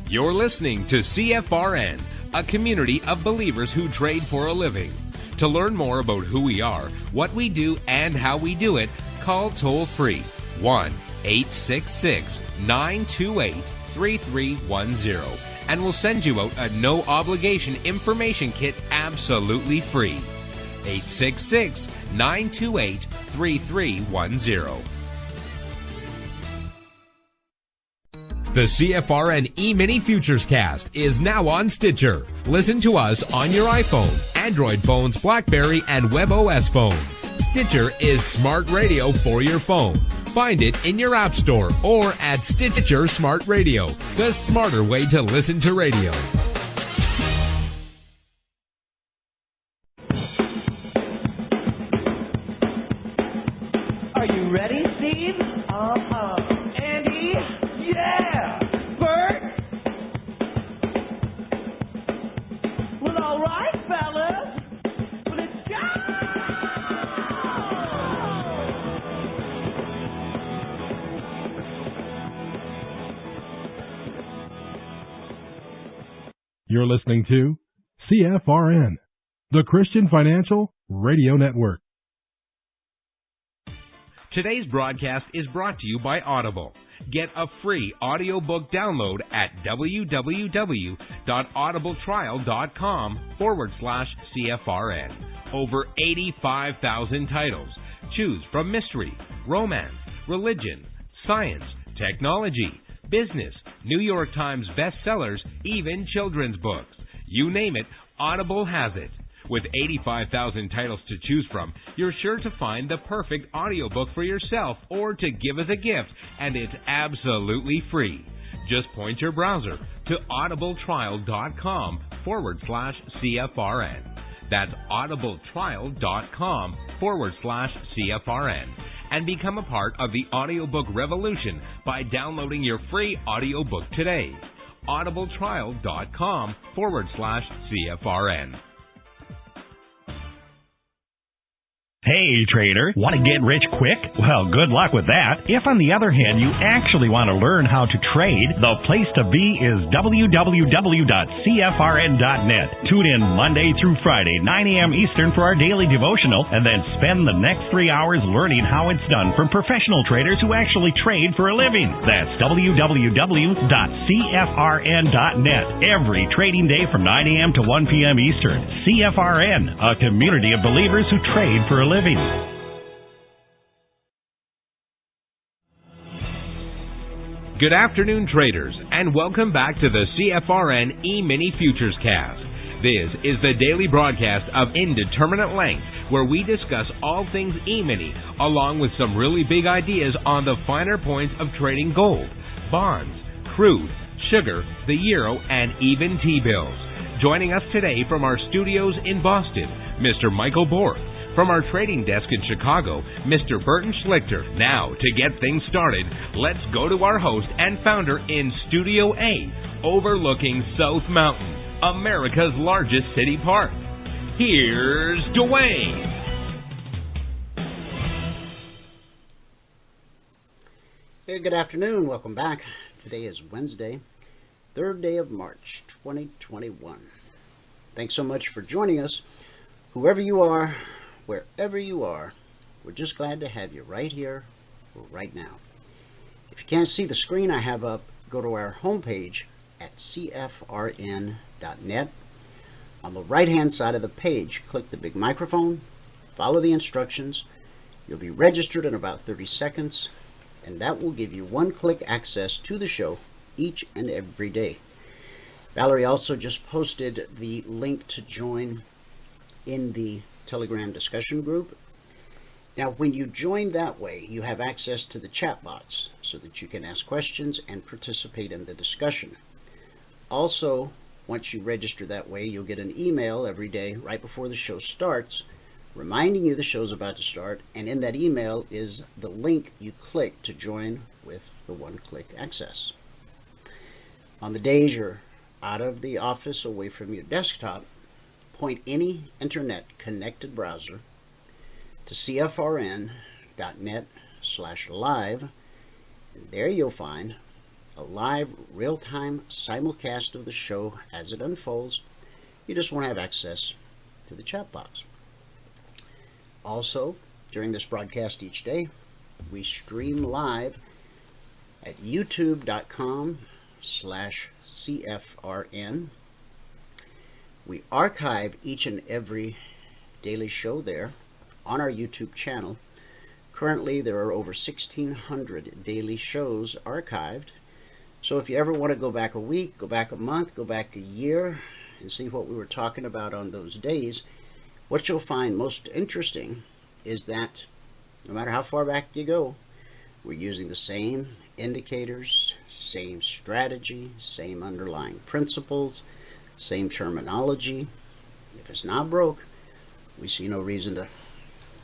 You're listening to CFRN, a community of believers who trade for a living. To learn more about who we are, what we do, and how we do it, call toll-free 1-866-928-3310, and we'll send you out a no-obligation information kit absolutely free. 866-928-3310. The CFRN Emini Futures Cast is now on Stitcher. Listen to us on your iPhone, Android phones, BlackBerry, and WebOS phones. Stitcher is smart radio for your phone. Find it in your app store or at Stitcher Smart Radio, the smarter way to listen to radio. Are you ready, Steve? Andy? Yeah! Bert? Well, all right, fellas. Let's go! You're listening to CFRN, the Christian Financial Radio Network. Today's broadcast is brought to you by Audible. Get a free audiobook download at www.audibletrial.com/CFRN. Over 85,000 titles. Choose from mystery, romance, religion, science, technology, business, New York Times bestsellers, even children's books. You name it, Audible has it. With 85,000 titles to choose from, you're sure to find the perfect audiobook for yourself or to give as a gift, and it's absolutely free. Just point your browser to audibletrial.com/CFRN. That's audibletrial.com/CFRN. And become a part of the audiobook revolution by downloading your free audiobook today. audibletrial.com/CFRN. Hey, trader, want to get rich quick? Well, good luck with that. If, on the other hand, you actually want to learn how to trade, the place to be is www.cfrn.net. Tune in Monday through Friday, 9 a.m. Eastern for our daily devotional, and then spend the next 3 hours learning how it's done from professional traders who actually trade for a living. That's www.cfrn.net. Every trading day from 9 a.m. to 1 p.m. Eastern. CFRN, a community of believers who trade for a living. Good afternoon, traders, and welcome back to the CFRN E-Mini Futures Cast. This is the daily broadcast of Indeterminate Length, where we discuss all things E-Mini, along with some really big ideas on the finer points of trading gold, bonds, crude, sugar, the euro, and even T-bills. Joining us today from our studios in Boston, Mr. Michael Borth. From our trading desk in Chicago, Mr. Burton Schlichter. Now, to get things started, let's go to our host and founder in Studio A, overlooking South Mountain, America's largest city park. Here's Dwayne. Hey, good afternoon. Welcome back. Today is Wednesday, 3rd day of March, 2021. Thanks so much for joining us. Whoever you are, wherever you are, we're just glad to have you right here, right now. If you can't see the screen I have up, go to our homepage at cfrn.net. On the right-hand side of the page, click the big microphone, follow the instructions. You'll be registered in about 30 seconds, and that will give you one-click access to the show each and every day. Valerie also just posted the link to join in the Telegram discussion group. Now, when you join that way, you have access to the chat box so that you can ask questions and participate in the discussion. Also, once you register that way, you'll get an email every day right before the show starts, reminding you the show's about to start, and in that email is the link you click to join with the one-click access. On the days you're out of the office, away from your desktop, point any internet-connected browser to cfrn.net/live, and there you'll find a live, real-time simulcast of the show as it unfolds. You just won't have access to the chat box. Also, during this broadcast each day, we stream live at youtube.com/CFRN. We archive each and every daily show there on our YouTube channel. Currently, there are over 1,600 daily shows archived. So if you ever want to go back a week, go back a month, go back a year, and see what we were talking about on those days, what you'll find most interesting is that no matter how far back you go, we're using the same indicators, same strategy, same underlying principles, same terminology. If it's not broke, we see no reason to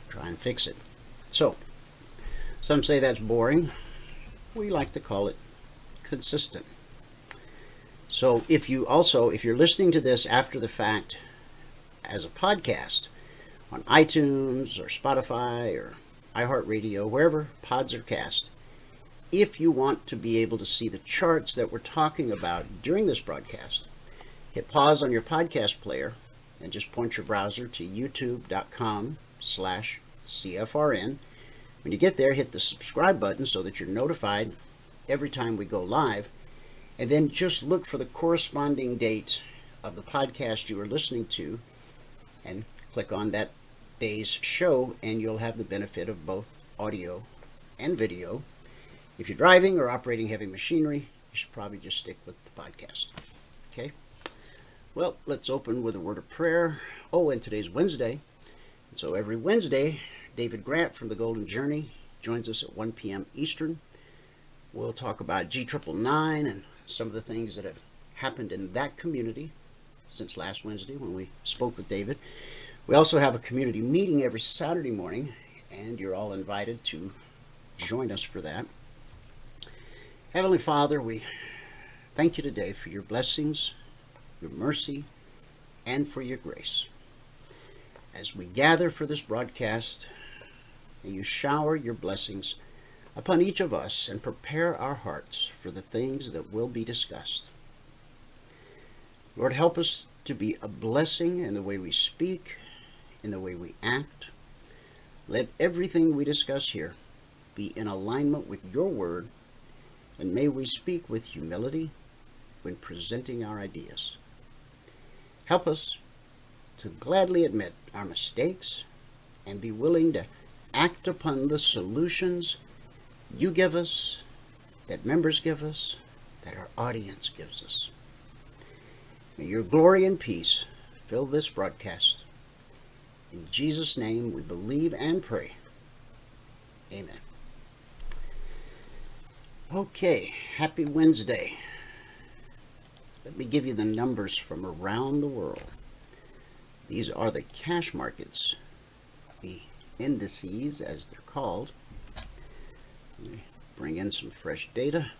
try and fix it. So, some say that's boring. We like to call it consistent. So if you're listening to this after the fact as a podcast on iTunes or Spotify or iHeartRadio, wherever pods are cast, if you want to be able to see the charts that we're talking about during this broadcast, hit pause on your podcast player and just point your browser to youtube.com/CFRN. When you get there, hit the subscribe button so that you're notified every time we go live, and then just look for the corresponding date of the podcast you are listening to and click on that day's show, and you'll have the benefit of both audio and video. If you're driving or operating heavy machinery, you should probably just stick with the podcast. Okay? Well, let's open with a word of prayer. Oh, and today's Wednesday. And so every Wednesday, David Grant from the Golden Journey joins us at 1 p.m. Eastern. We'll talk about G999 and some of the things that have happened in that community since last Wednesday when we spoke with David. We also have a community meeting every Saturday morning, and you're all invited to join us for that. Heavenly Father, we thank you today for your blessings, your mercy, and for your grace. As we gather for this broadcast, may you shower your blessings upon each of us and prepare our hearts for the things that will be discussed. Lord, help us to be a blessing in the way we speak, in the way we act. Let everything we discuss here be in alignment with your word, and may we speak with humility when presenting our ideas. Help us to gladly admit our mistakes and be willing to act upon the solutions you give us, that members give us, that our audience gives us. May your glory and peace fill this broadcast. In Jesus' name we believe and pray. Amen. Okay, happy Wednesday. Let me give you the numbers from around the world. These are the cash markets, the indices as they're called. Let me bring in some fresh data.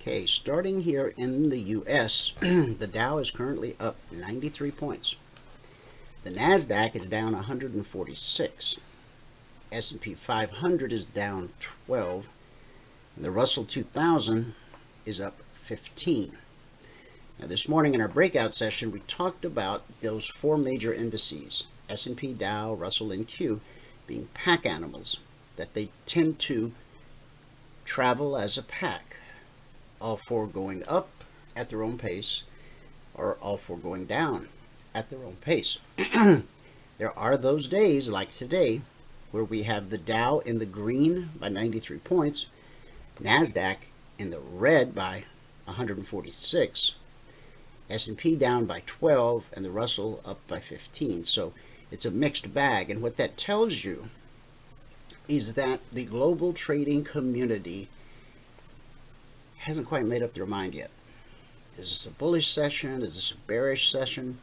Okay, starting here in the U.S., the Dow is currently up 93 points. The NASDAQ is down 146. S&P 500 is down 12. And the Russell 2000 is up 15. Now this morning in our breakout session, we talked about those four major indices, S&P, Dow, Russell, and Q, being pack animals, that they tend to travel as a pack, all four going up at their own pace, or all four going down at their own pace. There are those days, like today, where we have the Dow in the green by 93 points, NASDAQ in the red by 146, S&P down by 12, and the Russell up by 15. So it's a mixed bag, and what that tells you is that the global trading community hasn't quite made up their mind yet. Is this a bullish session? Is this a bearish session?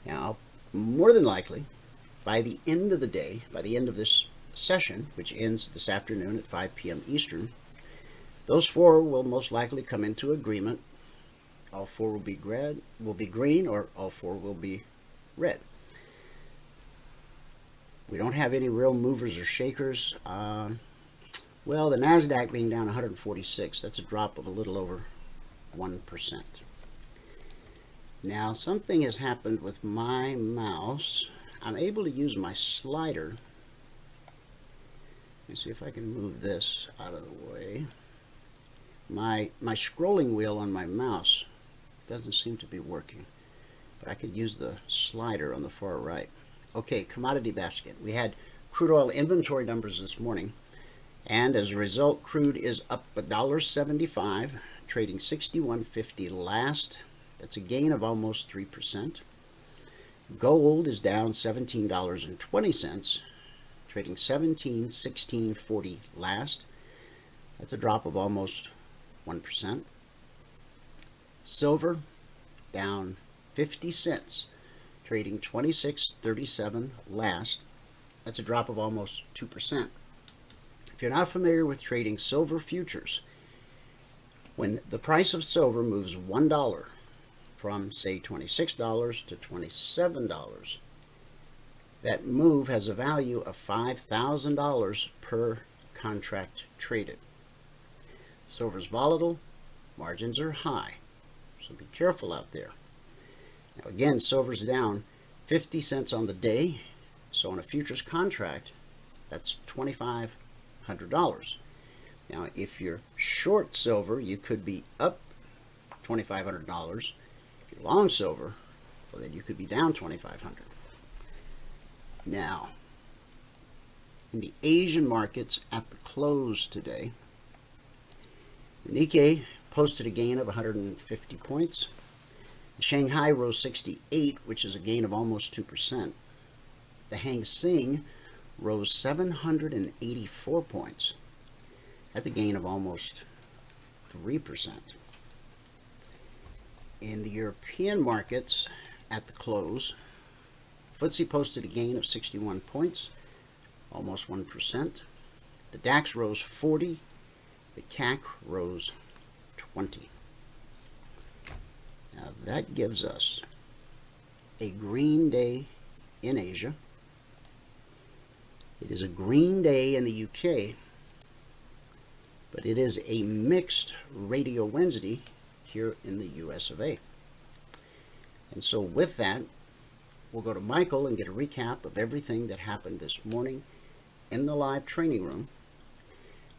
Now, more than likely, by the end of the day, by the end of this session, which ends this afternoon at 5 p.m. Eastern, those four will most likely come into agreement. All four will be green, or all four will be red. We don't have any real movers or shakers. Well, the NASDAQ being down 146, that's a drop of a little over 1%. Now, something has happened with my mouse. I'm able to use my slider. Let me see if I can move this out of the way. My scrolling wheel on my mouse doesn't seem to be working, but I could use the slider on the far right. Okay, commodity basket. We had crude oil inventory numbers this morning, and as a result, crude is up $1.75, trading 61.50 last. That's a gain of almost 3%. Gold is down $17.20, trading 17.1640 last. That's a drop of almost 1%. Silver down 50 cents, trading 26.37 last. That's a drop of almost 2%. If you're not familiar with trading silver futures, when the price of silver moves $1 from, say, $26 to $27, that move has a value of $5,000 per contract traded. Silver's volatile, margins are high, so be careful out there. Now again, silver's down 50 cents on the day, so on a futures contract, that's $2,500. Now if you're short silver, you could be up $2,500. If you're long silver, well, then you could be down $2,500. Now, in the Asian markets at the close today, the Nikkei posted a gain of 150 points. Shanghai rose 68, which is a gain of almost 2%. The Hang Seng rose 784 points. That's a gain of almost 3%. In the European markets at the close, FTSE posted a gain of 61 points, almost 1%. The DAX rose 40. The CAC rose 20. Now that gives us a green day in Asia. It is a green day in the UK, but it is a mixed Radio Wednesday here in the US of A. And so with that, we'll go to Michael and get a recap of everything that happened this morning in the live training room.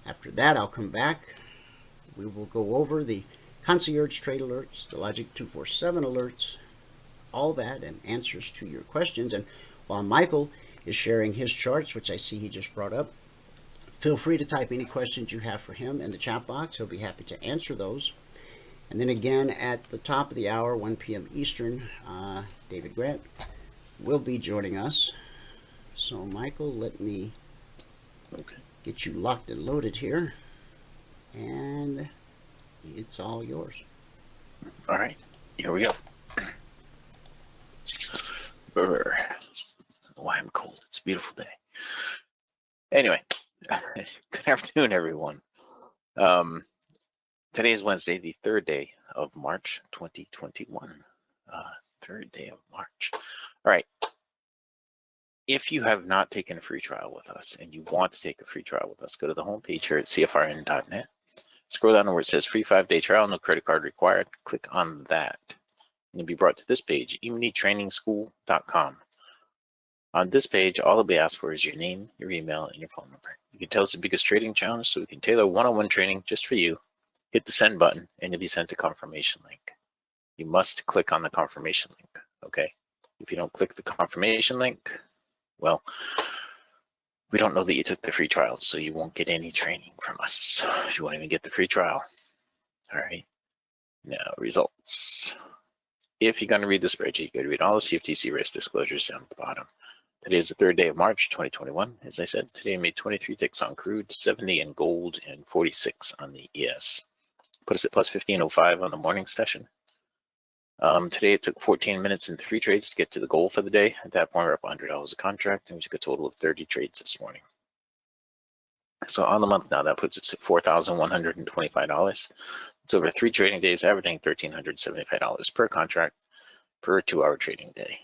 After that, I'll come back. We will go over the concierge trade alerts, the Logic 247 alerts, all that, and answers to your questions. And while Michael is sharing his charts, which I see he just brought up, feel free to type any questions you have for him in the chat box. He'll be happy to answer those. And then again, at the top of the hour, 1 p.m. Eastern, David Grant will be joining us. So, Michael, let me get you locked and loaded here. And it's all yours. All right, here we go. Why I'm cold. It's a beautiful day. Anyway, good afternoon, everyone. Today is Wednesday, the 3rd day of March, 2021. 3rd day of March. All right. If you have not taken a free trial with us and you want to take a free trial with us, go to the homepage here at cfrn.net. Scroll down to where it says free 5-day trial, no credit card required. Click on that. And you'll be brought to this page, eminitrainingschool.com. On this page, all that'll be asked for is your name, your email, and your phone number. You can tell us the biggest trading challenge so we can tailor one-on-one training just for you. Hit the send button and you'll be sent a confirmation link. You must click on the confirmation link, okay? If you don't click the confirmation link, well, we don't know that you took the free trial, so you won't get any training from us. You won't even get the free trial. All right. Now, results. If you're going to read the spreadsheet, you got to read all the CFTC risk disclosures down at the bottom. Today is the 3rd day of March, 2021. As I said, today I made 23 ticks on crude, 70 in gold, and 46 on the ES. Put us at plus 15.05 on the morning session. Today it took 14 minutes and 3 trades to get to the goal for the day. At that point, we're up $100 a contract, and we took a total of 30 trades this morning. So on the month now, that puts us at $4,125. It's over 3 trading days, averaging $1,375 per contract per 2-hour trading day.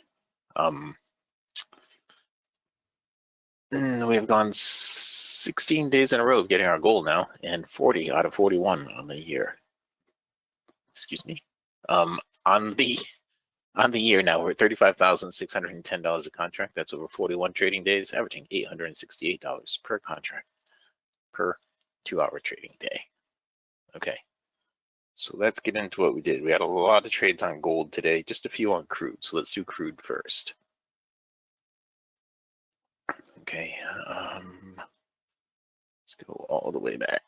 We have gone 16 days in a row of getting our goal now, and 40 out of 41 on the year. Excuse me. On the year now, we're at $35,610 a contract. That's over 41 trading days, averaging $868 per contract per 2-hour trading day. Okay, so let's get into what we did. We had a lot of trades on gold today, just a few on crude. So let's do crude first. Okay, let's go all the way back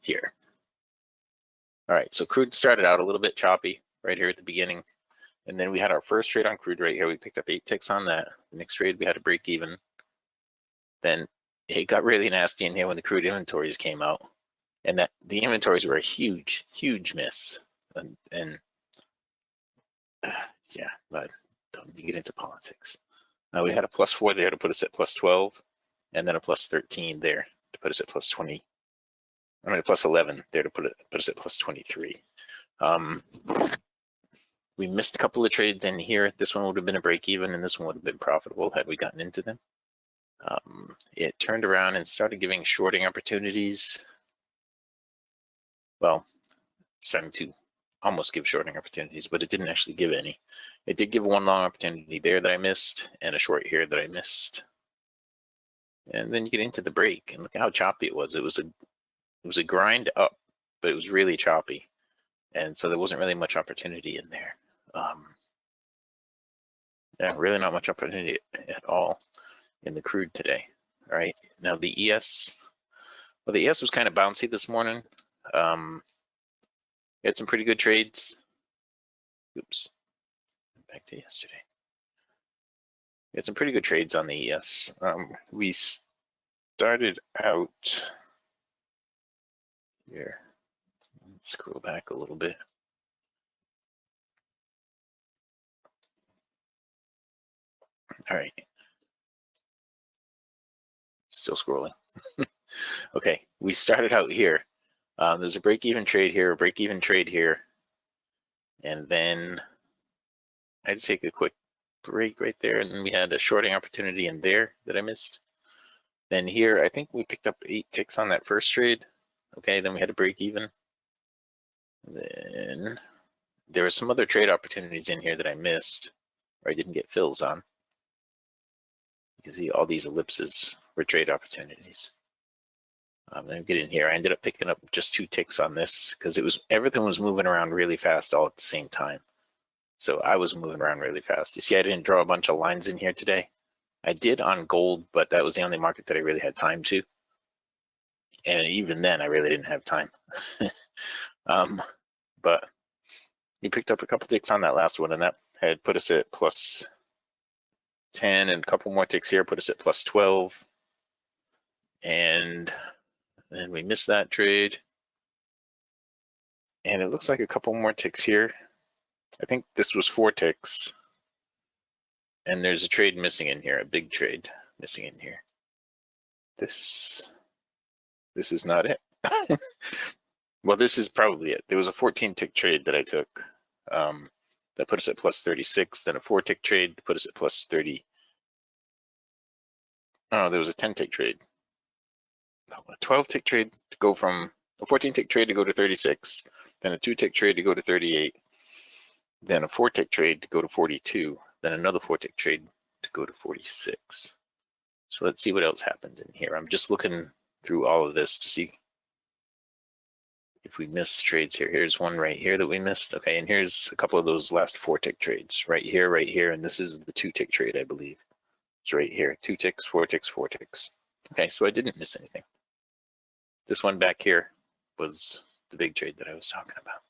here. All right, so crude started out a little bit choppy right here at the beginning. And then we had our first trade on crude right here. We picked up 8 ticks on that. The next trade, we had a break even. Then it got really nasty in here when the crude inventories came out. And that the inventories were a huge, huge miss. And yeah, but don't get into politics. We had a +4 there to put us at +12, and then a +13 there to put us at +20. I mean, a +11 there to put us at +23. We missed a couple of trades in here. This one would have been a break even, and this one would have been profitable had we gotten into them. It turned around and started giving shorting opportunities. Well, starting to almost give shorting opportunities, but it didn't actually give any. It did give one long opportunity there that I missed, and a short here that I missed. And then you get into the break, and look how choppy it was. It was a grind up, but it was really choppy, and so there wasn't really much opportunity in there. Yeah, really not much opportunity at all in the crude today. All right, now the ES. Well, the ES was kind of bouncy this morning. We had some pretty good trades. Oops, back to yesterday. We had some pretty good trades on the ES. We started out here. Let's scroll back a little bit. All right. Still scrolling. Okay, we started out here. There's a break-even trade here, a break-even trade here. And then I'd take a quick break right there. And then we had a shorting opportunity in there that I missed. Then here, I think we picked up 8 ticks on that first trade. Okay, then we had a break-even. Then there were some other trade opportunities in here that I missed, or I didn't get fills on. You can see all these ellipses were trade opportunities. Then get in here. I ended up picking up just 2 ticks on this because everything was moving around really fast all at the same time. So I was moving around really fast. You see, I didn't draw a bunch of lines in here today. I did on gold, but that was the only market that I really had time to. And even then, I really didn't have time. But we picked up a couple ticks on that last one, and that had put us at +10, and a couple more ticks here put us at +12. And then we missed that trade. And it looks like a couple more ticks here. I think this was 4 ticks. And there's a trade missing in here, a big trade missing in here. This is not it. Well, this is probably it. There was a 14-tick trade that I took that put us at +36. Then a 4-tick trade to put us at +30. Oh, there was a 10-tick trade. No, a 12-tick trade to go from a 14-tick trade to go to 36. Then a 2-tick trade to go to 38. Then a 4-tick trade to go to 42. Then another 4-tick trade to go to 46. So let's see what else happened in here. I'm just looking through all of this to see if we missed trades here. Here's one right here that we missed. Okay, and here's a couple of those last 4-tick trades right here, and this is the 2-tick trade, I believe. It's right here, 2 ticks, 4 ticks, 4 ticks. Okay, so I didn't miss anything. This one back here was the big trade that I was talking about.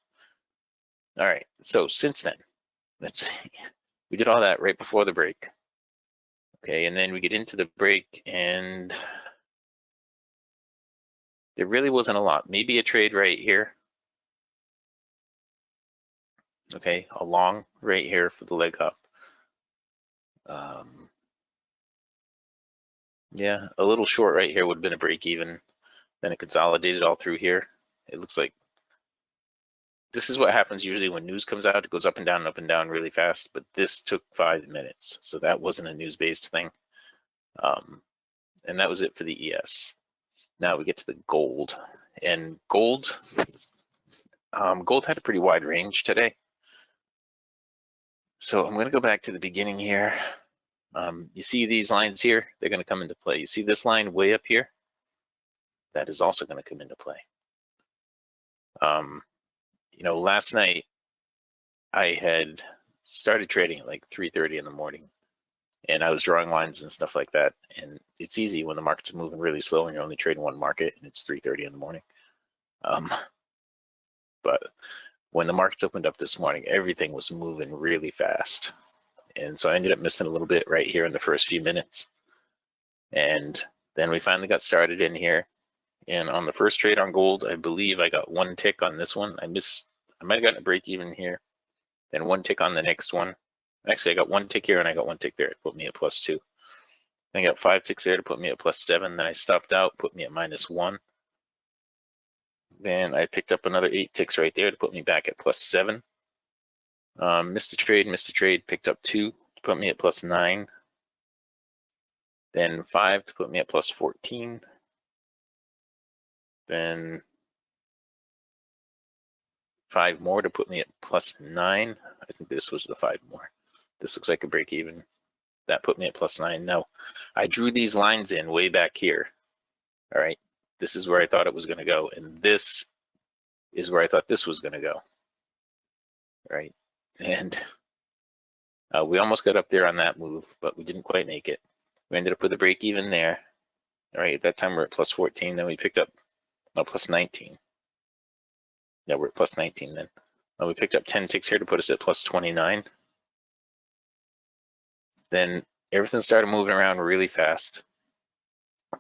All right, so since then, let's see. We did all that right before the break. Okay, and then we get into the break, and there really wasn't a lot. Maybe a trade right here. Okay, a long right here for the leg up. Yeah, a little short right here would have been a break even. Then it consolidated all through here. It looks like this is what happens usually when news comes out. It goes up and down really fast, but this took 5 minutes. So that wasn't a news-based thing. And that was it for the ES. Now we get to the gold, and gold had a pretty wide range today. So I'm going to go back to the beginning here. You see these lines here? They're going to come into play. You see this line way up here? That is also going to come into play. You know, last night I had started trading at like 3:30 in the morning, and I was drawing lines and stuff like that. And it's easy when the market's moving really slow and you're only trading one market and it's 3:30 in the morning. But when the markets opened up this morning, everything was moving really fast. And so I ended up missing a little bit right here in the first few minutes. And then we finally got started in here. And on the first trade on gold, I believe I got one tick on this one. I might have gotten a break even here. Then one tick on the next one. Actually, I got one tick here and I got one tick there. It put me at +2. Then I got 5 ticks there to put me at +7. Then I stopped out, put me at -1. Then I picked up another 8 ticks right there to put me back at +7. Missed a trade, picked up 2 to put me at +9. Then 5 to put me at +14. Then 5 more to put me at +9. I think this was the 5 more. This looks like a break even. That put me at +9. Now, I drew these lines in way back here. All right. This is where I thought it was going to go. And this is where I thought this was going to go. All right. And we almost got up there on that move, but we didn't quite make it. We ended up with a break even there. All right. At that time, we're at +14. Then we picked up +19. Yeah, we're at +19 then. We picked up 10 ticks here to put us at +29. Then everything started moving around really fast.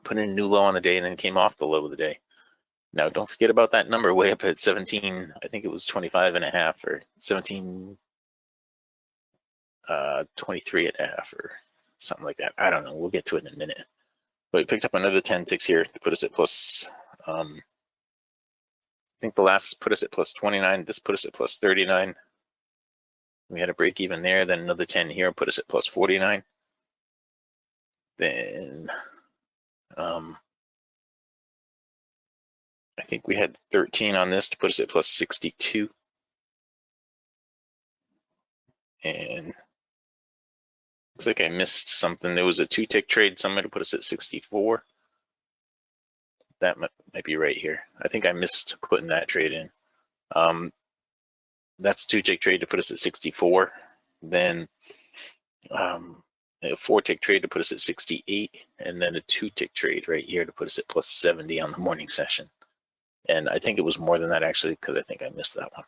Put in a new low on the day and then came off the low of the day. Now, don't forget about that number way up at 17. I think it was 25.5 or 17, 23.5 or something like that. I don't know. We'll get to it in a minute. But we picked up another 10 ticks here to put us at I think the last put us at +29. This put us at +39. We had a break even there. Then another 10 here put us at +49. Then I think we had 13 on this to put us at +62. And looks like I missed something. There was a 2-tick trade somewhere to put us at 64. That might be right here. I think I missed putting that trade in. That's a 2-tick trade to put us at 64. Then a 4-tick trade to put us at 68. And then a 2-tick trade right here to put us at +70 on the morning session. And I think it was more than that actually, because I think I missed that one.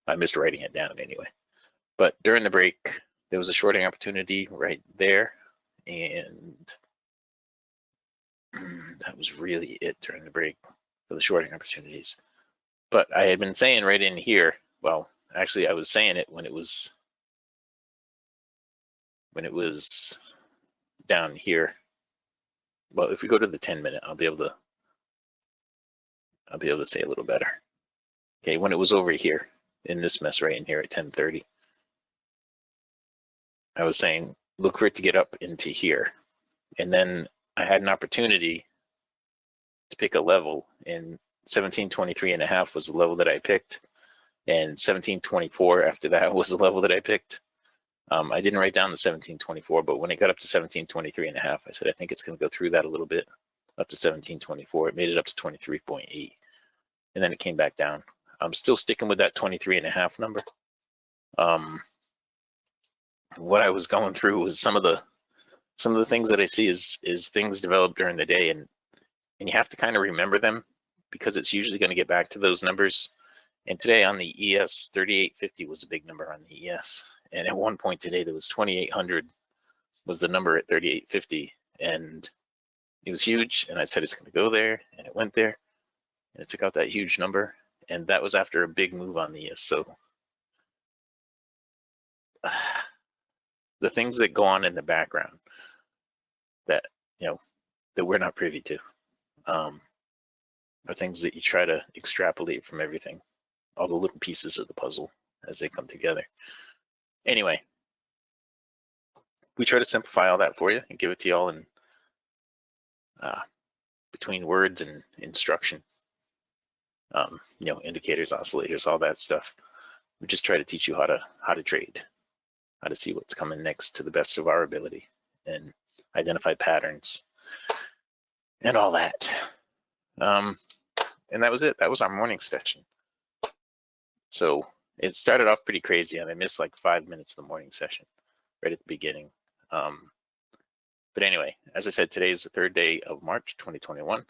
I missed writing it down anyway. But during the break, there was a shorting opportunity right there. And that was really it during the break for the shorting opportunities. But I had been saying right in here, well, actually I was saying it when it was down here. Well, if we go to the 10-minute, I'll be able to say a little better. Okay, when it was over here in this mess right in here at 10:30, I was saying look for it to get up into here, and then I had an opportunity to pick a level, and 1723.5 was the level that I picked, and 1724 after that was the level that I picked. I didn't write down the 1724, but when it got up to 1723.5, I said I think it's going to go through that a little bit, up to 1724. It made it up to 23.8, and then it came back down. I'm still sticking with that 23.5 number. What I was going through was some of the things that I see is things developed during the day, and you have to kind of remember them because it's usually going to get back to those numbers. And today on the ES, 3850 was a big number on the ES. And at one point today, there was 2,800 was the number at 3850, and it was huge. And I said it's going to go there, and it went there, and it took out that huge number. And that was after a big move on the ES. So the things that go on in the background that that we're not privy to are things that you try to extrapolate from everything, all the little pieces of the puzzle as they come together. Anyway, we try to simplify all that for you and give it to y'all in between words and instruction. Indicators, oscillators, all that stuff. We just try to teach you how to trade, how to see what's coming next to the best of our ability, and identify patterns and all that. And that was it. That was our morning session. So it started off pretty crazy, and I missed like 5 minutes of the morning session right at the beginning. But anyway, as I said, today is the 3rd day of March 2021,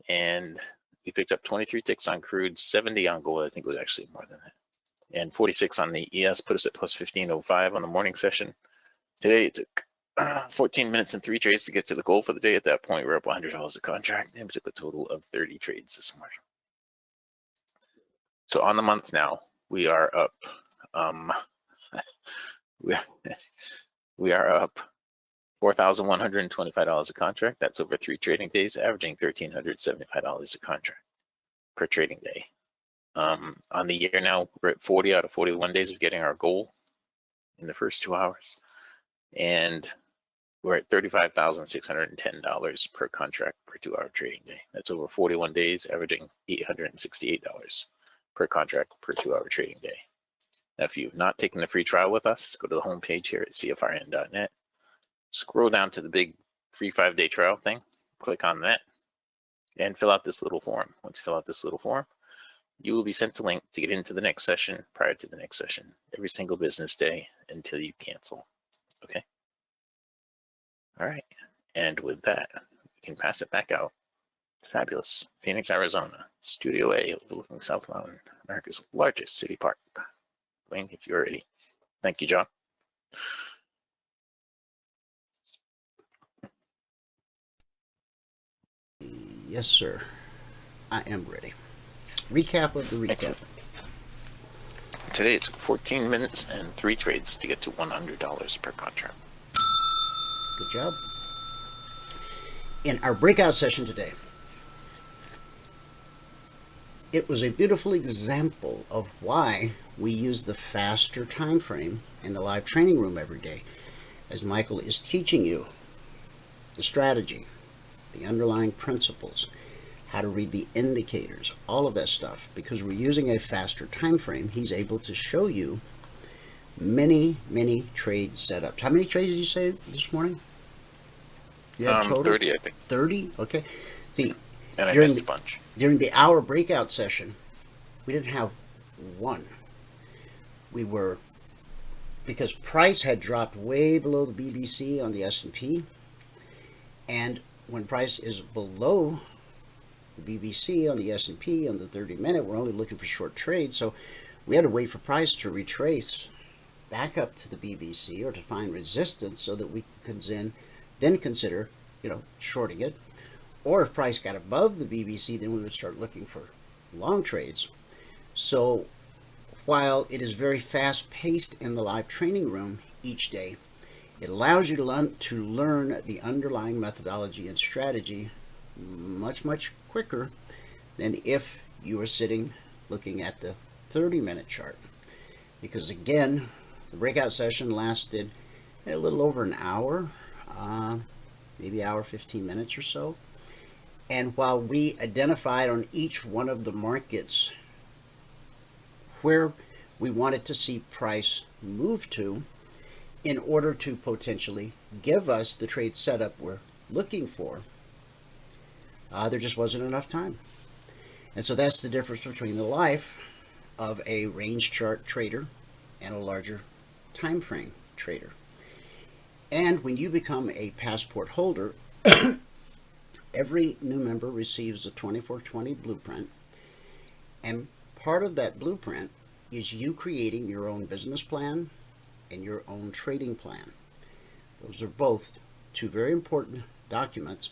and we picked up 23 ticks on crude, 70 on gold. I think it was actually more than that, and 46 on the ES, put us at plus 1505 on the morning session. Today it took 14 minutes and 3 trades to get to the goal for the day. At that point, we're up $100 a contract, and we took a total of 30 trades this morning. So on the month now, we are up. We are up $4,125 a contract. That's over 3 trading days, averaging $1,375 a contract per trading day. On the year now, we're at 40 out of 41 days of getting our goal in the first 2 hours, and we're at $35,610 per contract per 2-hour trading day. That's over 41 days, averaging $868 per contract per 2-hour trading day. Now, if you've not taken the free trial with us, go to the homepage here at cfrn.net. Scroll down to the big free 5-day trial thing, click on that, and fill out this little form. Once you fill out this little form, you will be sent a link to get into the next session prior to the next session every single business day until you cancel. Okay? All right. And with that, we can pass it back out. Fabulous. Phoenix, Arizona, Studio A, overlooking South Mountain, America's largest city park. Wayne, if you're ready. Thank you, John. Yes, sir. I am ready. Recap of the recap. Excellent. Today it took 14 minutes and 3 trades to get to $100 per contract. Good job. In our breakout session today, it was a beautiful example of why we use the faster time frame in the live training room every day, as Michael is teaching you the strategy, the underlying principles, how to read the indicators, all of that stuff. Because we're using a faster time frame, he's able to show you many trade setups. How many trades did you say this morning? You had total? 30, I think. 30? Okay. See, and I missed a bunch. During the hour breakout session, we didn't have one. We were, because price had dropped way below the BBC on the S&P, and when price is below the BBC on the S&P on the 30-minute, we're only looking for short trades, so we had to wait for price to retrace back up to the BBC or to find resistance so that we could then consider, shorting it. Or if price got above the BBC, then we would start looking for long trades. So while it is very fast-paced in the live training room each day, it allows you to learn the underlying methodology and strategy much quicker than if you were sitting looking at the 30-minute chart. Because again, the breakout session lasted a little over an hour, maybe hour 15 minutes or so. And while we identified on each one of the markets where we wanted to see price move to in order to potentially give us the trade setup we're looking for, there just wasn't enough time. And so that's the difference between the life of a range chart trader and a larger time frame trader. And when you become a passport holder, every new member receives a 24/20 blueprint, and part of that blueprint is you creating your own business plan and your own trading plan. Those are both 2 very important documents.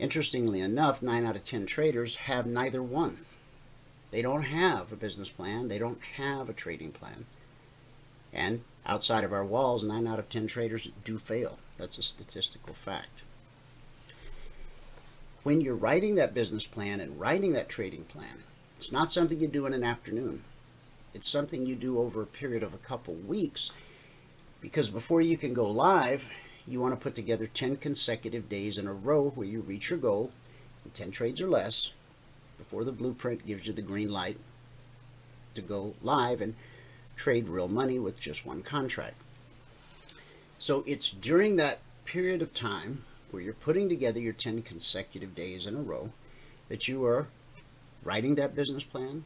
Interestingly enough, 9 out of 10 traders have neither one. They don't have a business plan, they don't have a trading plan. And outside of our walls, 9 out of 10 traders do fail. That's a statistical fact. When you're writing that business plan and writing that trading plan, it's not something you do in an afternoon. It's something you do over a period of a couple weeks, because before you can go live, you want to put together 10 consecutive days in a row where you reach your goal in 10 trades or less before the blueprint gives you the green light to go live and trade real money with just one contract. So it's during that period of time where you're putting together your 10 consecutive days in a row that you are writing that business plan,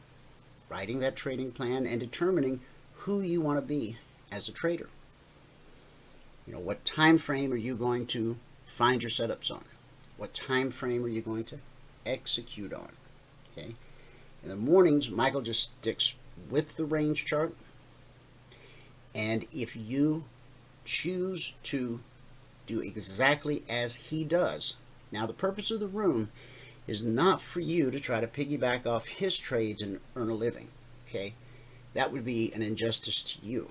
writing that trading plan, and determining who you want to be as a trader. You know, what time frame are you going to find your setups on? What time frame are you going to execute on? Okay. In the mornings, Michael just sticks with the range chart, and if you choose to do exactly as he does, now the purpose of the room is not for you to try to piggyback off his trades and earn a living. Okay, that would be an injustice to you.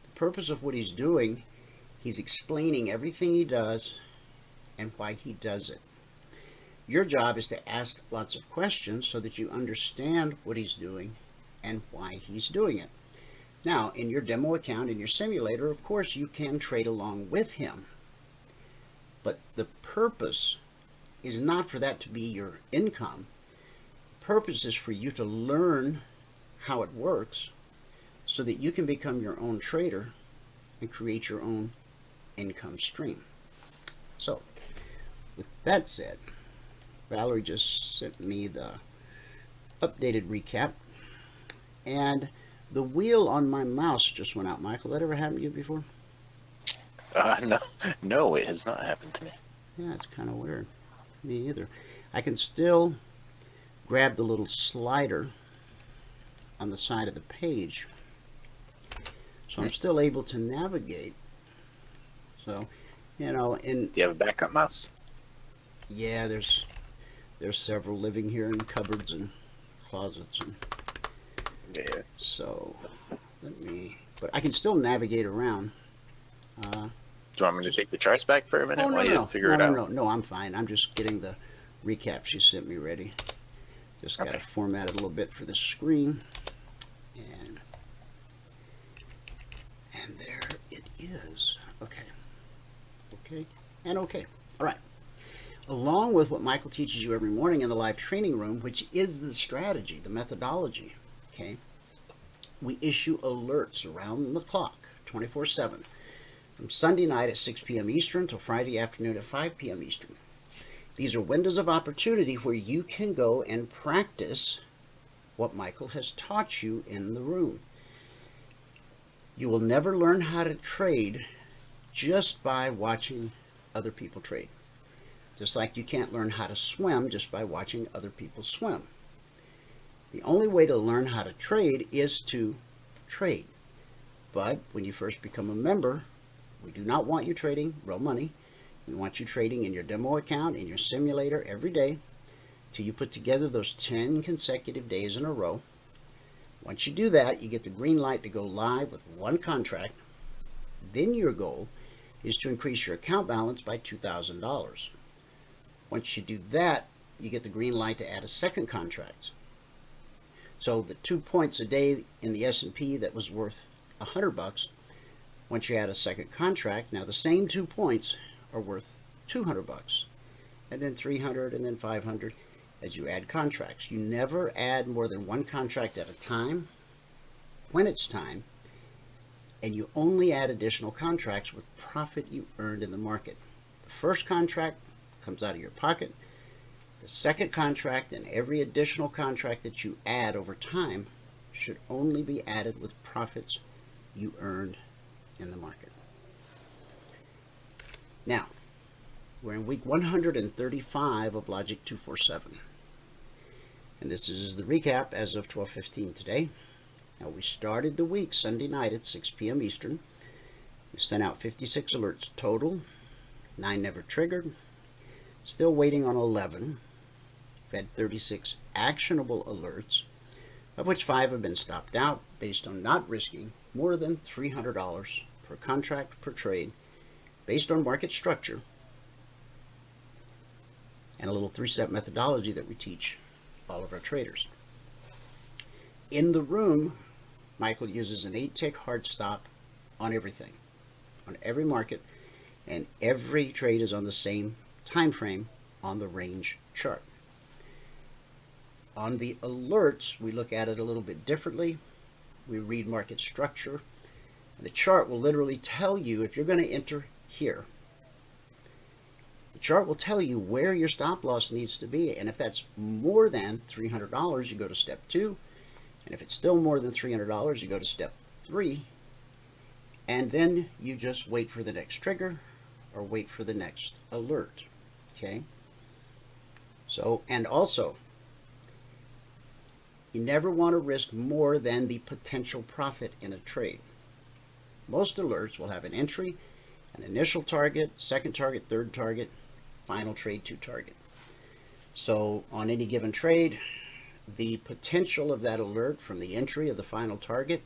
The purpose of what he's doing, he's explaining everything he does and why he does it. Your job is to ask lots of questions so that you understand what he's doing and why he's doing it. Now, in your demo account, in your simulator, of course, you can trade along with him. But the purpose is not for that to be your income. The purpose is for you to learn how it works so that you can become your own trader and create your own income stream. So, with that said, Valerie just sent me the updated recap, and the wheel on my mouse just went out. Michael, that ever happened to you before? No, it has not happened to me. Yeah, it's kind of weird. Me either. I can still grab the little slider on the side of the page, so I'm still able to navigate. So, you know, Do you have a backup mouse? Yeah, there's several living here in cupboards and closets, and Yeah. so but I can still navigate around. Do you want me to take the charts back for a minute while you figure it out? No, I'm fine. I'm just getting the recap she sent me ready. Just got to format it a little bit for the screen, and there it is. Okay, and okay. All right. Along with what Michael teaches you every morning in the live training room, which is the strategy, the methodology, okay, we issue alerts around the clock, 24/7, from Sunday night at 6 p.m. Eastern till Friday afternoon at 5 p.m. Eastern. These are windows of opportunity where you can go and practice what Michael has taught you in the room. You will never learn how to trade just by watching other people trade. Just like you can't learn how to swim just by watching other people swim. The only way to learn how to trade is to trade. But when you first become a member, we do not want you trading real money. We want you trading in your demo account, in your simulator every day, till you put together those 10 consecutive days in a row. Once you do that, you get the green light to go live with one contract. Then your goal is to increase your account balance by $2,000. Once you do that, you get the green light to add a second contract. So the 2 points a day in the S&P that was worth $100, once you add a second contract, now the same 2 points are worth $200, and then $300, and then $500 as you add contracts. You never add more than one contract at a time when it's time, and you only add additional contracts with profit you earned in the market. The first contract comes out of your pocket. The second contract and every additional contract that you add over time should only be added with profits you earned in the market. Now, we're in week 135 of Logic 247. And this is the recap as of 12:15 today. Now, we started the week Sunday night at 6 p.m. Eastern. We sent out 56 alerts total. 9 never triggered. Still waiting on 11. We've had 36 actionable alerts, of which 5 have been stopped out based on not risking more than $300 per contract per trade based on market structure and a little 3-step methodology that we teach all of our traders. In the room, Michael uses an 8-tick hard stop on everything, on every market, and every trade is on the same time frame on the range chart. On the alerts, we look at it a little bit differently. We read market structure. And the chart will literally tell you if you're going to enter here. The chart will tell you where your stop loss needs to be, and if that's more than $300, you go to step 2, and if it's still more than $300, you go to step 3, and then you just wait for the next trigger or wait for the next alert. Okay? So, and also, you never want to risk more than the potential profit in a trade. Most alerts will have an entry, an initial target, second target, third target, final trade to target. So on any given trade, the potential of that alert from the entry of the final target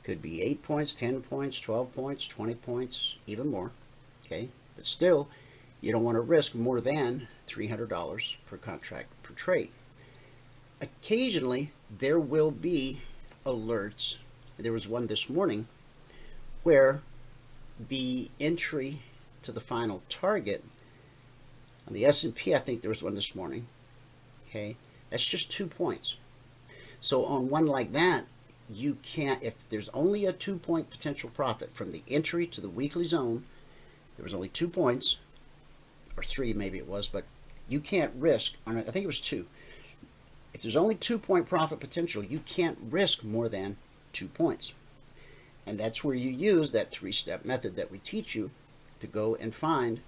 could be 8 points, 10 points, 12 points, 20 points, even more. Okay, but still, you don't want to risk more than $300 per contract per trade. Occasionally, there will be alerts. There was one this morning where the entry to the final target on the S&P, I think there was one this morning. Okay, that's just 2 points. So on one like that, you can't, if there's only a 2-point potential profit from the entry to the weekly zone, there was only 2 points, or 3 maybe it was, but you can't risk, I think it was 2. If there's only 2-point profit potential, you can't risk more than 2 points. And that's where you use that 3-step method that we teach you to go and find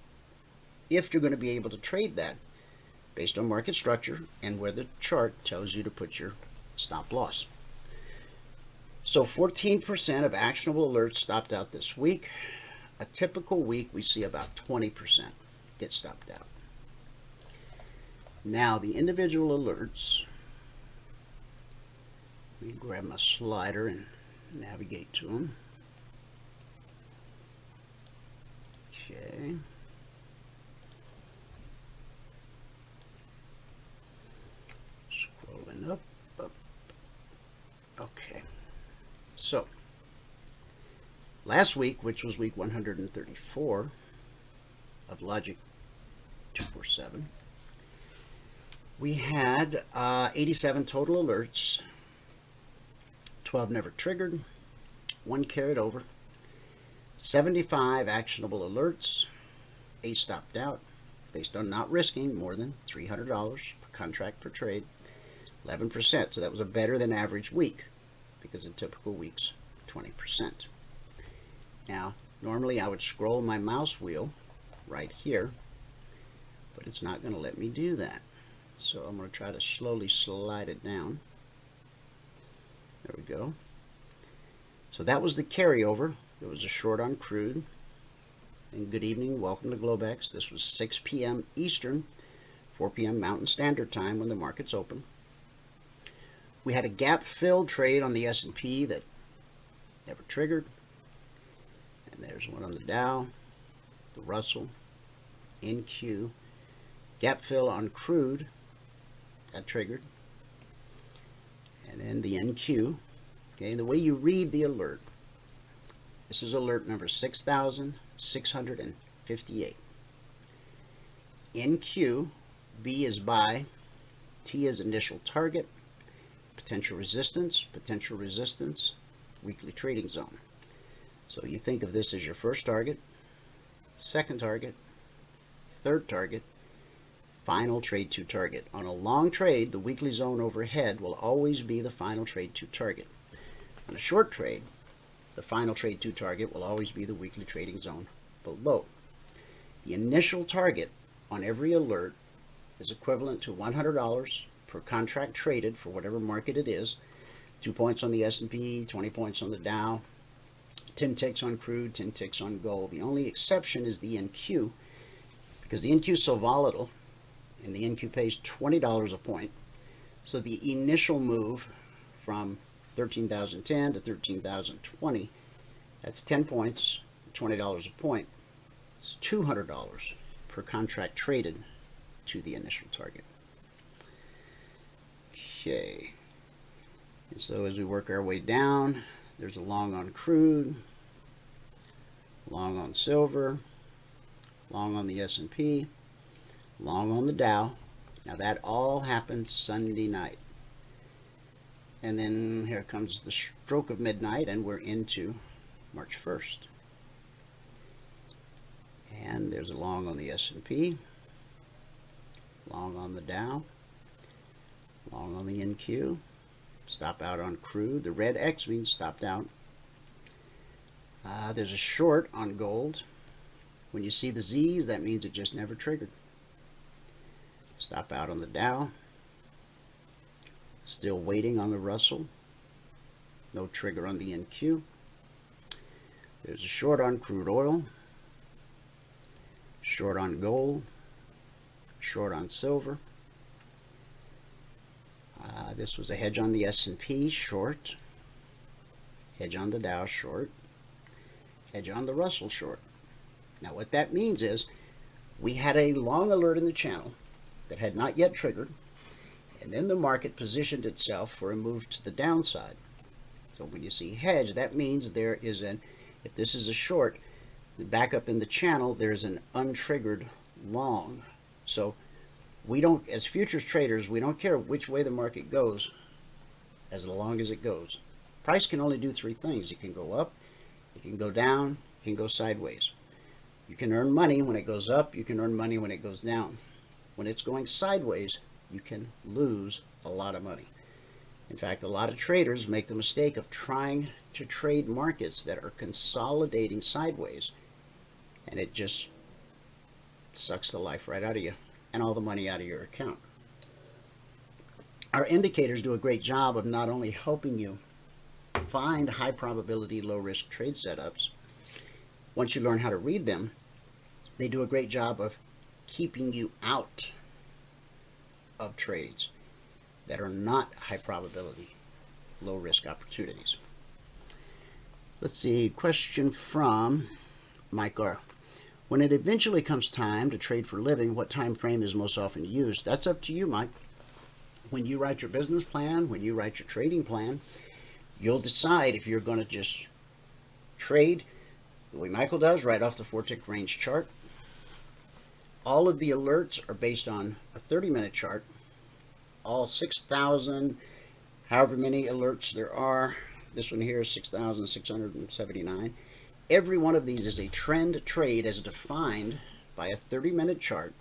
if you're going to be able to trade that based on market structure and where the chart tells you to put your stop loss. So 14% of actionable alerts stopped out this week. A typical week, we see about 20% get stopped out. Now, the individual alerts, let me grab my slider and navigate to them. Okay. Scrolling up. Okay. So, last week, which was week 134 of Logic 247, we had 87 total alerts. 12 never triggered, 1 carried over, 75 actionable alerts, 8 stopped out based on not risking more than $300 per contract per trade, 11%. So that was a better than average week because in typical weeks, 20%. Now, normally I would scroll my mouse wheel right here, but it's not going to let me do that. So I'm going to try to slowly slide it down. There we go. So that was the carryover. It was a short on crude. And good evening. Welcome to Globex. This was 6 p.m. Eastern, 4 p.m. Mountain Standard Time when the markets open. We had a gap fill trade on the S&P that never triggered. And there's one on the Dow, the Russell, NQ. Gap fill on crude that triggered. And then the NQ. Okay, the way you read the alert, this is alert number 6,658. NQ, B is buy, T is initial target, potential resistance, weekly trading zone. So you think of this as your first target, second target, third target, final trade to target. On a long trade, the weekly zone overhead will always be the final trade to target. On a short trade, the final trade to target will always be the weekly trading zone below. The initial target on every alert is equivalent to $100 per contract traded for whatever market it is. 2 points on the S&P, 20 points on the Dow, 10 ticks on crude, 10 ticks on gold. The only exception is the NQ, because the NQ is so volatile, and the NQ pays $20 a point. So the initial move from 13,010 to 13,020, that's 10 points, $20 a point. It's $200 per contract traded to the initial target. Okay. And so as we work our way down, there's a long on crude, long on silver, long on the S&P, long on the Dow. Now that all happened Sunday night. And then here comes the stroke of midnight, and we're into March 1st. And there's a long on the S&P, long on the Dow, long on the NQ, stop out on crude. The red X means stopped out. There's a short on gold. When you see the Z's, that means it just never triggered. Stop out on the Dow. Still waiting on the Russell. No trigger on the NQ. There's a short on crude oil. Short on gold. Short on silver. This was a hedge on the S&P, short. Hedge on the Dow, short. Hedge on the Russell, short. Now what that means is we had a long alert in the channel that had not yet triggered, and then the market positioned itself for a move to the downside. So when you see hedge, that means there is if this is a short, back up in the channel, there's an untriggered long. So we don't, as futures traders, we don't care which way the market goes as long as it goes. Price can only do three things. It can go up, it can go down, it can go sideways. You can earn money when it goes up, you can earn money when it goes down. When it's going sideways, you can lose a lot of money. In fact, a lot of traders make the mistake of trying to trade markets that are consolidating sideways, and it just sucks the life right out of you and all the money out of your account. Our indicators do a great job of not only helping you find high probability, low risk trade setups. Once you learn how to read them, they do a great job of keeping you out of trades that are not high probability, low risk opportunities. Let's see, question from Mike R. When it eventually comes time to trade for a living, what time frame is most often used? That's up to you, Mike. When you write your business plan, when you write your trading plan, you'll decide if you're going to just trade the way Michael does, right off the 4-tick range chart. All of the alerts are based on a 30-minute chart. All 6,000, however many alerts there are. This one here is 6,679. Every one of these is a trend trade as defined by a 30-minute chart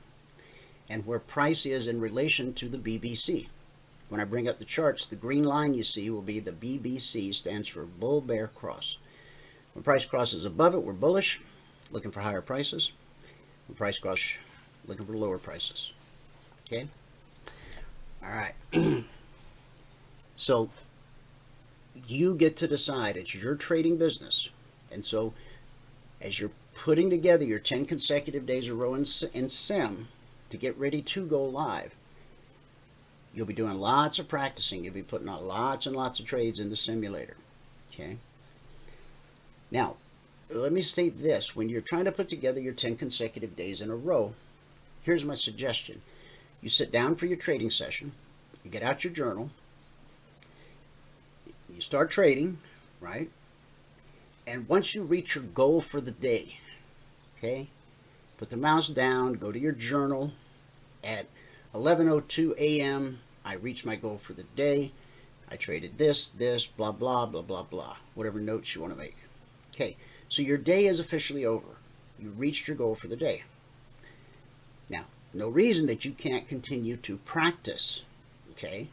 and where price is in relation to the BBC. When I bring up the charts, the green line you see will be the BBC, stands for Bull Bear Cross. When price crosses above it, we're bullish, looking for higher prices. When price crosses, looking for lower prices. Okay? All right. So you get to decide. It's your trading business. And so as you're putting together your 10 consecutive days a row in Sim to get ready to go live, you'll be doing lots of practicing. You'll be putting out lots and lots of trades in the simulator. Okay? Now, let me state this. When you're trying to put together your 10 consecutive days in a row, here's my suggestion. You sit down for your trading session, you get out your journal, you start trading, right? And once you reach your goal for the day, okay, put the mouse down, go to your journal. At 11:02 a.m., I reached my goal for the day. I traded this, blah, blah, blah, blah, blah, whatever notes you want to make. Okay, so your day is officially over. You reached your goal for the day. Now, no reason that you can't continue to practice, okay,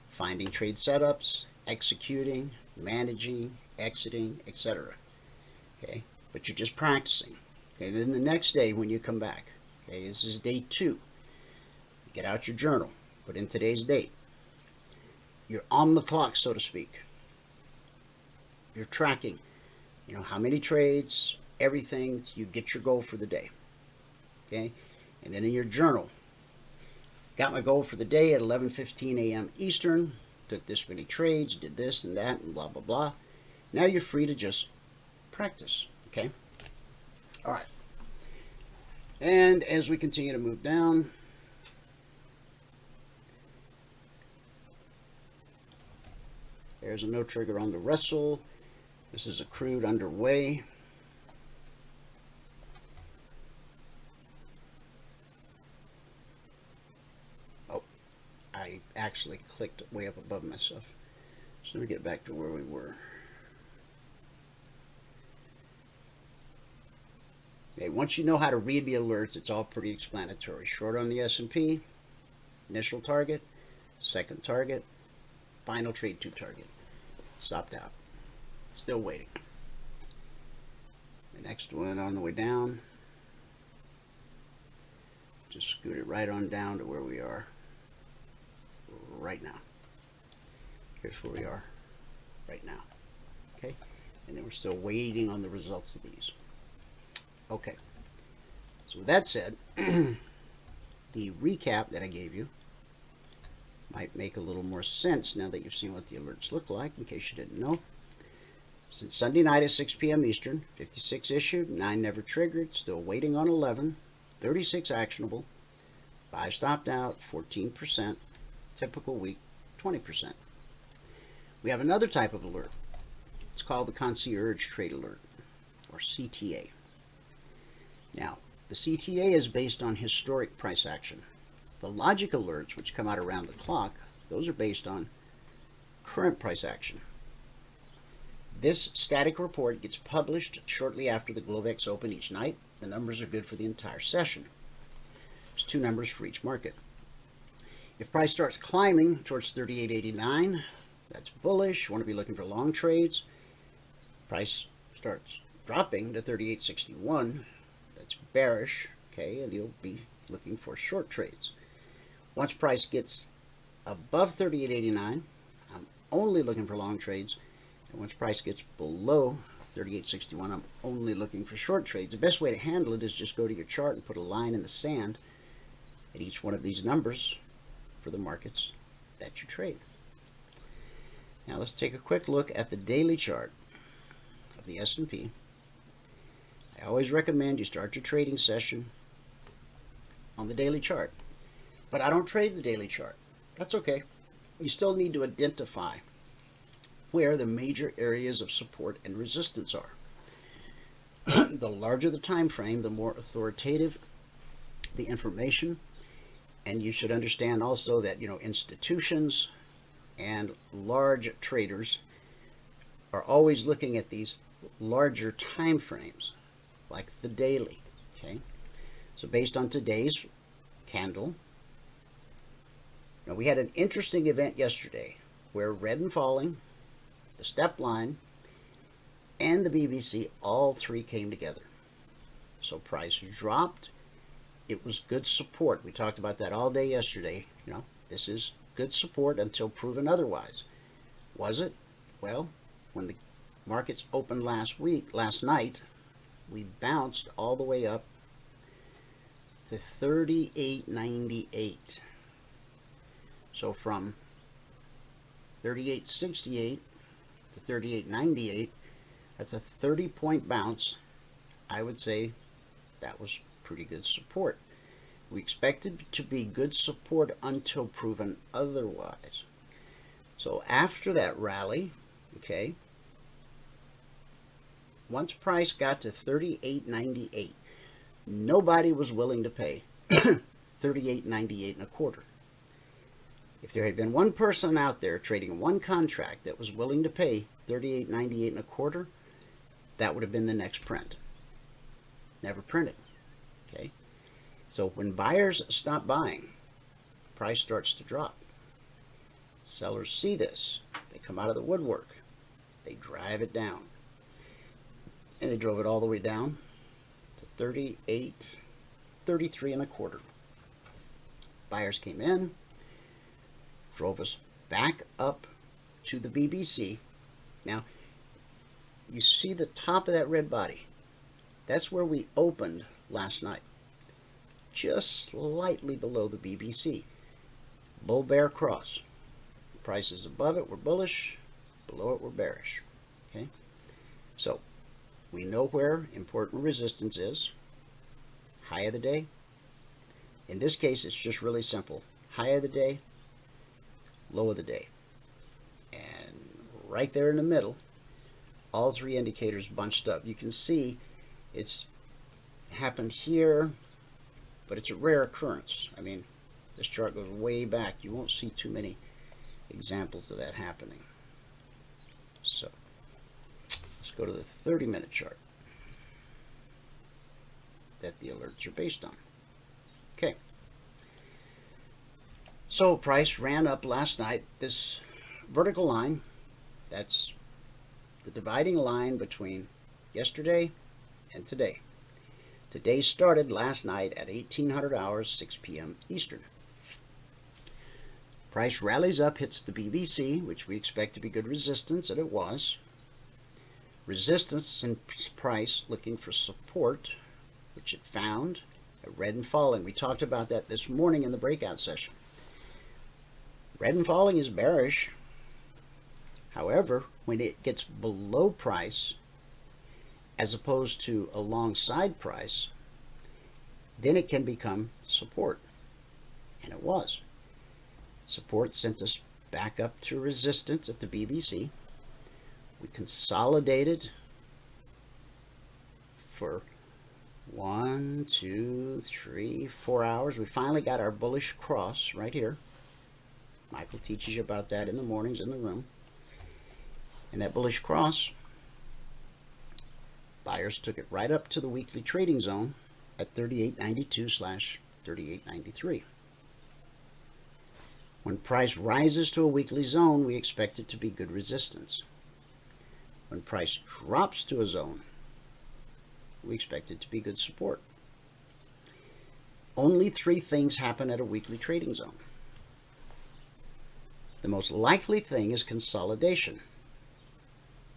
finding trade setups, executing, managing, exiting, etc. Okay, but you're just practicing. Okay, then the next day when you come back, okay, this is day 2. Get out your journal, put in today's date. You're on the clock, so to speak. You're tracking, you know, how many trades, everything. You get your goal for the day. Okay, and then in your journal, got my goal for the day at 11:15 a.m. Eastern. Took this many trades, did this and that, and blah, blah, blah. Now you're free to just practice, okay? All right. And as we continue to move down, there's a no trigger on the Russell. This is a crude underway. actually clicked way up above myself. So let me get back to where we were. Okay, once you know how to read the alerts, it's all pretty explanatory. Short on the S&P, initial target, second target, final trade 2 target. Stopped out. Still waiting. The next one on the way down. Just scoot it right on down to where we are right now. Here's where we are right now. Okay? And then we're still waiting on the results of these. Okay. So with that said, the recap that I gave you might make a little more sense now that you've seen what the alerts look like, in case you didn't know. Since Sunday night at 6 p.m. Eastern, 56 issued, 9 never triggered, still waiting on 11, 36 actionable, 5 stopped out, 14%, typical week, 20%. We have another type of alert. It's called the Concierge Trade Alert, or CTA. Now, the CTA is based on historic price action. The logic alerts, which come out around the clock, those are based on current price action. This static report gets published shortly after the Globex open each night. The numbers are good for the entire session. There's 2 numbers for each market. If price starts climbing towards 38.89, that's bullish. You want to be looking for long trades. Price starts dropping to 38.61, that's bearish, okay, and you'll be looking for short trades. Once price gets above 38.89, I'm only looking for long trades. And once price gets below 38.61, I'm only looking for short trades. The best way to handle it is just go to your chart and put a line in the sand at each one of these numbers for the markets that you trade. Now let's take a quick look at the daily chart of the S&P. I always recommend you start your trading session on the daily chart. But I don't trade the daily chart. That's okay. You still need to identify where the major areas of support and resistance are. The larger the time frame, the more authoritative the information. And you should understand also that, institutions and large traders are always looking at these larger time frames, like the daily. Okay, so based on today's candle, now we had an interesting event yesterday where red and falling, the step line, and the BBC, all 3 came together. So price dropped. It was good support. We talked about that all day yesterday. This is good support until proven otherwise. Was it? Well, when the markets opened last night, we bounced all the way up to 38.98. So from 38.68 to 38.98, that's a 30-point bounce. I would say that was pretty good support. We expected to be good support until proven otherwise. So after that rally, okay, once price got to 38.98, nobody was willing to pay 38.98 and a quarter. If there had been one person out there trading one contract that was willing to pay 38.98 and a quarter, that would have been the next print. Never printed. Okay, so when buyers stop buying, price starts to drop. Sellers see this. They come out of the woodwork. They drive it down. And they drove it all the way down to 38.33 and a quarter. Buyers came in, drove us back up to the BBC. Now, you see the top of that red body. That's where we opened last night. Just slightly below the BBC. Bull-bear cross. Prices above it were bullish, below it were bearish. Okay, so we know where important resistance is. High of the day. In this case, it's just really simple. High of the day, low of the day. And right there in the middle, all 3 indicators bunched up. You can see it's happened here, but it's a rare occurrence. I mean, this chart goes way back. You won't see too many examples of that happening. So let's go to the 30-minute chart that the alerts are based on. Okay. So price ran up last night. This vertical line, that's the dividing line between yesterday and today. Today started last night at 1800 hours, 6 p.m. Eastern. Price rallies up, hits the BBC, which we expect to be good resistance, and it was. Resistance in price looking for support, which it found at red and falling. We talked about that this morning in the breakout session. Red and falling is bearish. However, when it gets below price, as opposed to alongside price, then it can become support. And it was. Support sent us back up to resistance at the BBC. We consolidated for 1, 2, 3, 4 hours. We finally got our bullish cross right here. Michael teaches you about that in the mornings in the room. And that bullish cross, buyers took it right up to the weekly trading zone at 3892/3893. When price rises to a weekly zone, we expect it to be good resistance. When price drops to a zone, we expect it to be good support. Only 3 things happen at a weekly trading zone. The most likely thing is consolidation,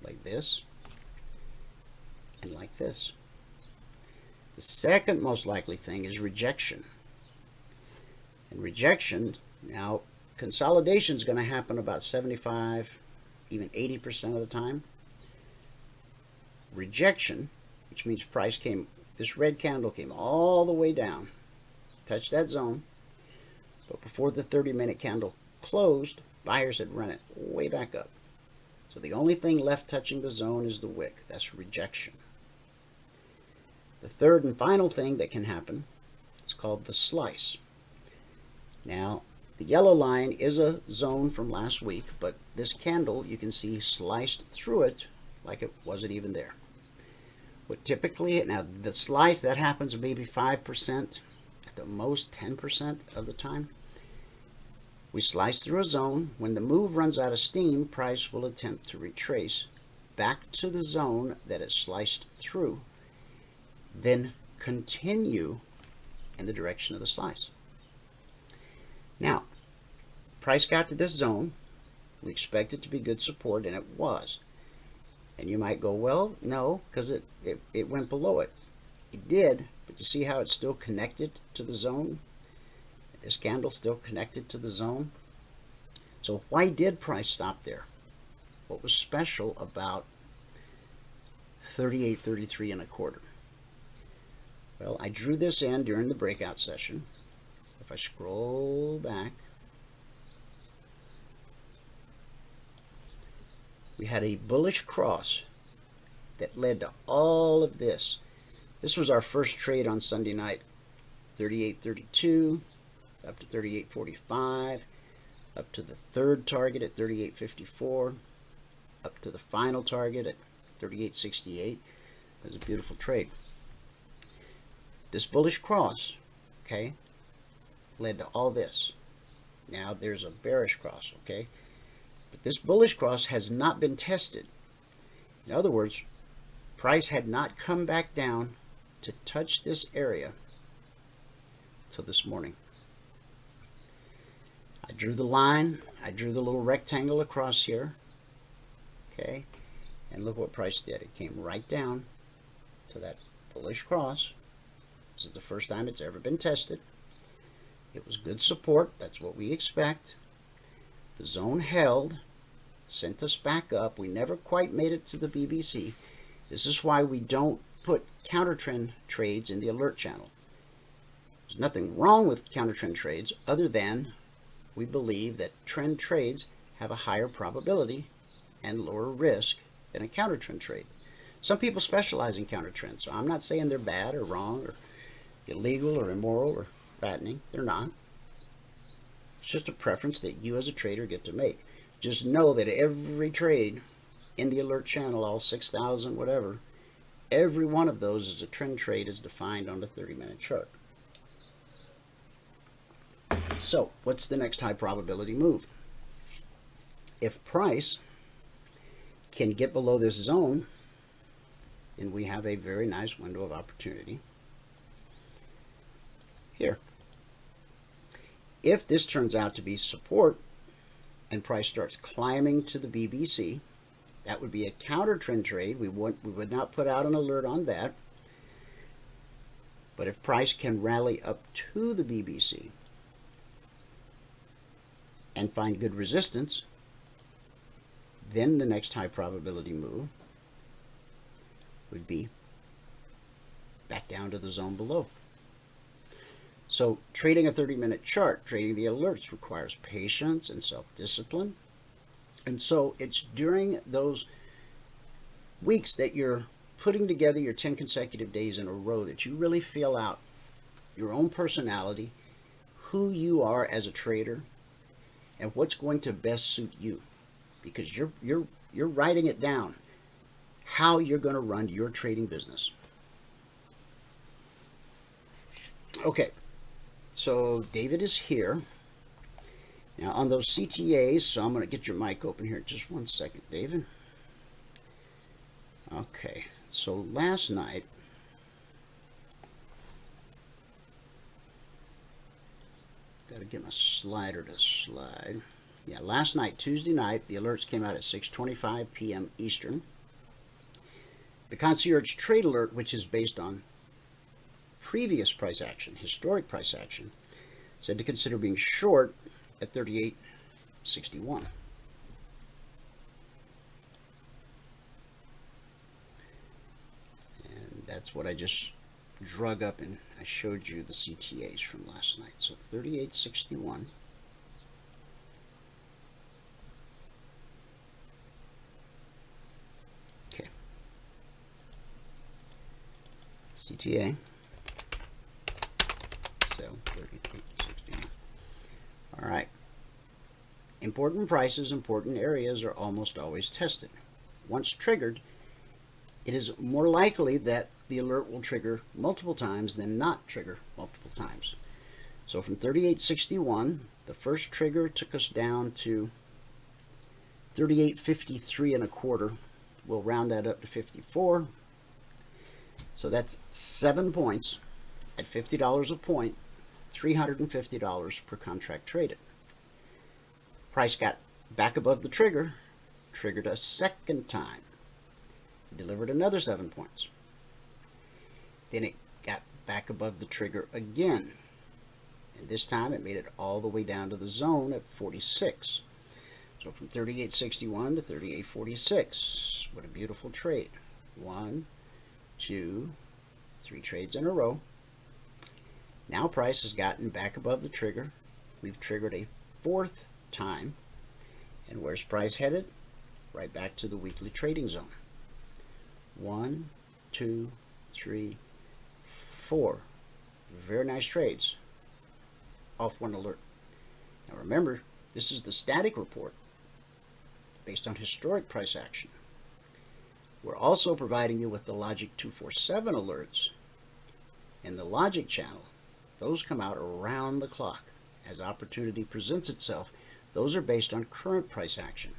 like this and like this. The second most likely thing is rejection. And rejection, now consolidation is going to happen about 75, even 80% of the time. Rejection, which means price came, this red candle came all the way down, touched that zone, but before the 30-minute candle closed, buyers had run it way back up. So the only thing left touching the zone is the wick. That's rejection. The third and final thing that can happen is called the slice. Now, the yellow line is a zone from last week, but this candle, you can see sliced through it like it wasn't even there. What typically, now the slice, that happens maybe 5%, at the most 10% of the time. We slice through a zone. When the move runs out of steam, price will attempt to retrace back to the zone that it sliced through, then continue in the direction of the slice. Now, price got to this zone. We expect it to be good support, and it was. And you might go, well, no, because it went below it. It did, but you see how it's still connected to the zone? This candle still connected to the zone. So why did price stop there? What was special about 38.33 and a quarter? Well, I drew this in during the breakout session. If I scroll back, we had a bullish cross that led to all of this. This was our first trade on Sunday night. 38.32 up to 38.45, up to the third target at 38.54, up to the final target at 38.68. It was a beautiful trade. This bullish cross, okay, led to all this. Now there's a bearish cross, okay? But this bullish cross has not been tested. In other words, price had not come back down to touch this area till this morning. I drew the line, I drew the little rectangle across here, okay? And look what price did. It came right down to that bullish cross. This is the first time it's ever been tested. It was good support. That's what we expect. The zone held, sent us back up. We never quite made it to the BBC. This is why we don't put counter trend trades in the alert channel. There's nothing wrong with counter trend trades other than we believe that trend trades have a higher probability and lower risk than a counter trend trade. Some people specialize in counter trends, so I'm not saying they're bad or wrong or illegal or immoral or fattening. They're not. It's just a preference that you as a trader get to make. Just know that every trade in the alert channel, all 6,000, whatever, every one of those is a trend trade as defined on the 30-minute chart. So, what's the next high probability move? If price can get below this zone, then we have a very nice window of opportunity here. If this turns out to be support and price starts climbing to the BBC, that would be a counter trend trade. We would not put out an alert on that. But if price can rally up to the BBC and find good resistance, then the next high probability move would be back down to the zone below. So trading a 30-minute chart, trading the alerts, requires patience and self-discipline. And so it's during those weeks that you're putting together your 10 consecutive days in a row that you really feel out your own personality, who you are as a trader, and what's going to best suit you. Because you're writing it down, how you're going to run your trading business. Okay, so David is here. Now on those CTAs, so I'm going to get your mic open here just one second, David. Okay, so last night, got to get my slider to slide. Yeah, last night, Tuesday night, the alerts came out at 6:25 p.m. Eastern. The concierge trade alert, which is based on previous price action, historic price action, said to consider being short at 38.61. And that's what I just drug up, and I showed you the CTAs from last night. So 38.61. Okay. CTA. So 38.61. All right. Important prices, important areas are almost always tested. Once triggered, it is more likely that the alert will trigger multiple times than not trigger multiple times. So from 38.61, the first trigger took us down to 38.53 and a quarter. We'll round that up to 54. So that's 7 points at $50 a point, $350 per contract traded. Price got back above the trigger, triggered a second time, delivered another 7 points. Then it got back above the trigger again, and this time it made it all the way down to the zone at 46. So from 38.61 to 38.46. What a beautiful trade. 1, 2, 3 trades in a row. Now price has gotten back above the trigger. We've triggered a fourth time. And where's price headed? Right back to the weekly trading zone. 1, 2, 3, 4. Very nice trades off one alert. Now remember, this is the static report based on historic price action. We're also providing you with the Logic 247 alerts and the Logic channel. Those come out around the clock as opportunity presents itself. Those are based on current price action.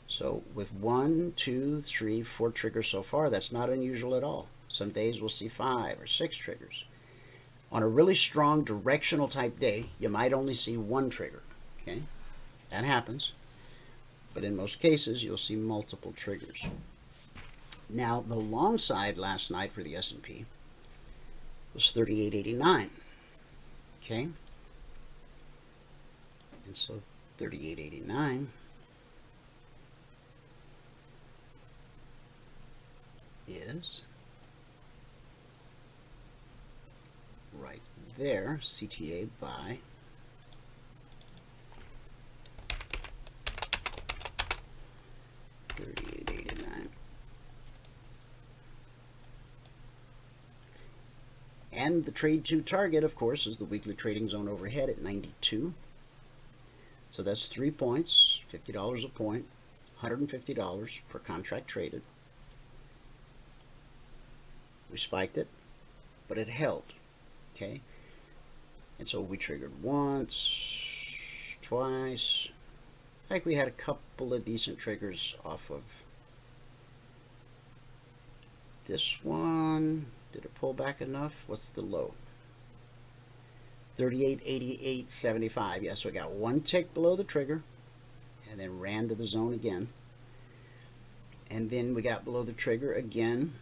So with 1, 2, 3, 4 triggers so far, that's not unusual at all. Some days we'll see 5 or 6 triggers. On a really strong directional type day, you might only see 1 trigger. Okay, that happens. But in most cases, you'll see multiple triggers. Now, the long side last night for the S&P was 38.89. Okay, and so 38.89 is right there, CTA buy. And the trade to target, of course, is the weekly trading zone overhead at 92. So that's 3 points, $50 a point, $150 per contract traded. We spiked it, but it held, okay? And so we triggered once, twice. I think we had a couple of decent triggers off of this one. Did it pull back enough? What's the low? 38.88.75. Yes, so we got one tick below the trigger and then ran to the zone again. And then we got below the trigger again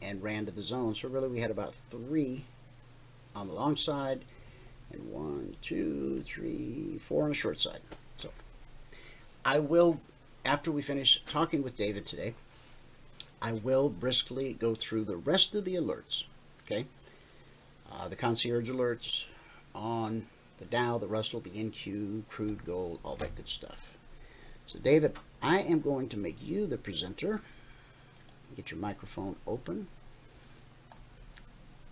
and ran to the zone. So really we had about 3 on the long side and 1, 2, 3, 4 on the short side. So I will, after we finish talking with David today, I will briskly go through the rest of the alerts, okay? The concierge alerts on the Dow, the Russell, the NQ, crude, gold, all that good stuff. So David, I am going to make you the presenter. Get your microphone open.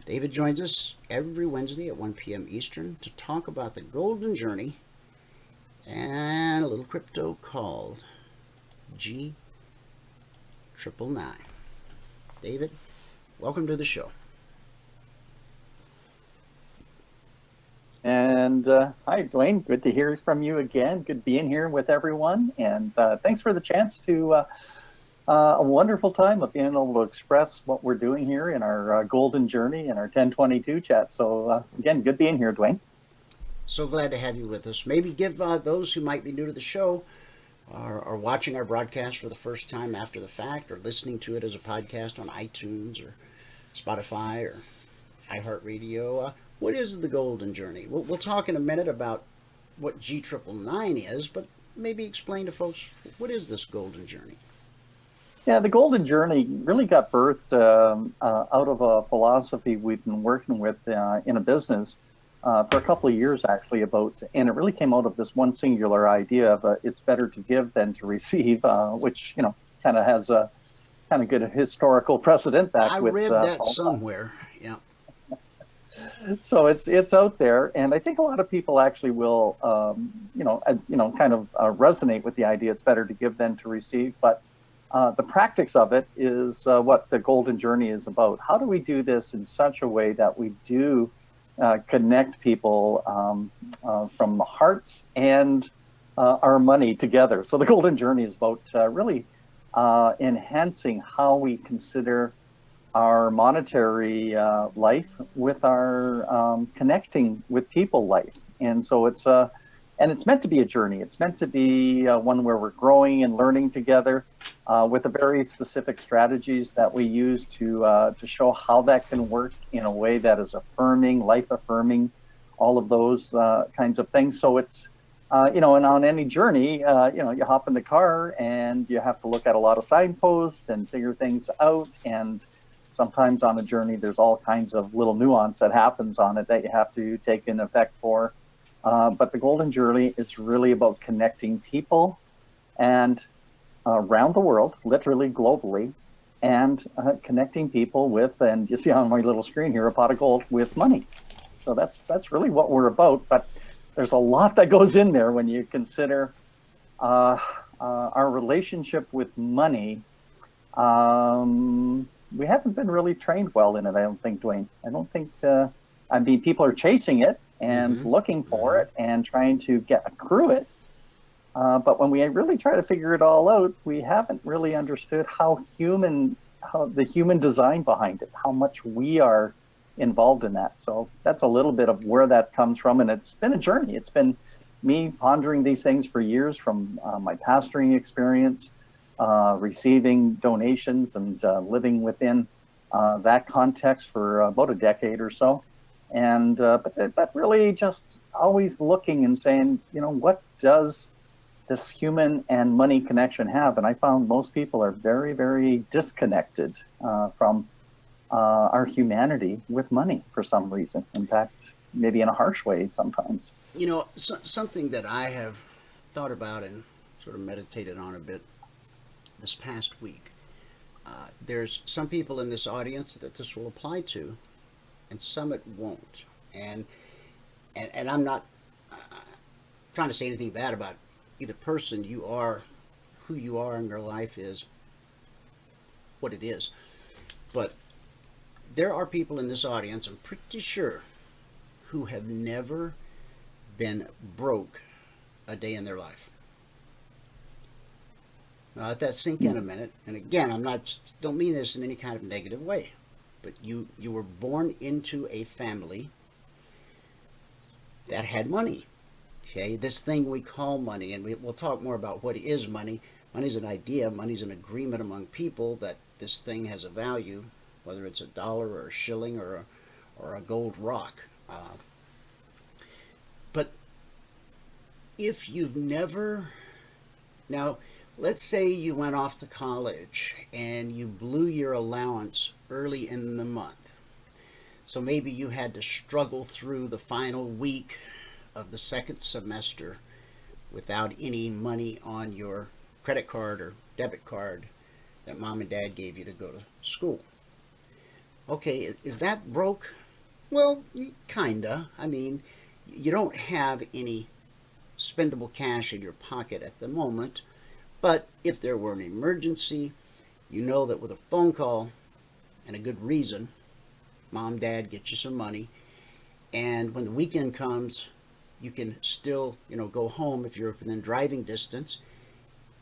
David joins us every Wednesday at 1 p.m. Eastern to talk about the golden journey and a little crypto called G999. David, welcome to the show. And hi, Dwayne. Good to hear from you again. Good being here with everyone. And thanks for the chance to a wonderful time of being able to express what we're doing here in our golden journey and our 1022 chat. So again, good being here, Dwayne. So glad to have you with us. Maybe give those who might be new to the show or watching our broadcast for the first time after the fact, or listening to it as a podcast on iTunes or Spotify or iHeartRadio. What is the golden journey? We'll talk in a minute about what G999 is, but maybe explain to folks, what is this golden journey? Yeah, the golden journey really got birthed out of a philosophy we've been working with in a business for a couple of years, actually, and it really came out of this one singular idea of it's better to give than to receive, which, you know, kind of has a kind of good historical precedent back with. I read that somewhere, yeah. So it's out there, and I think a lot of people actually will, kind of resonate with the idea it's better to give than to receive. But the practice of it is what the golden journey is about. How do we do this in such a way that we do connect people from the hearts and our money together? So the golden journey is about really enhancing how we consider our monetary life with our connecting with people life. And so it's meant to be a journey. It's meant to be one where we're growing and learning together with the very specific strategies that we use to show how that can work in a way that is affirming, life affirming, all of those kinds of things. So it's, and on any journey, you hop in the car and you have to look at a lot of signposts and figure things out. And sometimes on a journey, there's all kinds of little nuance that happens on it that you have to take in effect for. But the golden journey is really about connecting people and around the world, literally globally, and connecting people with, and you see on my little screen here, a pot of gold with money. So that's really what we're about. But there's a lot that goes in there when you consider our relationship with money. We haven't been really trained well in it, I don't think, Dwayne. I don't think, people are chasing it and looking for it and trying to accrue it. But when we really try to figure it all out, we haven't really understood how the human design behind it, how much we are involved in that. So that's a little bit of where that comes from. And it's been a journey. It's been me pondering these things for years from my pastoring experience, receiving donations and living within that context for about a decade or so. And but really just always looking and saying, what does this human and money connection have? And I found most people are very, very disconnected from our humanity with money for some reason. In fact, maybe in a harsh way sometimes. Something that I have thought about and sort of meditated on a bit this past week. There's some people in this audience that this will apply to, and some it won't. And I'm not trying to say anything bad about either person. You are who you are, and your life is what it is. But there are people in this audience, I'm pretty sure, who have never been broke a day in their life. Now let that sink in a minute. And again, don't mean this in any kind of negative way, but you were born into a family that had money. Okay, this thing we call money, and we'll talk more about what is money. Money's an idea. Money's an agreement among people that this thing has a value, whether it's $1 or a shilling or a gold rock. But if you've never, now let's say you went off to college and you blew your allowance early in the month. So maybe you had to struggle through the final week of the second semester without any money on your credit card or debit card that mom and dad gave you to go to school. Okay, is that broke? Well, kinda. I mean, you don't have any spendable cash in your pocket at the moment, but if there were an emergency, you know that with a phone call and a good reason, mom, dad get you some money, and when the weekend comes, you can still, go home if you're within driving distance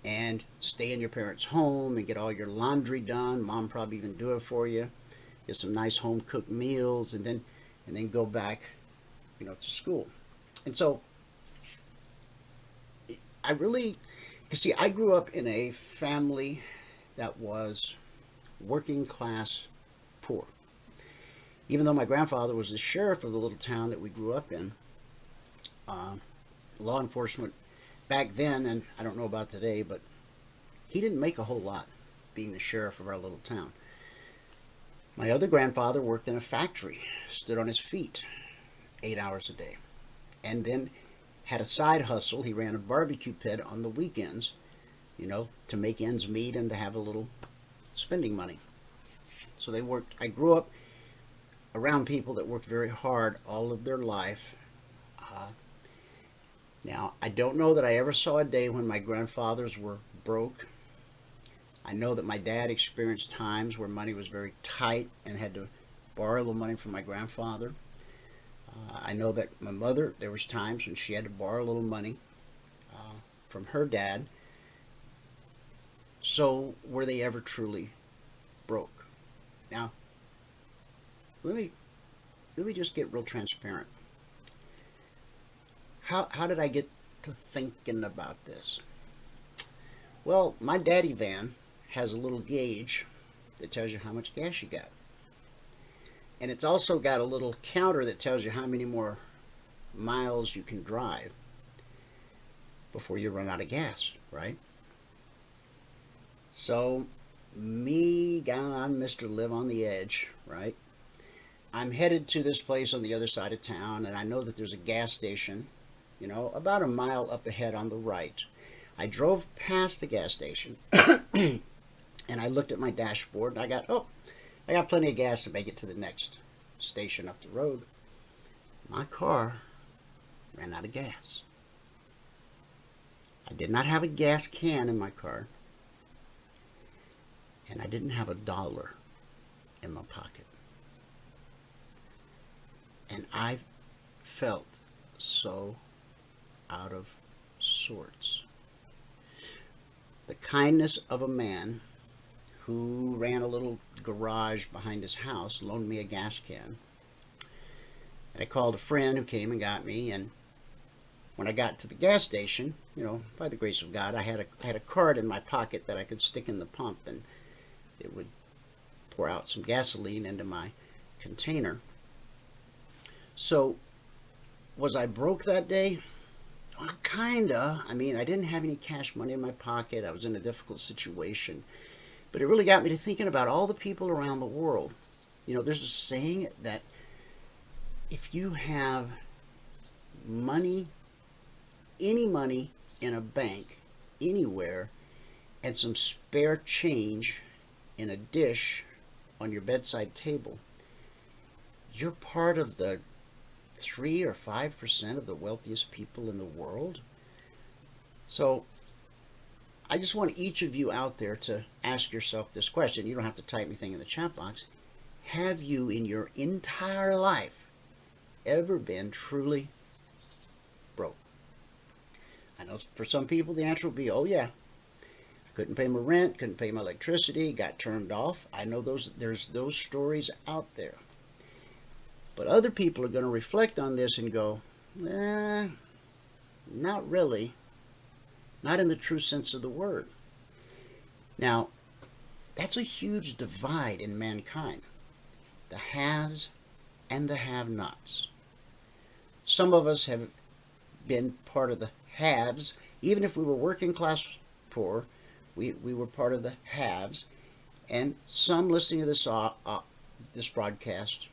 and stay in your parents' home and get all your laundry done. Mom probably even do it for you. Get some nice home cooked meals, and then go back, to school. And so I grew up in a family that was working class poor. Even though my grandfather was the sheriff of the little town that we grew up in, law enforcement back then, and I don't know about today, but he didn't make a whole lot being the sheriff of our little town. My other grandfather worked in a factory, stood on his feet 8 hours a day, and then had a side hustle. He ran a barbecue pit on the weekends, to make ends meet and to have a little spending money. So they worked. I grew up around people that worked very hard all of their life. Now, I don't know that I ever saw a day when my grandfathers were broke. I know that my dad experienced times where money was very tight and had to borrow a little money from my grandfather. I know that my mother, there was times when she had to borrow a little money from her dad. So were they ever truly broke? Now, let me just get real transparent. How did I get to thinking about this? Well, my daddy van has a little gauge that tells you how much gas you got. And it's also got a little counter that tells you how many more miles you can drive before you run out of gas, right? So me, I'm Mr. Live on the Edge, right? I'm headed to this place on the other side of town, and I know that there's a gas station, about a mile up ahead on the right. I drove past the gas station and I looked at my dashboard and I got plenty of gas to make it to the next station up the road. My car ran out of gas. I did not have a gas can in my car, and I didn't have $1 in my pocket. And I felt so out of sorts. The kindness of a man who ran a little garage behind his house loaned me a gas can. And I called a friend who came and got me, and when I got to the gas station, by the grace of God, I had a card in my pocket that I could stick in the pump, and it would pour out some gasoline into my container. So, was I broke that day? Well, kinda. I mean, I didn't have any cash money in my pocket. I was in a difficult situation. But it really got me to thinking about all the people around the world. There's a saying that if you have money, any money in a bank, anywhere, and some spare change in a dish on your bedside table, you're part of the 3 or 5% of the wealthiest people in the world. So I just want each of you out there to ask yourself this question. You don't have to type anything in the chat box. Have you in your entire life ever been truly broke? I know for some people the answer will be, oh yeah. I couldn't pay my rent, couldn't pay my electricity, got turned off. I know there's those stories out there. But other people are going to reflect on this and go, not really. Not in the true sense of the word. Now, that's a huge divide in mankind. The haves and the have-nots. Some of us have been part of the haves. Even if we were working class poor, we were part of the haves. And some listening to this broadcast,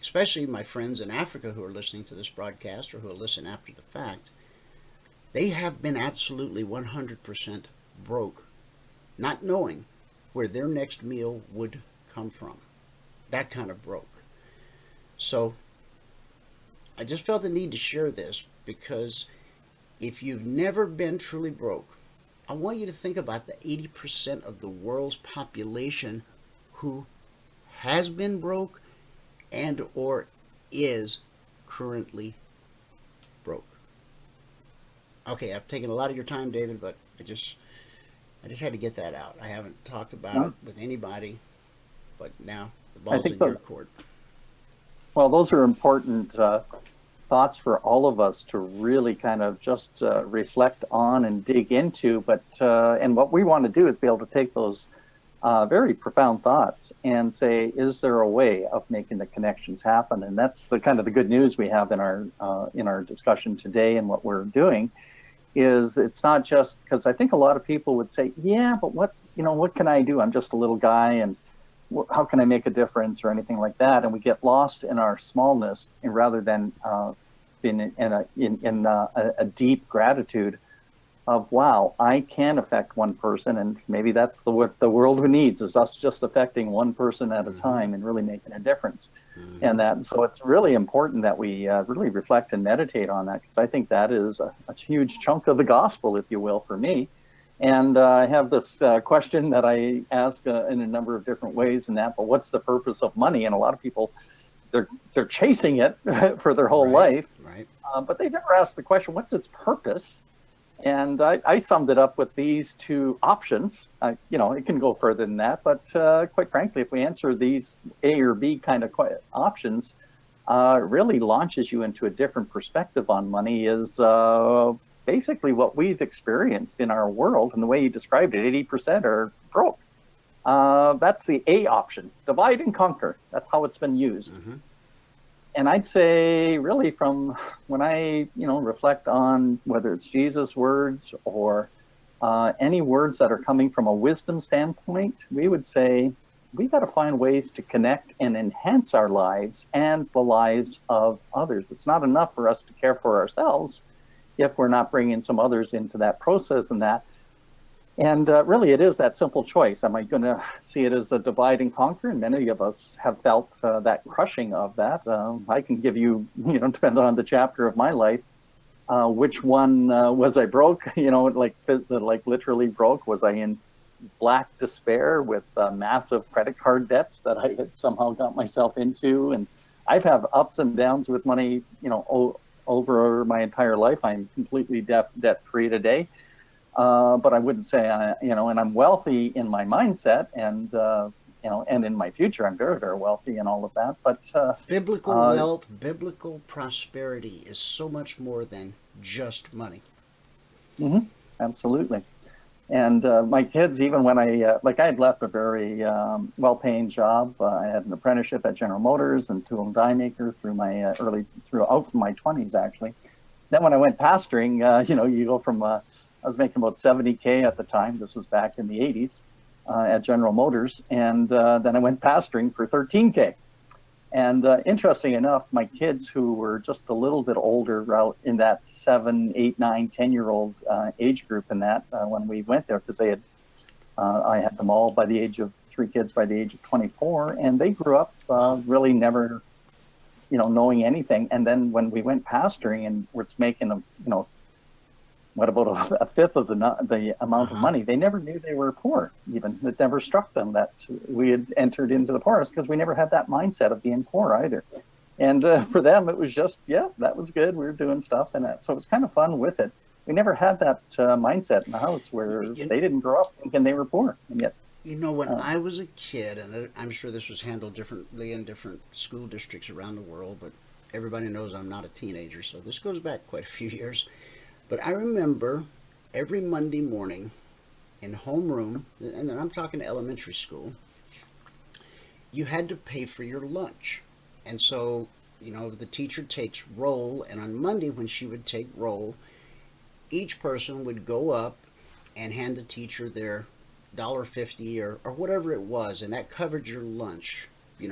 especially my friends in Africa who are listening to this broadcast or who will listen after the fact, they have been absolutely 100% broke, not knowing where their next meal would come from. That kind of broke. So I just felt the need to share this because if you've never been truly broke, I want you to think about the 80% of the world's population who has been broke and or is currently broke. Okay, I've taken a lot of your time, David, but I just had to get that out. I haven't talked about it with anybody, but now the ball's in your court. Well, those are important thoughts for all of us to really kind of just reflect on and dig into. But and what we want to do is be able to take those very profound thoughts and say, is there a way of making the connections happen? And that's the kind of the good news we have in our discussion today. And what we're doing is it's not just because I think a lot of people would say, yeah, but what can I do? I'm just a little guy, and how can I make a difference or anything like that? And we get lost in our smallness, and rather than being in a deep gratitude of, wow, I can affect one person, and maybe that's what the world needs, is us just affecting one person at a time and really making a difference. And so it's really important that we really reflect and meditate on that, because I think that is a huge chunk of the gospel, if you will, for me. And I have this question that I ask in a number of different ways in that, but what's the purpose of money? And a lot of people, they're chasing it for their whole life, but they never ask the question, what's its purpose? And I summed it up with these two options. It can go further than that, but quite frankly, if we answer these A or B kind of options, really launches you into a different perspective on money is basically what we've experienced in our world. And the way you described it, 80% are broke. That's the A option, divide and conquer. That's how it's been used. And I'd say really from when I, reflect on whether it's Jesus' words or any words that are coming from a wisdom standpoint, we would say we got to find ways to connect and enhance our lives and the lives of others. It's not enough for us to care for ourselves if we're not bringing some others into that process and that. And really, it is that simple choice. Am I going to see it as a divide and conquer? And many of us have felt that crushing of that. I can give you, depending on the chapter of my life, which one was I broke? Like literally broke? Was I in black despair with massive credit card debts that I had somehow got myself into? And I've had ups and downs with money, over my entire life. I'm completely debt-free today. But I wouldn't say, and I'm wealthy in my mindset and, and in my future, I'm very, very wealthy and all of that. But biblical wealth, biblical prosperity is so much more than just money. Absolutely. And my kids, even when I had left a very well-paying job, I had an apprenticeship at General Motors and tool and die maker throughout my 20s, actually. Then when I went pastoring, you go from I was making about $70K at the time. This was back in the 80s at General Motors. And then I went pastoring for $13K. And interesting enough, my kids who were just a little bit older in that 7, 8, 9, 10-year-old age group in that when we went there, because I had them all by the age of 3 kids by the age of 24. And they grew up really never knowing anything. And then when we went pastoring and was making what about a fifth of the amount of money, they never knew they were poor. Even it never struck them that we had entered into the poorest, because we never had that mindset of being poor either. And for them, it was just, that was good. We were doing stuff, and so it was kind of fun with it. We never had that mindset in the house where they didn't grow up thinking they were poor, and yet. When I was a kid, and I'm sure this was handled differently in different school districts around the world, but everybody knows I'm not a teenager, so this goes back quite a few years. But I remember every Monday morning in homeroom, and I'm talking elementary school, you had to pay for your lunch. And so, the teacher takes roll, and on Monday when she would take roll, each person would go up and hand the teacher their $1.50 or whatever it was, and that covered your lunch,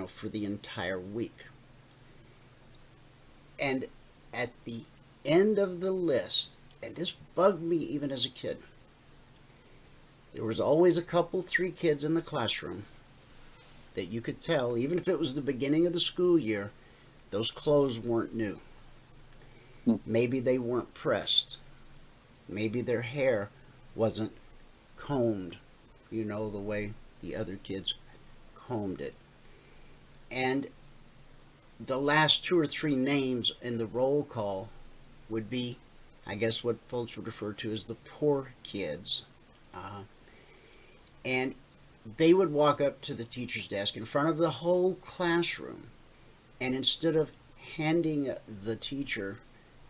for the entire week. And at the end of the list, and this bugged me even as a kid, there was always a couple, 3 kids in the classroom that you could tell, even if it was the beginning of the school year, those clothes weren't new. Maybe they weren't pressed. Maybe their hair wasn't combed, the way the other kids combed it. And the last 2 or 3 names in the roll call would be, I guess, what folks would refer to as the poor kids. And they would walk up to the teacher's desk in front of the whole classroom, and instead of handing the teacher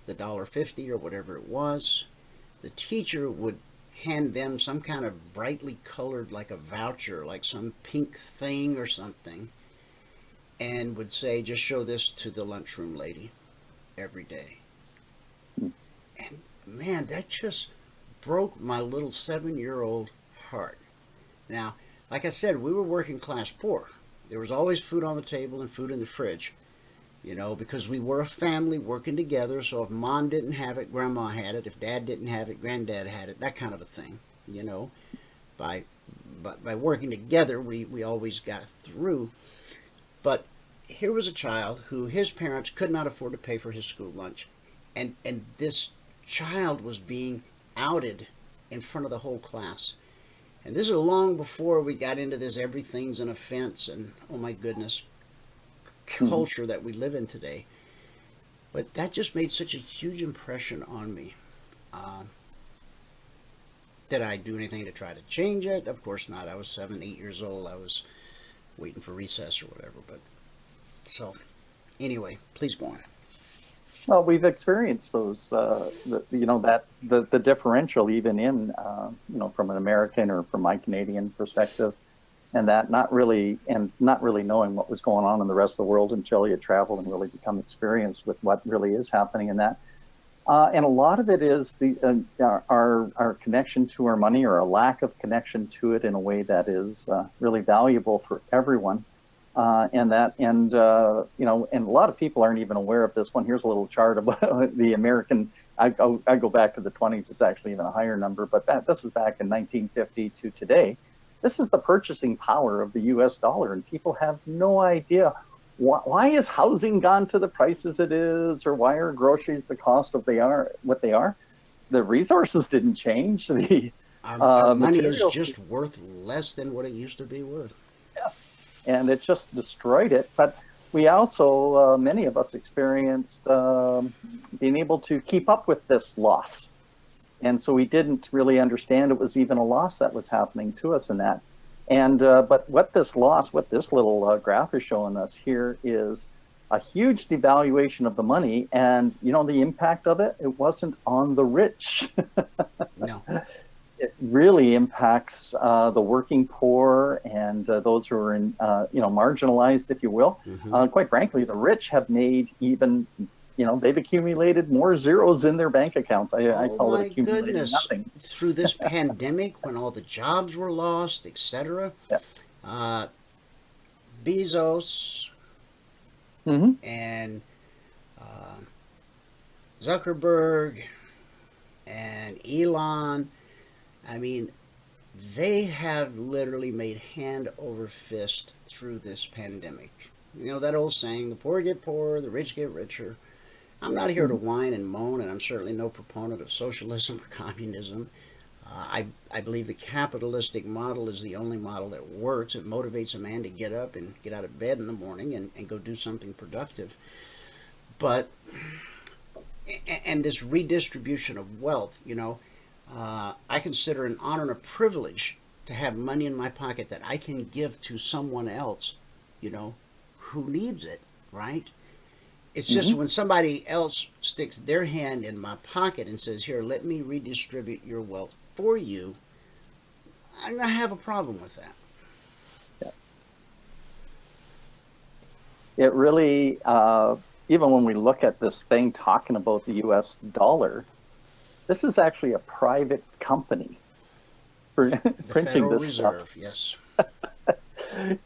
the $1.50 or whatever it was, the teacher would hand them some kind of brightly colored, like a voucher, like some pink thing or something, and would say, just show this to the lunchroom lady every day. And man, that just broke my little 7-year-old heart. Now, like I said, we were working class poor. There was always food on the table and food in the fridge, because we were a family working together. So if mom didn't have it, grandma had it. If dad didn't have it, granddad had it, that kind of a thing, By working together, we always got through. But here was a child who his parents could not afford to pay for his school lunch. And this child was being outed in front of the whole class. And this is long before we got into this everything's an offense and, oh my goodness, culture that we live in today. But that just made such a huge impression on me. Did I do anything to try to change it? Of course not. I was 7, 8 years old. I was waiting for recess or whatever. But so, anyway, please go on. Well, we've experienced those, the differential even in, from an American or from my Canadian perspective, and that not really knowing what was going on in the rest of the world until you travel and really become experienced with what really is happening in that. And a lot of it is our connection to our money, or a lack of connection to it in a way that is really valuable for everyone. And a lot of people aren't even aware of this one. Here's a little chart about the American. I go back to the 20s. It's actually even a higher number, but this is back in 1950 to today. This is the purchasing power of the U.S. dollar, and people have no idea why is housing gone to the prices it is, or why are groceries the cost of what they are. The resources didn't change. Our money is just worth less than what it used to be worth. And it just destroyed it. But we also, many of us experienced being able to keep up with this loss. And so we didn't really understand it was even a loss that was happening to us in that. And but what this little graph is showing us here is a huge devaluation of the money. And, the impact of it, it wasn't on the rich. No. It really impacts the working poor and those who are in, marginalized, if you will. Mm-hmm. Quite frankly, the rich have made even, they've accumulated more zeros in their bank accounts. I call it accumulating nothing. Through this pandemic, when all the jobs were lost, etc. Yeah. Bezos and Zuckerberg and Elon, I mean, they have literally made hand over fist through this pandemic. You know that old saying, the poor get poorer, the rich get richer. I'm not here to whine and moan, and I'm certainly no proponent of socialism or communism. I believe the capitalistic model is the only model that works. It motivates a man to get up and get out of bed in the morning and go do something productive. But, and this redistribution of wealth, you know, I consider an honor and a privilege to have money in my pocket that I can give to someone else, you know, who needs it, right? It's just when somebody else sticks their hand in my pocket and says, here, let me redistribute your wealth for you, I'm going to have a problem with that. Yeah. It really, even when we look at this thing talking about the US dollar, this is actually a private company for printing Federal this Reserve, stuff. yes.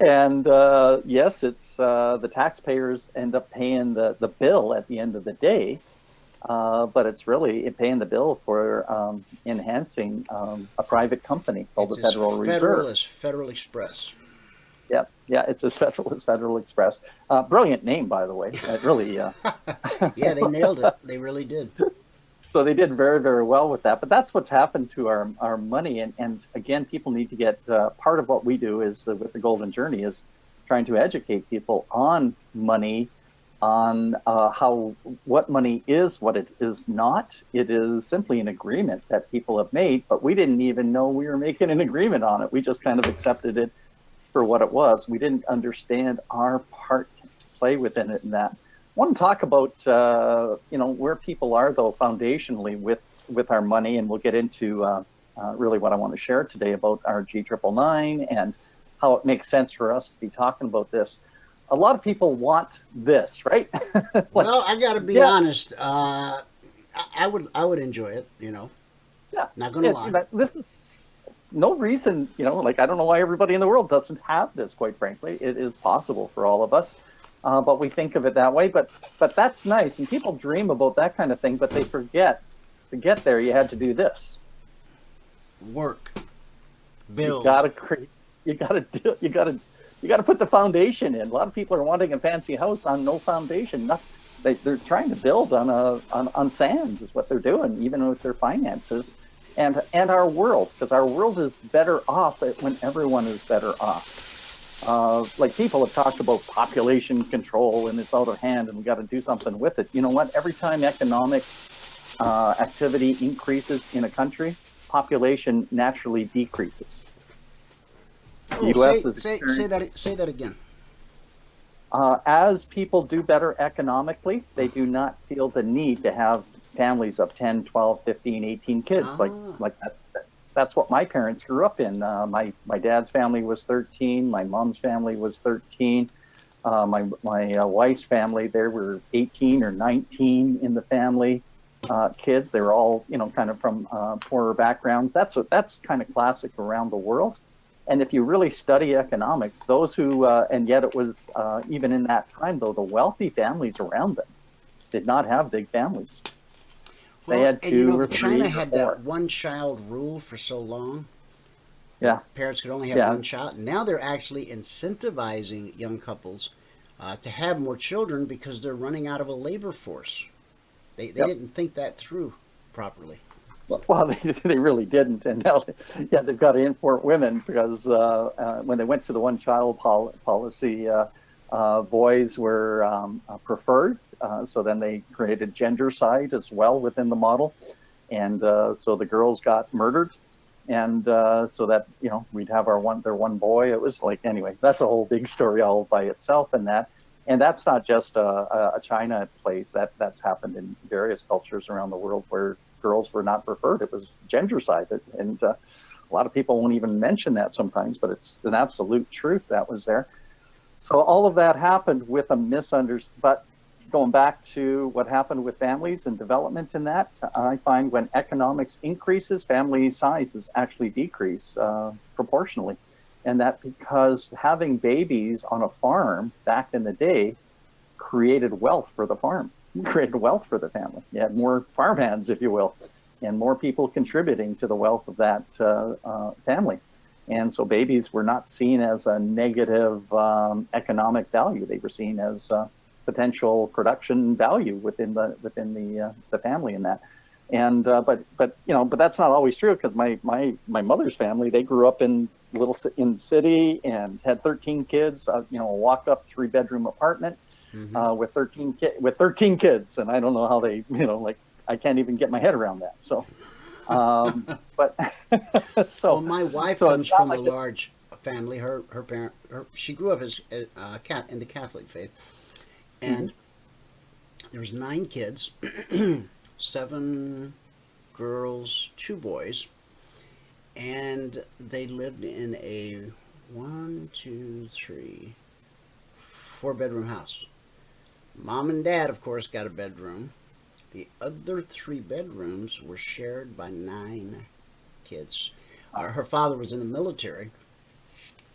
And yes, it's the taxpayers end up paying the bill at the end of the day, but it's really paying the bill for enhancing a private company called the Federal Reserve. Federal as Federal Express. Yeah, yeah, it's as federal as Federal Express. Brilliant name, by the way. It really. Yeah, they nailed it. They really did. So they did very, very well with that. But that's what's happened to our money. And again, people need to get part of what we do is with the Golden Journey is trying to educate people on money, on what money is, what it is not. It is simply an agreement that people have made, but we didn't even know we were making an agreement on it. We just kind of accepted it for what it was. We didn't understand our part to play within it in that. I want to talk about where people are though foundationally with our money, and we'll get into really what I want to share today about our G999 and how it makes sense for us to be talking about this. A lot of people want this, right? Well, I got to be honest. I would enjoy it. You know. Yeah. Not gonna lie. This is no reason. I don't know why everybody in the world doesn't have this. Quite frankly, it is possible for all of us. But we think of it that way. But that's nice, and people dream about that kind of thing. But they forget to get there, you had to do this. Work, build. You gotta create. You gotta put the foundation in. A lot of people are wanting a fancy house on no foundation. They're trying to build on sand is what they're doing, even with their finances, and our world, because our world is better off when everyone is better off. Like people have talked about population control and it's out of hand and we got to do something with it. You know what? Every time economic activity increases in a country, population naturally decreases. The U.S. is say that again. As people do better economically, they do not feel the need to have families of 10, 12, 15, 18 kids. Like that's what my parents grew up in. My dad's family was 13. My mom's family was 13. My wife's family, there were 18 or 19 in the family kids. They were all, kind of from poorer backgrounds. That's kind of classic around the world. And if you really study economics, those who, and yet it was even in that time, though, the wealthy families around them did not have big families. They had two or three China or had four. that one-child rule for so long. Yeah. Parents could only have one child. Now they're actually incentivizing young couples to have more children because they're running out of a labor force. They didn't think that through properly. Well, they really didn't. And now, they've got to import women because when they went to the one-child policy, boys were preferred. So then they created gendercide as well within the model. And so the girls got murdered. And so that, we'd have their one boy. It was like, anyway, that's a whole big story all by itself. And that's not just a China place. That's happened in various cultures around the world where girls were not preferred. It was gendercide. And a lot of people won't even mention that sometimes, but it's an absolute truth that was there. So all of that happened with a misunderstanding. But going back to what happened with families and development in that, I find when economics increases, family sizes actually decrease proportionally. And that because having babies on a farm back in the day created wealth for the farm, created wealth for the family. You had more farmhands, if you will, and more people contributing to the wealth of that family. And so babies were not seen as a negative economic value. They were seen as potential production value within the family in that. And but that's not always true, because my mother's family, they grew up in city and had 13 kids. A walk-up 3-bedroom apartment with 13 kids, and I don't know how they I can't even get my head around that. So, but well, my wife comes from a large family. She grew up as in the Catholic faith, and there was 9 kids, 7 girls, 2 boys, and they lived in a 4-bedroom house. Mom and Dad, of course, got a bedroom. The other 3 bedrooms were shared by 9 kids. Her father was in the military,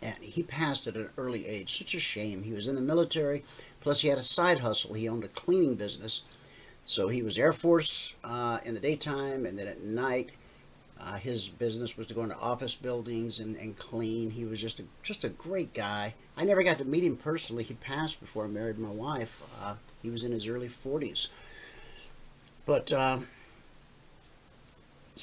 and he passed at an early age. Such a shame. He was in the military, plus he had a side hustle. He owned a cleaning business. So he was Air Force in the daytime, and then at night, his business was to go into office buildings and clean. He was just a great guy. I never got to meet him personally. He passed before I married my wife. He was in his early 40s. But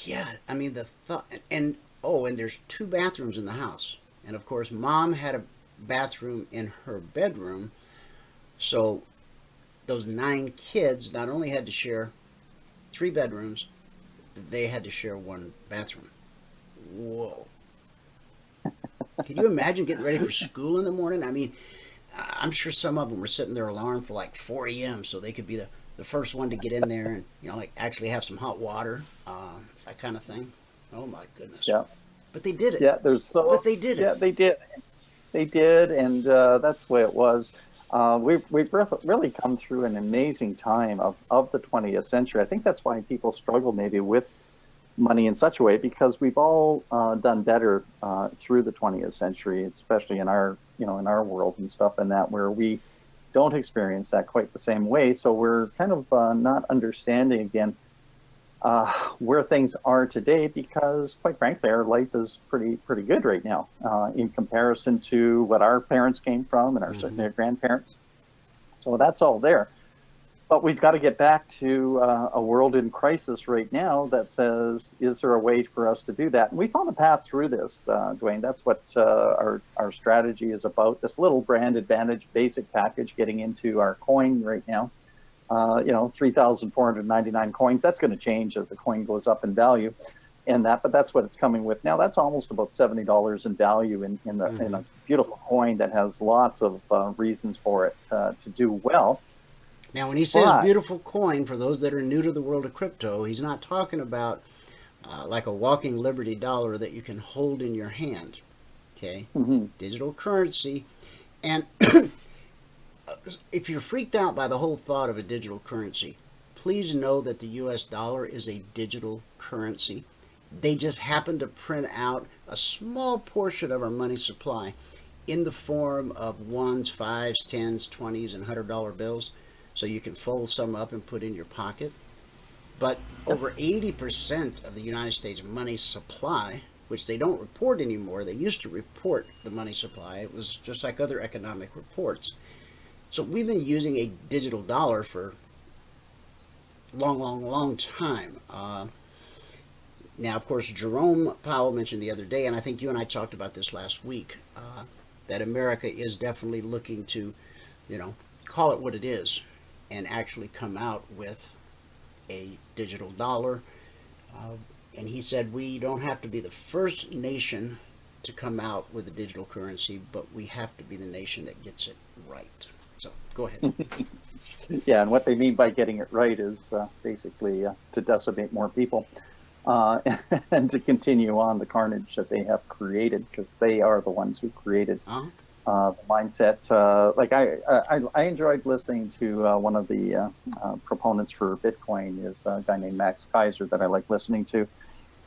yeah, I mean the thought, and there's 2 bathrooms in the house, and of course, Mom had a bathroom in her bedroom, so those 9 kids not only had to share 3 bedrooms, they had to share 1 bathroom. Whoa! Can you imagine getting ready for school in the morning? I mean, I'm sure some of them were setting their alarm for like 4 a.m. so they could be the first one to get in there and actually have some hot water, that kind of thing. Oh my goodness! Yeah, but they did it. Yeah, but they did it. Yeah, they did, and that's the way it was. We've really come through an amazing time of the 20th century. I think that's why people struggle maybe with money in such a way, because we've all done better through the 20th century, especially in our world and stuff, and that where we don't experience that quite the same way. So we're kind of not understanding again where things are today, because quite frankly, our life is pretty good right now in comparison to what our parents came from and certainly our grandparents. So that's all there. But we've got to get back to a world in crisis right now that says, is there a way for us to do that? And we found a path through this, Dwayne. That's what our strategy is about, this little brand advantage basic package getting into our coin right now. 3,499 coins. That's going to change as the coin goes up in value. But that's what it's coming with now. That's almost about $70 in value in a beautiful coin that has lots of reasons for it to do well. Now, when he says beautiful coin, for those that are new to the world of crypto, he's not talking about like a walking Liberty dollar that you can hold in your hand. Okay? Digital currency. And if you're freaked out by the whole thought of a digital currency, please know that the US dollar is a digital currency. They just happen to print out a small portion of our money supply in the form of 1s, 5s, 10s, 20s, and $100 bills. So you can fold some up and put in your pocket. But over 80% of the United States money supply, which they don't report anymore, they used to report the money supply. It was just like other economic reports. So we've been using a digital dollar for a long time. Now, of course, Jerome Powell mentioned the other day, and I think you and I talked about this last week, that America is definitely looking to, call it what it is, and actually come out with a digital dollar. And he said we don't have to be the first nation to come out with a digital currency, but we have to be the nation that gets it right. So go ahead. Yeah, and what they mean by getting it right is basically to decimate more people and to continue on the carnage that they have created, because they are the ones who created the mindset. Like I enjoyed listening to one of the proponents for Bitcoin, is a guy named Max Kaiser that I like listening to.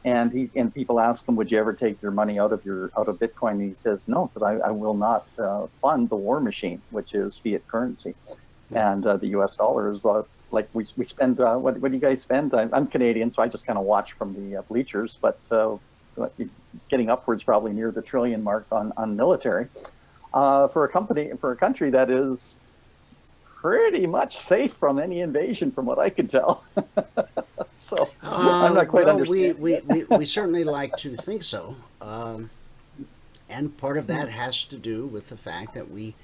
And people ask him, would you ever take your money out of Bitcoin? And he says, no, because I will not fund the war machine, which is fiat currency. And the US dollar is like we spend, what do you guys spend? I'm Canadian, so I just kind of watch from the bleachers, but getting upwards probably near the trillion mark on military, for a country that is pretty much safe from any invasion, from what I can tell. So I'm not quite understanding. We certainly like to think so. And part of that has to do with the fact that we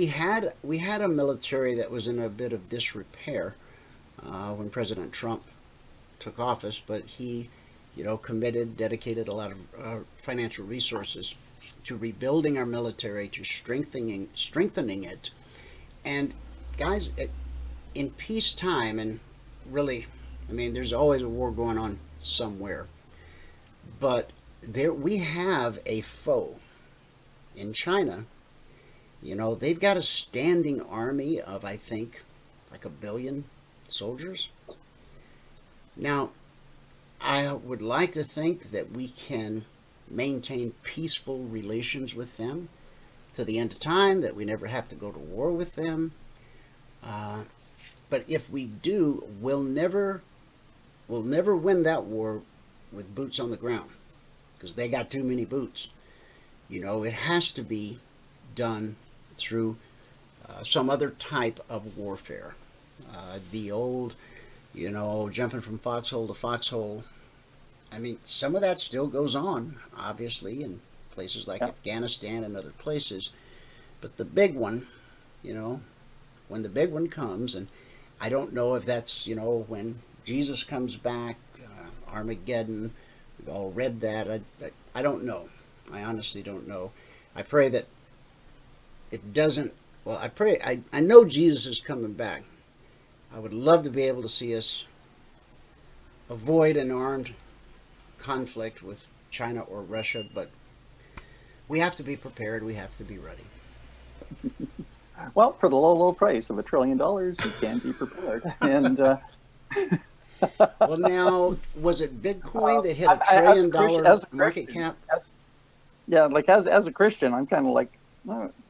had a military that was in a bit of disrepair when President Trump took office, but he, dedicated a lot of financial resources to rebuilding our military, to strengthening it. And guys, in peacetime, and really, there's always a war going on somewhere, but we have a foe in China. They've got a standing army of, I think, like 1 billion soldiers. Now, I would like to think that we can maintain peaceful relations with them to the end of time, that we never have to go to war with them. But if we do, we'll never win that war with boots on the ground, because they got too many boots. It has to be done through some other type of warfare. The old, jumping from foxhole to foxhole. Some of that still goes on, obviously, in places like Afghanistan and other places. But the big one, when the big one comes, and I don't know if that's, when Jesus comes back, Armageddon, we've all read that. I don't know. I honestly don't know. I pray that it doesn't, I know Jesus is coming back. I would love to be able to see us avoid an armed conflict with China or Russia, but we have to be prepared. We have to be ready. Well, for the low price of $1 trillion, you can be prepared. And well, now, was it Bitcoin that hit $1 trillion market cap? As a Christian, I'm kind of like,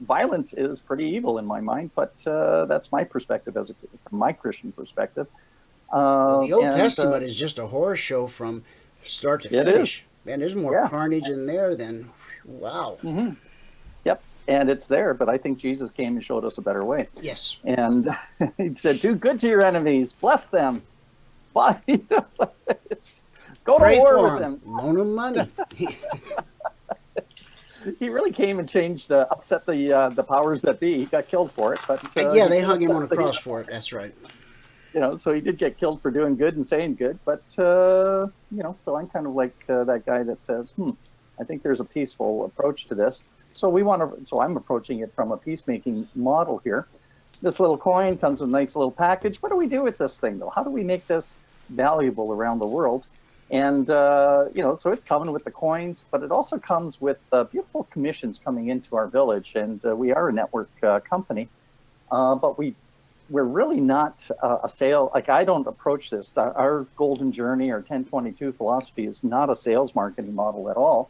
violence is pretty evil in my mind, but that's my perspective from my Christian perspective. The Old Testament is just a horror show from start to finish. Man, there's more carnage in there than, wow. Mm-hmm. Yep, and it's there, but I think Jesus came and showed us a better way. Yes. And he said, do good to your enemies, bless them. Go Pray to war for with them. Loan them money. He really came and changed, upset the powers that be. He got killed for it, but they hung him on a cross for it. That's right. So he did get killed for doing good and saying good, but so I'm kind of like that guy that says, I think there's a peaceful approach to this. So I'm approaching it from a peacemaking model here. This little coin comes with a nice little package. What do we do with this thing, though? How do we make this valuable around the world? And, so it's coming with the coins, but it also comes with beautiful commissions coming into our village. And we are a network company, but we're really not a sale. Like, I don't approach this. Our golden journey, our 1022 philosophy is not a sales marketing model at all.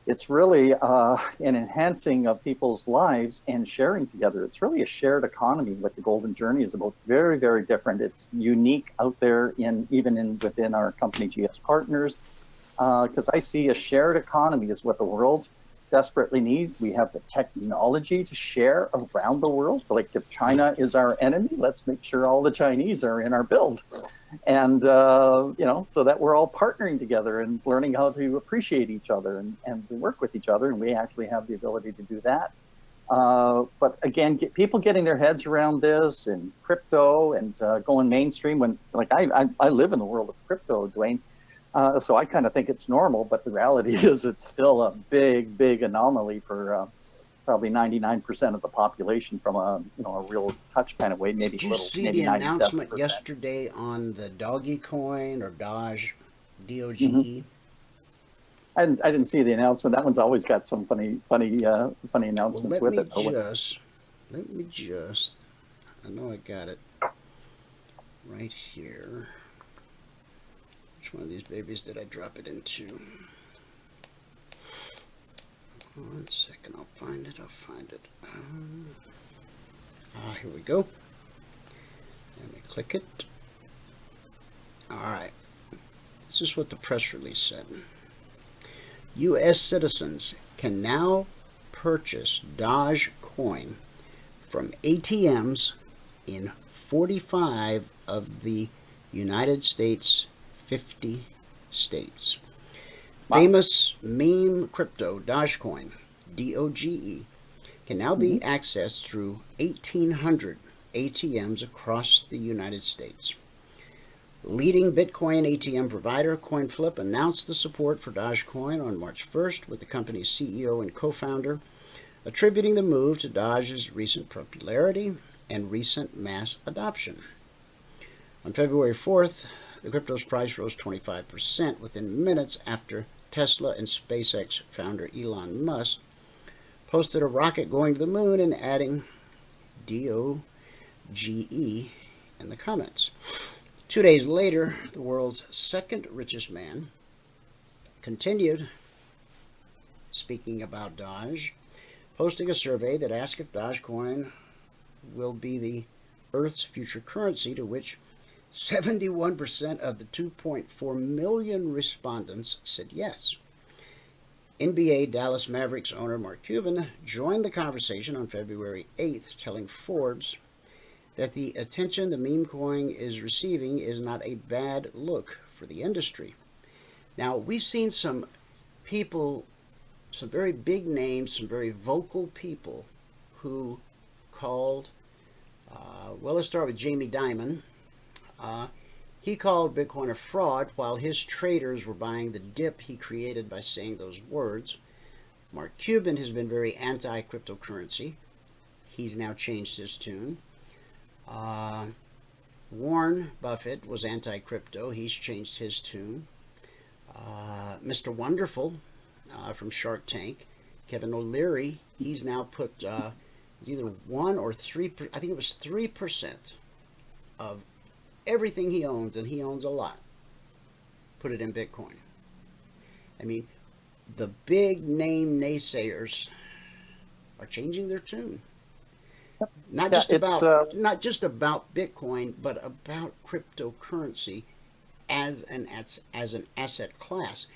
It's really an enhancing of people's lives and sharing together. It's really a shared economy. What the golden journey is about, very, very different. It's unique out there within our company GS Partners, because I see a shared economy is what the world desperately needs. We have the technology to share around the world. So, like, if China is our enemy, let's make sure all the Chinese are in our build. And, so that we're all partnering together and learning how to appreciate each other and work with each other. And we actually have the ability to do that. But again, people getting their heads around this and crypto and going mainstream when, like, I live in the world of crypto, Dwayne. So I kind of think it's normal, but the reality is it's still a big, big anomaly for probably 99% of the population from a real touch kind of way. Maybe Did you see the announcement yesterday on the Doggy coin or Doge, DOGE? Mm-hmm. I didn't see the announcement. That one's always got some funny announcements with it. Let me just. I know I got it right here. Which one of these babies did I drop it into? 1 second, I'll find it. Here we go. Let me click it. All right. This is what the press release said. U.S. citizens can now purchase Dogecoin from ATMs in 45 of the United States 50 states. Wow. Famous meme crypto Dogecoin, DOGE, can now be accessed through 1,800 ATMs across the United States. Leading Bitcoin ATM provider CoinFlip announced the support for Dogecoin on March 1st, with the company's CEO and co-founder attributing the move to Doge's recent popularity and recent mass adoption. On February 4th, the crypto's price rose 25% within minutes after Tesla and SpaceX founder Elon Musk posted a rocket going to the moon and adding DOGE in the comments. 2 days later, the world's second richest man continued speaking about Doge, posting a survey that asked if Dogecoin will be the Earth's future currency, to which 71% of the 2.4 million respondents said yes. NBA Dallas Mavericks owner Mark Cuban joined the conversation on February 8th, telling Forbes that the attention the meme coin is receiving is not a bad look for the industry. Now, we've seen some people, some very big names, some very vocal people who called, well, let's start with Jamie Dimon. He called Bitcoin a fraud while his traders were buying the dip he created by saying those words. Mark Cuban has been very anti-cryptocurrency. He's now changed his tune. Warren Buffett was anti-crypto. He's changed his tune. Mr. Wonderful from Shark Tank, Kevin O'Leary, he's now put either 1 or 3, I think it was 3% of everything he owns, and he owns a lot, put it in Bitcoin. I mean, the big name naysayers are changing their tune. Not just about Bitcoin, but about cryptocurrency as an asset class.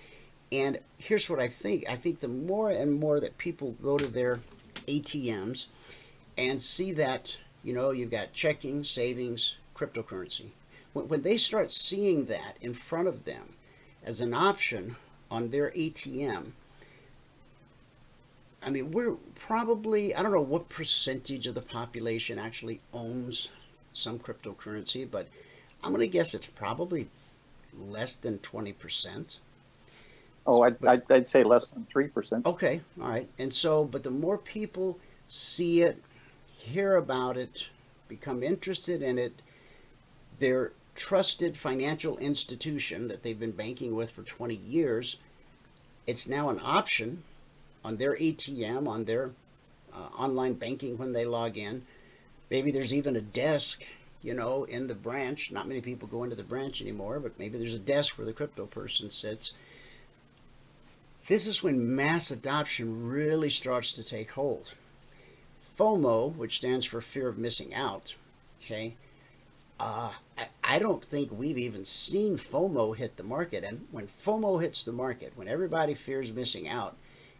And here's what I think. I think the more and more that people go to their ATMs and see that, you know, you've got checking, savings, cryptocurrency. When they start seeing that in front of them as an option on their ATM, I mean, we're probably, I don't know what percentage of the population actually owns some cryptocurrency, but I'm going to guess it's probably less than 20%. Oh, I'd say less than 3%. Okay, all right. And so, but the more people see it, hear about it, become interested in it, their trusted financial institution that they've been banking with for 20 years, it's now an option on their ATM, on their online banking when they log in. Maybe there's even a desk, you know, in the branch. Not many people go into the branch anymore, but maybe there's a desk where the crypto person sits. This is when mass adoption really starts to take hold. FOMO, which stands for fear of missing out, okay, I don't think we've even seen FOMO hit the market. And when FOMO hits the market, when everybody fears missing out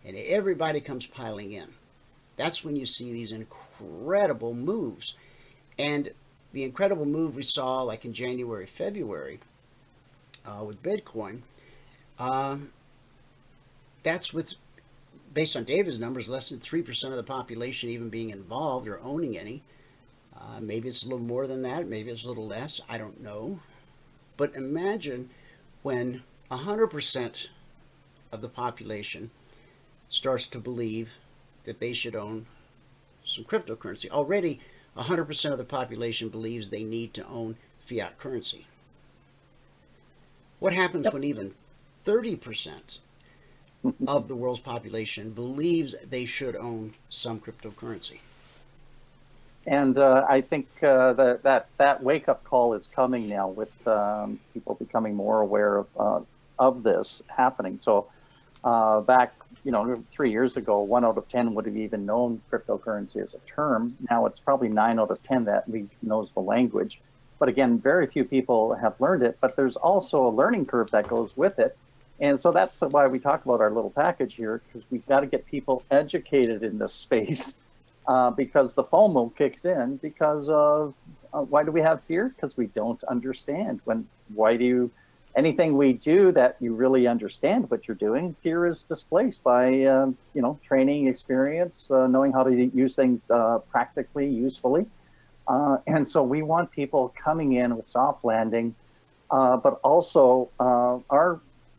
and everybody comes piling in, that's when you see these incredible moves. And the incredible move we saw like in January, February with Bitcoin, that's with, based on David's numbers, less than 3% of the population even being involved or owning any. Maybe it's a little more than that. Maybe it's a little less. I don't know. But imagine when 100% of the population starts to believe that they should own some cryptocurrency. Already, 100% of the population believes they need to own fiat currency. What happens when even 30% of the world's population believes they should own some cryptocurrency? And I think that wake-up call is coming now with people becoming more aware of this happening. So back, 3 years ago, 1 out of 10 would have even known cryptocurrency as a term. Now it's probably 9 out of 10 that at least knows the language. But again, very few people have learned it, but there's also a learning curve that goes with it. And so that's why we talk about our little package here, because we've got to get people educated in this space, because the FOMO kicks in because of why do we have fear? Because we don't understand. Anything we do that you really understand what you're doing, fear is displaced by training, experience, knowing how to use things practically, usefully. And so we want people coming in with soft landing, but also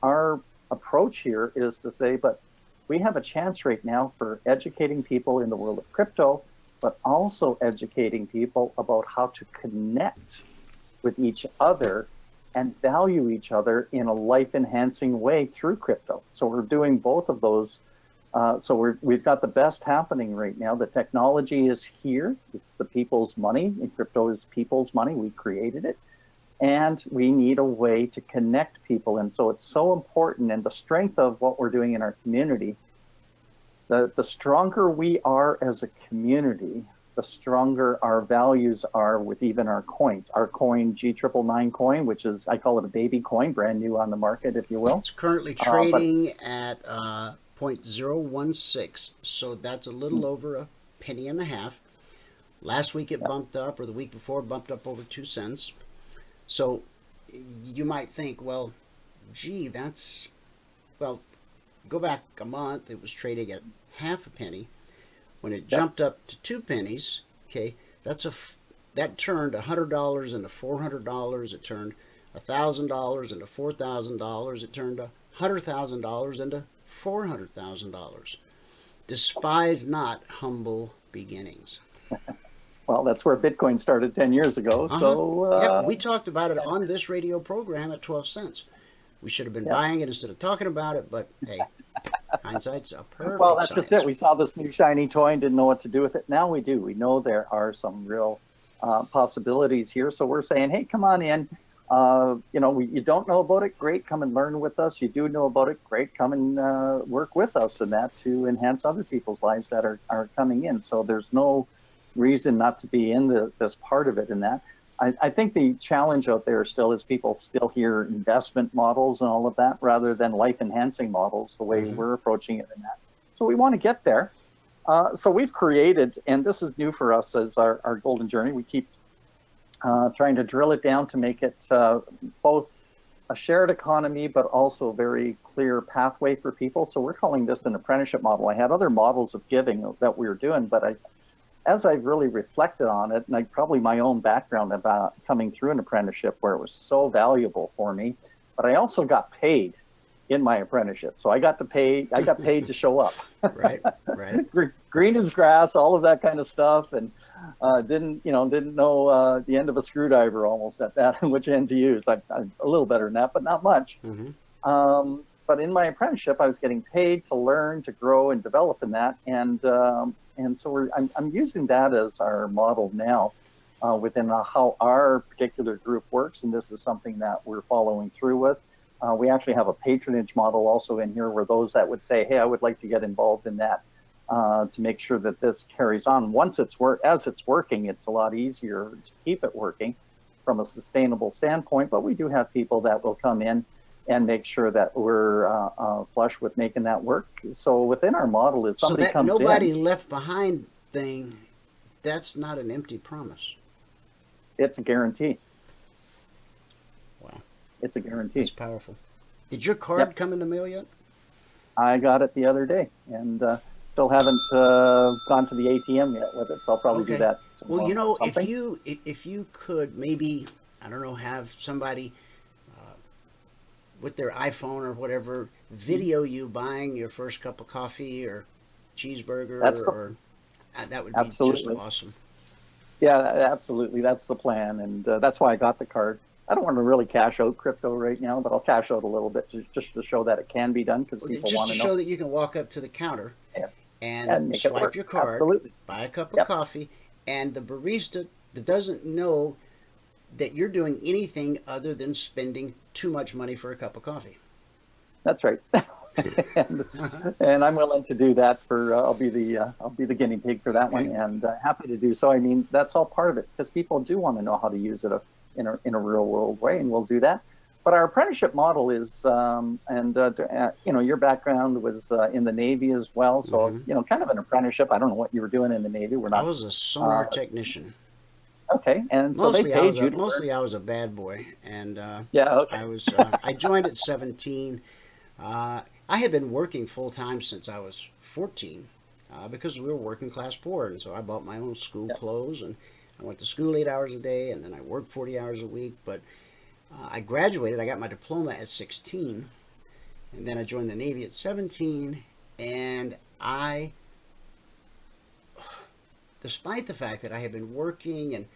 our approach here is to say, but we have a chance right now for educating people in the world of crypto, but also educating people about how to connect with each other and value each other in a life-enhancing way through crypto. So we're doing both of those. So we've got the best happening right now. The technology is here. It's the people's money, and crypto is people's money. We created it. And we need a way to connect people. And so it's so important. And the strength of what we're doing in our community, the stronger we are as a community, the stronger our values are with even our coins. Our coin, G999 coin, which is, I call it a baby coin, brand new on the market, if you will. It's currently trading at 0.016, so that's a little over a penny and a half. Last week it bumped up, or the week before bumped up over 2 cents. So you might think, well, gee, go back a month, it was trading at half a penny. When it jumped up to 2 pennies, okay, that turned $100 into $400. It turned $1,000 into $4,000. It turned $100,000 into $400,000. Despise not humble beginnings. Well, that's where Bitcoin started 10 years ago. So yeah, we talked about it on this radio program at 12 cents. We should have been buying it instead of talking about it, but hey, hindsight's a perfect Well, that's science. just it. We saw this new shiny toy and didn't know what to do with it. Now we do. We know there are some real possibilities here. So we're saying, hey, come on in. You don't know about it, great, come and learn with us. You do know about it, great, come and work with us in that to enhance other people's lives that are coming in. So there's no reason not to be in this part of it in that. I think the challenge out there still is people still hear investment models and all of that rather than life-enhancing models, the way we're approaching it in that. So we want to get there. So we've created, and this is new for us as our golden journey, we keep trying to drill it down to make it both a shared economy, but also a very clear pathway for people. So we're calling this an apprenticeship model. I had other models of giving that we were doing, but as I've really reflected on it, and probably my own background about coming through an apprenticeship where it was so valuable for me, but I also got paid in my apprenticeship. So I got paid to show up. Right. Green as grass, all of that kind of stuff, and didn't know the end of a screwdriver almost at that, which end to use. I'm a little better than that, but not much. But in my apprenticeship, I was getting paid to learn, to grow, and develop in that, and so I'm using that as our model now within how our particular group works, and this is something that we're following through with. We actually have a patronage model also in here where those that would say, hey, I would like to get involved in that to make sure that this carries on. As it's working, it's a lot easier to keep it working from a sustainable standpoint, but we do have people that will come in and make sure that we're flush with making that work. So within our model is somebody comes in. So that nobody left behind thing, that's not an empty promise. It's a guarantee. Wow. It's a guarantee. It's powerful. Did your card come in the mail yet? I got it the other day, and still haven't gone to the ATM yet with it, so I'll probably do that tomorrow. Well, if you could maybe, I don't know, have somebody with their iPhone or whatever video you buying your first cup of coffee or cheeseburger, that would be just awesome. Yeah, absolutely. That's the plan, and that's why I got the card. I don't want to really cash out crypto right now, but I'll cash out a little bit just to show that it can be done because people want to know. Just to show that you can walk up to the counter and swipe your card, buy a cup of coffee, and the barista that doesn't know that you're doing anything other than spending too much money for a cup of coffee. That's right. and I'm willing to do that for I'll be the guinea pig for that one, and happy to do so. I mean, that's all part of it because people do want to know how to use it. in a real world way, and we'll do that. But our apprenticeship model is, your background was in the Navy as well, so kind of an apprenticeship. I don't know what you were doing in the Navy. I was a sonar technician. Okay, and so they paid you. Mostly, I was a bad boy, and yeah, okay. I joined at 17. I had been working full time since I was 14, because we were working class poor, and so I bought my own school clothes, and I went to school 8 hours a day, and then I worked 40 hours a week. But I graduated. I got my diploma at 16, and then I joined the Navy at 17, and despite the fact that I had been working and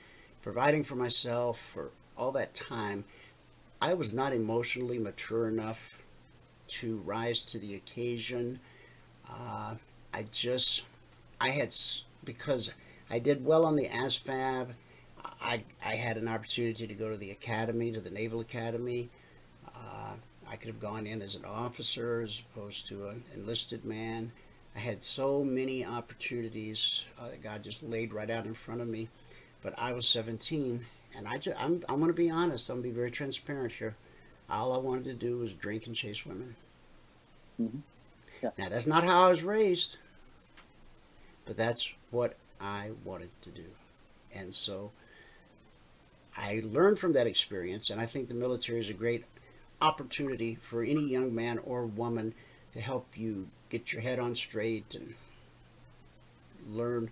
providing for myself for all that time, I was not emotionally mature enough to rise to the occasion. Because I did well on the ASVAB, I had an opportunity to go to the academy, to the Naval Academy. I could have gone in as an officer as opposed to an enlisted man. I had so many opportunities that God just laid right out in front of me. But I was 17, and I'm going to be honest. I'm going to be very transparent here. All I wanted to do was drink and chase women. Mm-hmm. Yeah. Now, that's not how I was raised, but that's what I wanted to do. And so I learned from that experience, and I think the military is a great opportunity for any young man or woman to help you get your head on straight and learn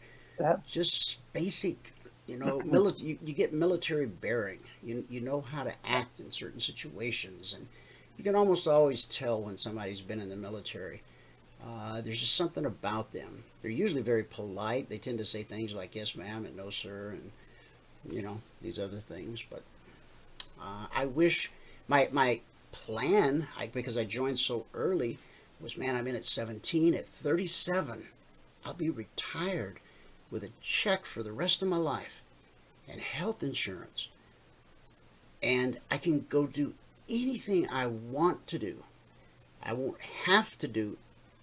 just basic, you get military bearing. You know how to act in certain situations, and you can almost always tell when somebody's been in the military. There's just something about them. They're usually very polite. They tend to say things like yes ma'am and no sir, and these other things. But I wish my plan, because I joined so early, was, man, I'm in at 17. At 37, I'll be retired with a check for the rest of my life and health insurance, and I can go do anything I want to do. I won't have to do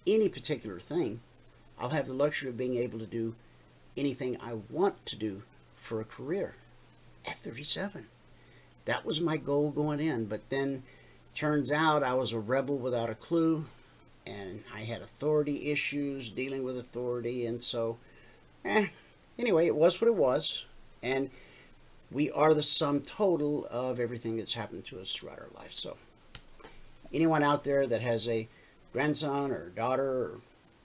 any particular thing. I'll have the luxury of being able to do anything I want to do for a career at 37. That was my goal going in, but then turns out I was a rebel without a clue, and I had authority issues, dealing with authority, and so anyway, it was what it was, and we are the sum total of everything that's happened to us throughout our life. So anyone out there that has a grandson or daughter, or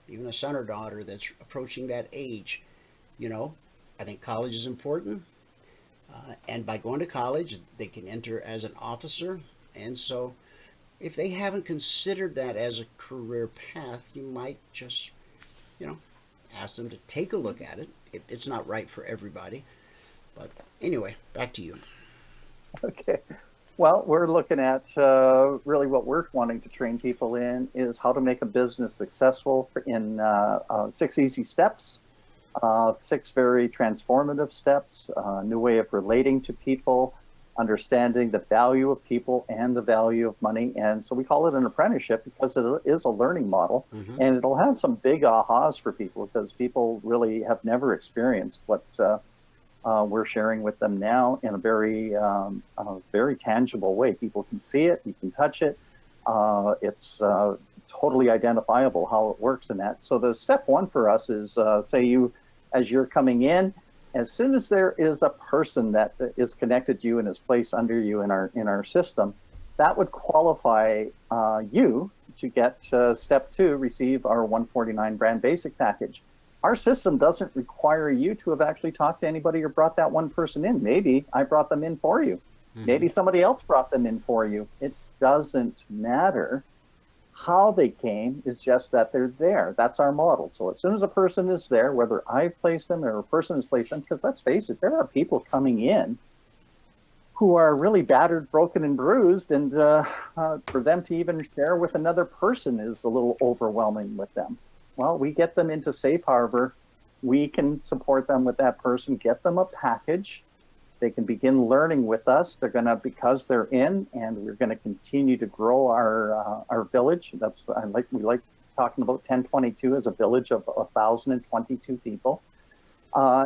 even a son or daughter that's approaching that age, I think college is important, and by going to college they can enter as an officer. And so if they haven't considered that as a career path, you might just ask them to take a look at it. It's not right for everybody, but anyway, back to you. Okay. Well, we're looking at really what we're wanting to train people in is how to make a business successful in 6 easy steps, 6 very transformative steps, a new way of relating to people, understanding the value of people and the value of money. And so we call it an apprenticeship because it is a learning model, and it'll have some big ahas for people because people really have never experienced what we're sharing with them now in a very tangible way. People can see it, you can touch it. It's totally identifiable how it works in that. So the step 1 for us is, as you're coming in, as soon as there is a person that is connected to you and is placed under you in our system, that would qualify you to get step 2, receive our 149 brand basic package. Our system doesn't require you to have actually talked to anybody or brought that one person in. Maybe I brought them in for you. Maybe somebody else brought them in for you. It doesn't matter how they came, it's just that they're there. That's our model. So as soon as a person is there, whether I place them or a person has placed them, because let's face it, there are people coming in who are really battered, broken, and bruised, and for them to even share with another person is a little overwhelming with them. Well, we get them into safe harbor. We can support them with that person, get them a package. They can begin learning with us. They're going to, because they're in, and we're going to continue to grow our village. We like talking about 1022 as a village of 1,022 people.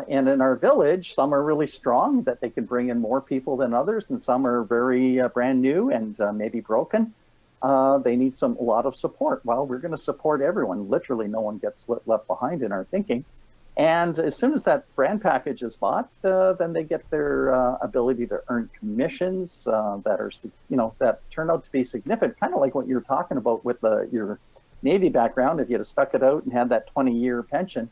And in our village, some are really strong that they can bring in more people than others, and some are very brand new and maybe broken. They need a lot of support. Well, we're going to support everyone. Literally, no one gets left behind in our thinking. And as soon as that brand package is bought, then they get their ability to earn commissions that are, that turn out to be significant. Kind of like what you were talking about with your Navy background. If you had stuck it out and had that 20-year pension,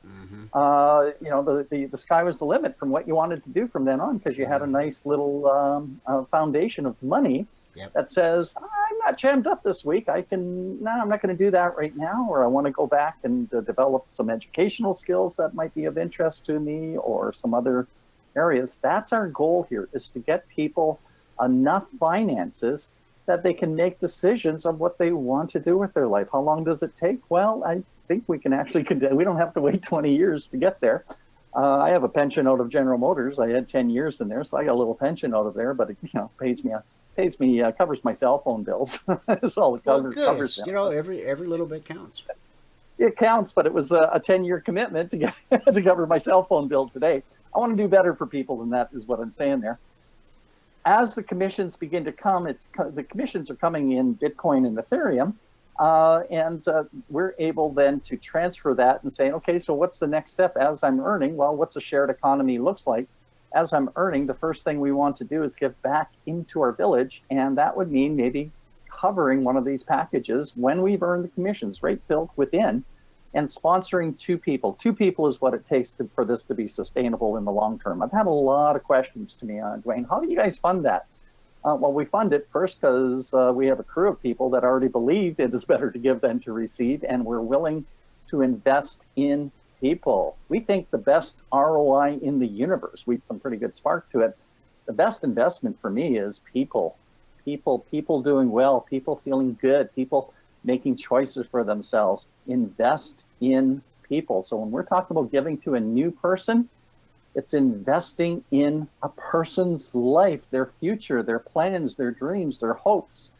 the sky was the limit from what you wanted to do from then on, because you had a nice little foundation of money that says, I'm not jammed up this week. I'm not going to do that right now, or I want to go back and develop some educational skills that might be of interest to me, or some other areas. That's our goal here, is to get people enough finances that they can make decisions of what they want to do with their life. How long does it take? Well, I think we can actually, we don't have to wait 20 years to get there. I have a pension out of General Motors. I had 10 years in there, so I got a little pension out of there, but it covers my cell phone bills. That's all it covers them. Every little bit counts. It counts, but it was a 10-year commitment to to cover my cell phone bill today. I want to do better for people than that, is what I'm saying there. As the commissions begin to come, the commissions are coming in Bitcoin and Ethereum, and we're able then to transfer that and say, okay, so what's the next step as I'm earning? Well, what's a shared economy looks like? As I'm earning, the first thing we want to do is give back into our village, and that would mean maybe covering one of these packages when we've earned the commissions right built within, and sponsoring 2 people. 2 people is what it takes for this to be sustainable in the long term. I've had a lot of questions to me on, Dwayne, how do you guys fund that? Well, we fund it first because we have a crew of people that already believe it is better to give than to receive, and we're willing to invest in people. We think the best ROI in the universe, some pretty good spark to it. The best investment for me is people. People doing well, people feeling good, people making choices for themselves. Invest in people. So when we're talking about giving to a new person, it's investing in a person's life, their future, their plans, their dreams, their hopes.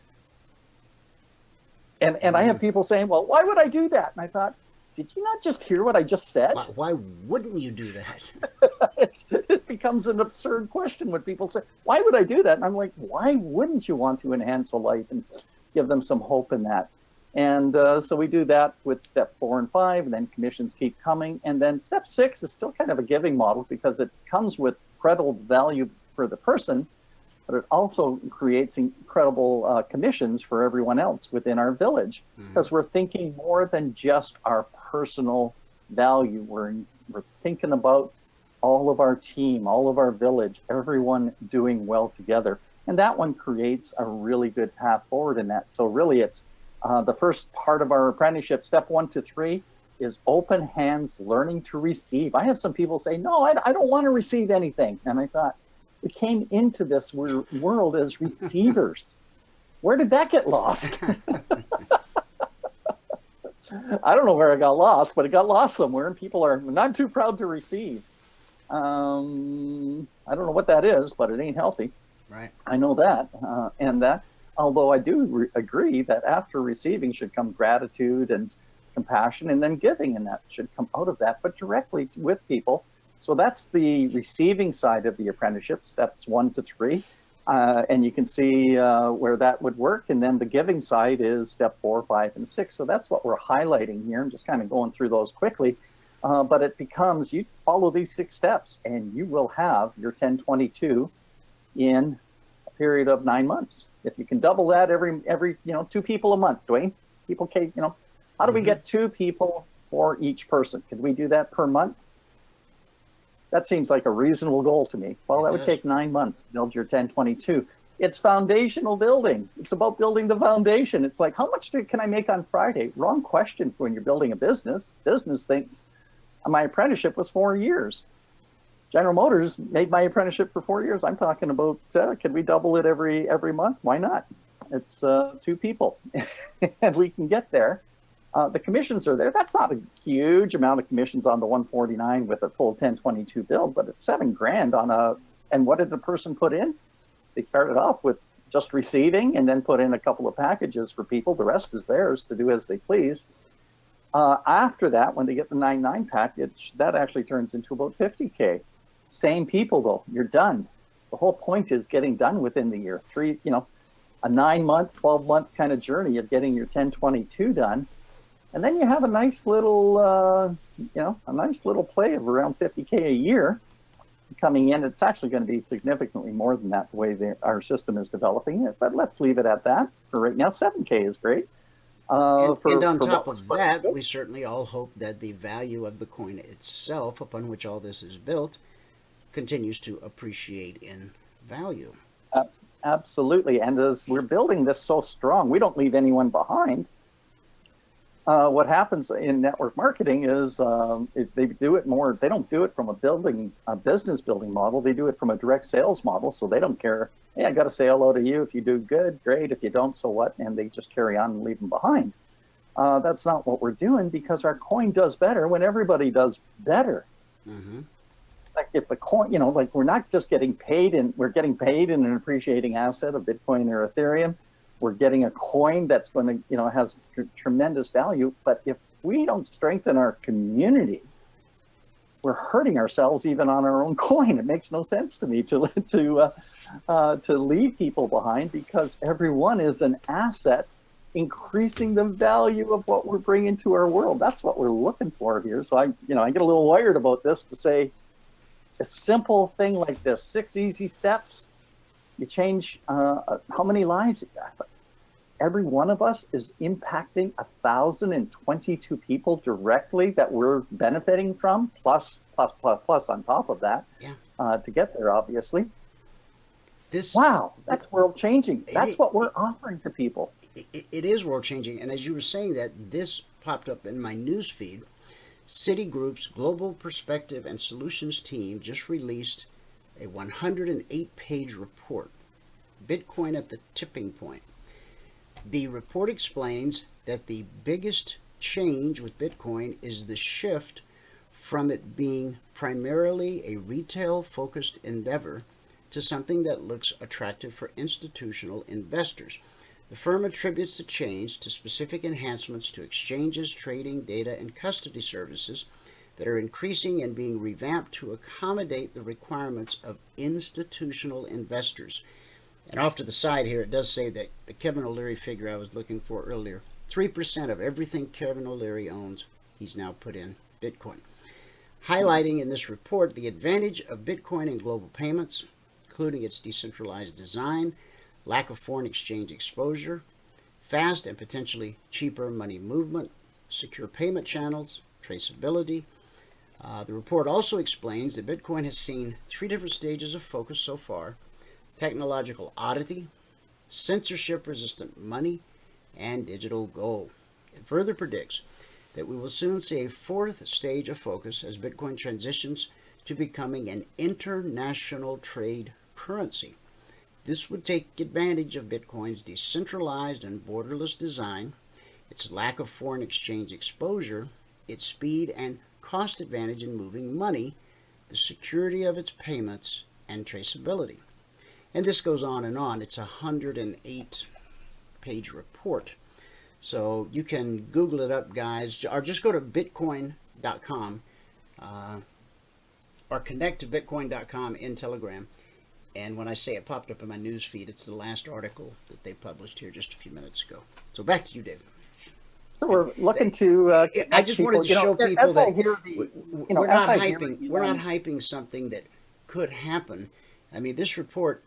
And I have people saying, well, why would I do that? And I thought, did you not just hear what I just said? Why wouldn't you do that? It becomes an absurd question when people say, why would I do that? And I'm like, why wouldn't you want to enhance a life and give them some hope in that? And so we do that with step 4 and 5, and then commissions keep coming. And then step 6 is still kind of a giving model, because it comes with incredible value for the person, but it also creates incredible commissions for everyone else within our village, because we're thinking more than just our personal value. We're thinking about all of our team, all of our village, everyone doing well together. And that one creates a really good path forward in that. So really it's the first part of our apprenticeship, step 1 to 3, is open hands, learning to receive. I have some people say, no, I don't want to receive anything. And I thought, we came into this world as receivers. Where did that get lost? I don't know where it got lost, but it got lost somewhere, and people are not too proud to receive. I don't know what that is, but it ain't healthy. Right. I know that. And that, although I do agree that after receiving should come gratitude and compassion, and then giving, and that should come out of that, but directly with people. So that's the receiving side of the apprenticeship, steps 1 to 3. And you can see where that would work. And then the giving side is step 4, 5, and 6. So that's what we're highlighting here. I'm just kind of going through those quickly. But it becomes, you follow these 6 steps and you will have your 1022 in a period of 9 months. If you can double that every 2 people a month, Dwayne, people, how do we get 2 people for each person? Could we do that per month? That seems like a reasonable goal to me. Well, that would take 9 months to build your 1022. It's foundational building. It's about building the foundation. It's like, how much can I make on Friday? Wrong question when you're building a business. Business thinks my apprenticeship was 4 years. General Motors made my apprenticeship for 4 years. I'm talking about, can we double it every month? Why not? It's 2 people, and we can get there. The commissions are there. That's not a huge amount of commissions on the 149 with a full 1022 build, but it's $7,000 on and what did the person put in? They started off with just receiving and then put in a couple of packages for people. The rest is theirs to do as they please. After that, when they get the 99 package, that actually turns into about 50K. Same people though, you're done. The whole point is getting done within the year. A 9-month, 12-month kind of journey of getting your 1022 done. And then you have a nice little, play of around 50K a year coming in. It's actually going to be significantly more than that the way our system is developing it. But let's leave it at that for right now. 7K is great. And on top of that, we certainly all hope that the value of the coin itself, upon which all this is built, continues to appreciate in value. Absolutely. And as we're building this so strong, we don't leave anyone behind. What happens in network marketing is they do it more. They don't do it from a business building model. They do it from a direct sales model. So they don't care. Hey, I got a sale out of you. If you do good, great. If you don't, so what? And they just carry on and leave them behind. That's not what we're doing, because our coin does better when everybody does better. Mm-hmm. Like if the coin, like we're not just getting paid, and we're getting paid in an appreciating asset of Bitcoin or Ethereum. We're getting a coin that's going to, has tremendous value. But if we don't strengthen our community, we're hurting ourselves even on our own coin. It makes no sense to me to leave people behind, because everyone is an asset, increasing the value of what we're bringing to our world. That's what we're looking for here. So I get a little wired about this to say a simple thing like this, 6 easy steps. You change how many lives you got. But every one of us is impacting 1,022 people directly that we're benefiting from, plus on top of that, to get there, obviously. Wow, that's world changing. That's what we're offering to people. It is world changing. And as you were saying that, this popped up in my news feed. Citigroup's Global Perspective and Solutions team just released a 108-page report, Bitcoin at the Tipping Point. The report explains that the biggest change with Bitcoin is the shift from it being primarily a retail-focused endeavor to something that looks attractive for institutional investors. The firm attributes the change to specific enhancements to exchanges, trading, data, and custody services that are increasing and being revamped to accommodate the requirements of institutional investors. And off to the side here, it does say that the Kevin O'Leary figure I was looking for earlier, 3% of everything Kevin O'Leary owns, he's now put in Bitcoin. Highlighting in this report the advantage of Bitcoin in global payments, including its decentralized design, lack of foreign exchange exposure, fast and potentially cheaper money movement, secure payment channels, traceability. The report also explains that Bitcoin has seen 3 different stages of focus so far: technological oddity, censorship-resistant money, and digital gold. It further predicts that we will soon see a 4th stage of focus as Bitcoin transitions to becoming an international trade currency. This would take advantage of Bitcoin's decentralized and borderless design, its lack of foreign exchange exposure, its speed and cost advantage in moving money, the security of its payments, and traceability. And this goes on and on. It's a 108-page report. So you can Google it up, guys, or just go to bitcoin.com or connect to bitcoin.com in Telegram. And when I say it popped up in my news feed, it's the last article that they published here just a few minutes ago. So back to you, David. So we're looking to. I just wanted to show people that we're not hyping something that could happen. I mean, this report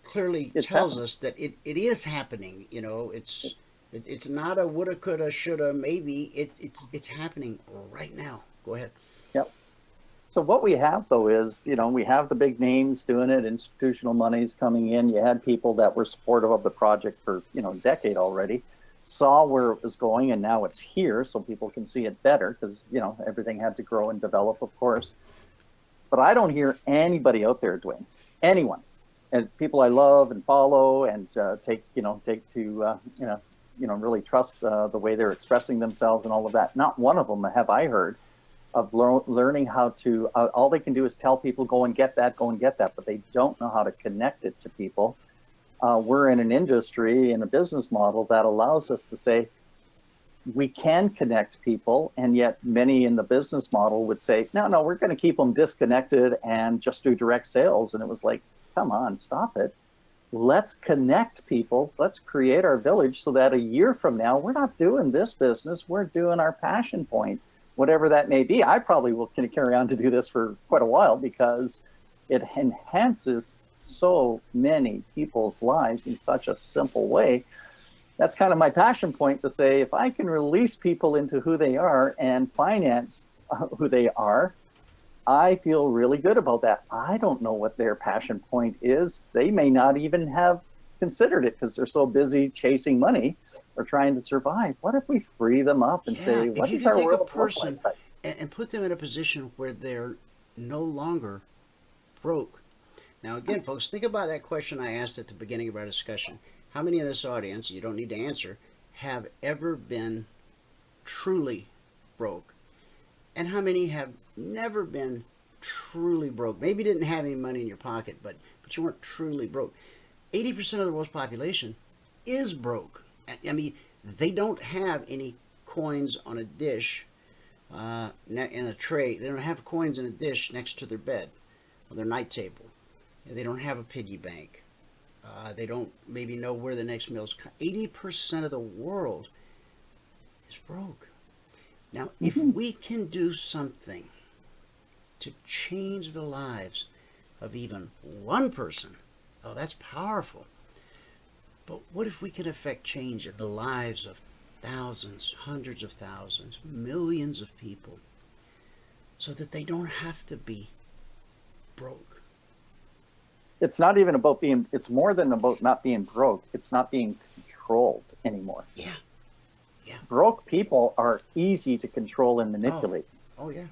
clearly tells us that it is happening. It's not a woulda, coulda, shoulda, maybe. It's happening right now. Go ahead. Yep. So what we have, though, is, we have the big names doing it, institutional monies coming in. You had people that were supportive of the project for, a decade already, saw where it was going, and now it's here, so people can see it better because, everything had to grow and develop, of course. But I don't hear anybody out there, Dwayne, anyone, and people I love and follow and take to really trust the way they're expressing themselves and all of that. Not one of them have I heard of learning how to, all they can do is tell people, go and get that, but they don't know how to connect it to people. We're in an industry, in a business model that allows us to say, we can connect people, and yet many in the business model would say, no, we're going to keep them disconnected and just do direct sales. And it was like, come on, stop it. Let's connect people. Let's create our village so that a year from now, we're not doing this business. We're doing our passion point, whatever that may be. I probably will carry on to do this for quite a while because it enhances so many people's lives in such a simple way. That's kind of my passion point, to say, if I can release people into who they are and finance who they are, I feel really good about that. I don't know what their passion point is. They may not even have considered it because they're so busy chasing money or trying to survive. What if we free them up and say, what is our world? If you can take a person and put them in a position where they're no longer broke. Now, again, folks, think about that question I asked at the beginning of our discussion. How many in this audience, you don't need to answer, have ever been truly broke? And how many have never been truly broke? Maybe didn't have any money in your pocket, but you weren't truly broke. 80% of the world's population is broke. I mean, they don't have any coins on a dish in a tray. They don't have coins in a dish next to their bed or their night table. They don't have a piggy bank. They don't maybe know where the next meal's. 80% of the world is broke. Now, if we can do something to change the lives of even one person, oh, that's powerful. But what if we can affect change in the lives of thousands, hundreds of thousands, millions of people, so that they don't have to be broke? It's not even about being, it's more than about not being broke. It's not being controlled anymore. Yeah. Yeah. Broke people are easy to control and manipulate. Oh, yeah.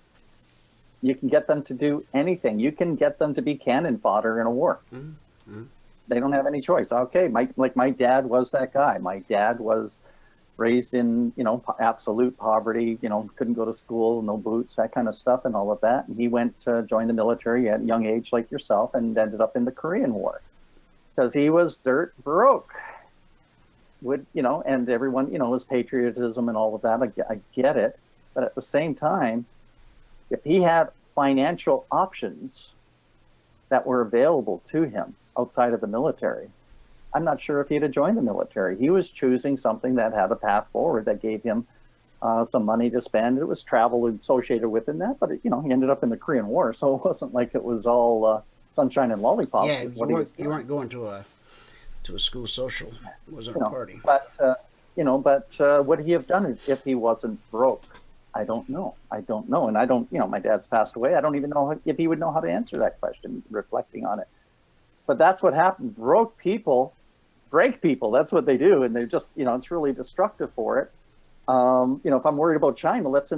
You can get them to do anything. You can get them to be cannon fodder in a war. Mm-hmm. They don't have any choice. Okay, my dad was that guy. My dad was raised in, absolute poverty, couldn't go to school, no boots, that kind of stuff and all of that. And he went to join the military at a young age like yourself and ended up in the Korean War because he was dirt broke. And everyone, his patriotism and all of that, I get it. But at the same time, if he had financial options that were available to him outside of the military, I'm not sure if he'd have joined the military. He was choosing something that had a path forward that gave him some money to spend. It was travel associated with that, but he ended up in the Korean War, so it wasn't like it was all sunshine and lollipops. Yeah, you weren't going to a school social. It wasn't a party. But would he have done it if he wasn't broke? I don't know. And I don't, my dad's passed away. I don't even know if he would know how to answer that question, reflecting on it. But that's what happened. Broke people break people. That's what they do. And they're just, it's really destructive for it. If I'm worried about China, let's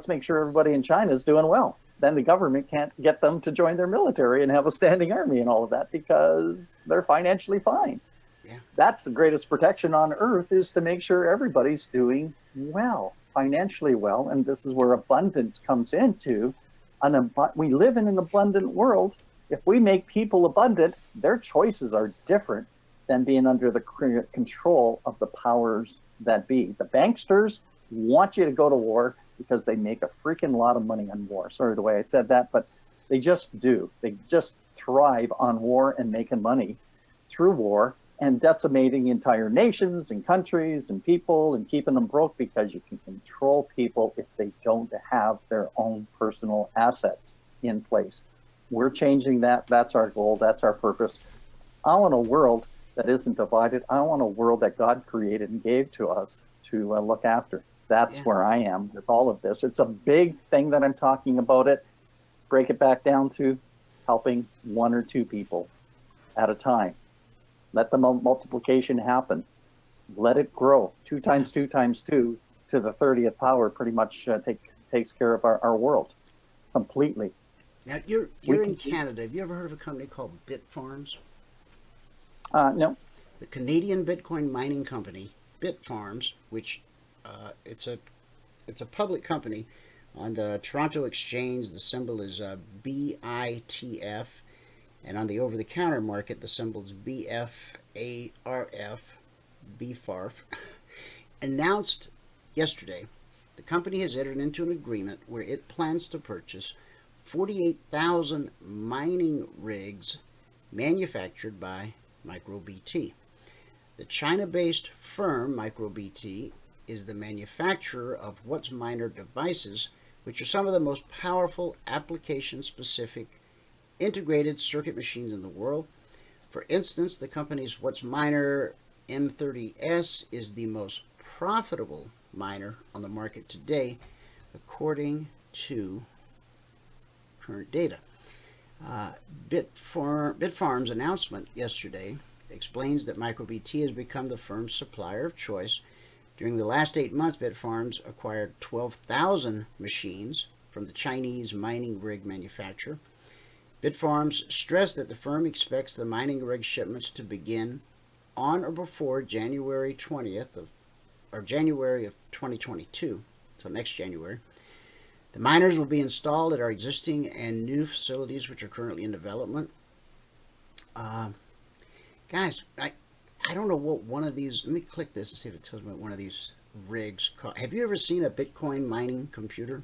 make sure everybody in China is doing well. Then the government can't get them to join their military and have a standing army and all of that because they're financially fine. Yeah. That's the greatest protection on earth, is to make sure everybody's doing well, financially well. And this is where abundance comes into. We live in an abundant world. If we make people abundant, their choices are different than being under the control of the powers that be. The banksters want you to go to war because they make a freaking lot of money on war. Sorry the way I said that, but they just do. They just thrive on war and making money through war and decimating entire nations and countries and people and keeping them broke because you can control people if they don't have their own personal assets in place. We're changing that. That's our goal. That's our purpose. I want a world that isn't divided. I want a world that God created and gave to us to look after. That's where I am with all of this. It's a big thing that I'm talking about it. Break it back down to helping one or two people at a time. Let the multiplication happen. Let it grow. 2 times 2 times 2 to the 30th power pretty much takes care of our world completely. Now, you're in Canada. Have you ever heard of a company called Bitfarms? No. The Canadian Bitcoin mining company, Bitfarms, which it's a public company on the Toronto Exchange. The symbol is BITF, and on the over-the-counter market, the symbol is BFARF, BFARF, announced yesterday, the company has entered into an agreement where it plans to purchase 48,000 mining rigs manufactured by MicroBT. The China-based firm MicroBT is the manufacturer of WhatsMiner devices, which are some of the most powerful application-specific integrated circuit machines in the world. For instance, the company's WhatsMiner M30S is the most profitable miner on the market today, according to current data. Bitfarms' announcement yesterday explains that MicroBT has become the firm's supplier of choice. During the last 8 months, Bitfarms acquired 12,000 machines from the Chinese mining rig manufacturer. Bitfarms stressed that the firm expects the mining rig shipments to begin on or before January 2022, so next January. The miners will be installed at our existing and new facilities, which are currently in development. Guys, I don't know what one of these, let me click this and see if it tells me what one of these rigs cost. Have you ever seen a Bitcoin mining computer?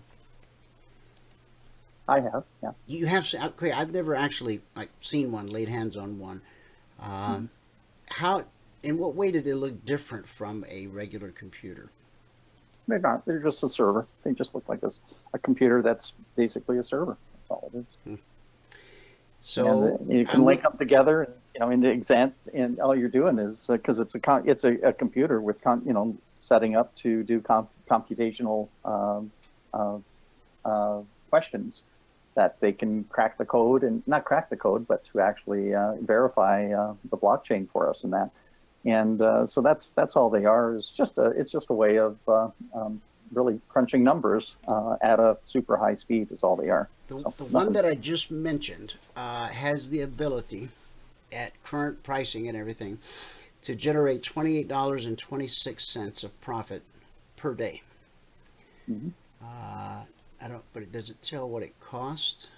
I have, yeah. You have? Okay, I've never actually seen one, laid hands on one. How, in what way did they look different from a regular computer? They're not. They're just a server. They just look like a computer that's basically a server. That's all it is. So and you can link them together, into exam, and all you're doing is because it's a computer with setting up to do computational questions that they can crack the code, and not crack the code, but to actually verify the blockchain for us and that. And so that's all they are. It's just a way of really crunching numbers at a super high speed is all they are. The one that I just mentioned has the ability, at current pricing and everything, to generate $28.26 of profit per day. Mm-hmm. But does it tell what it costs?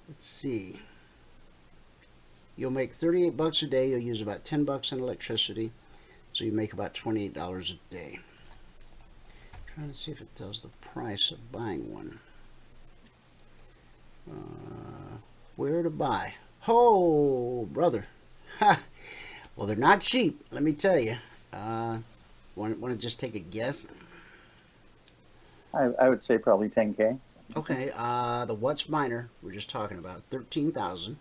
Let's see. You'll make $38 a day. You'll use about $10 in electricity, so you make about $28 a day. Trying to see if it tells the price of buying one. Where to buy? Oh, brother. Well, they're not cheap, let me tell you. Want to just take a guess? I would say probably 10K. Okay, the WhatsMiner we're just talking about, 13,000.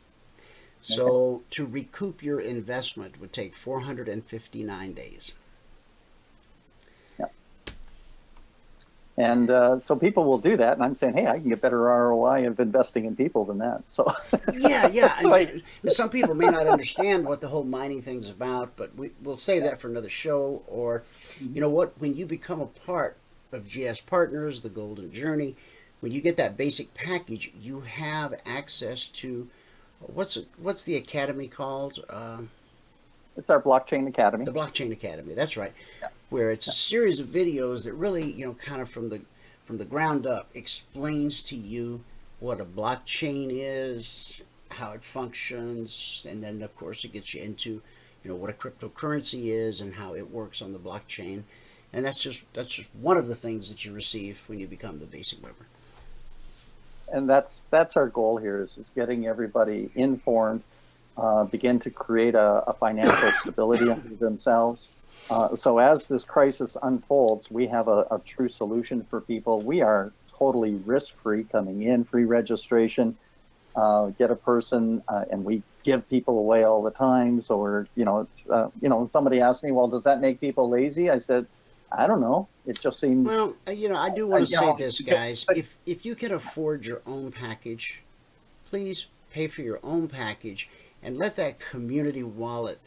So to recoup your investment would take 459 days. Yeah. And so people will do that, and I'm saying, hey, I can get better ROI of investing in people than that. So yeah. So some people may not understand what the whole mining thing's about, but we'll save that for another show. Or, you know what? When you become a part of GS Partners, the Golden Journey, when you get that basic package, you have access to what's the academy called? It's our Blockchain Academy. The Blockchain Academy, that's right. Yeah. Where it's a series of videos that really, kind of from the ground up explains to you what a blockchain is, how it functions, and then of course it gets you into, what a cryptocurrency is and how it works on the blockchain. And that's just one of the things that you receive when you become the basic member. And that's our goal here is getting everybody informed, begin to create a financial stability under themselves. So as this crisis unfolds, we have a true solution for people. We are totally risk-free coming in, free registration, get a person, and we give people away all the time. So we're, somebody asked me, well, does that make people lazy? I said, I don't know. It just seems... Well, I do want to say this, guys. If you can afford your own package, please pay for your own package and let that community wallet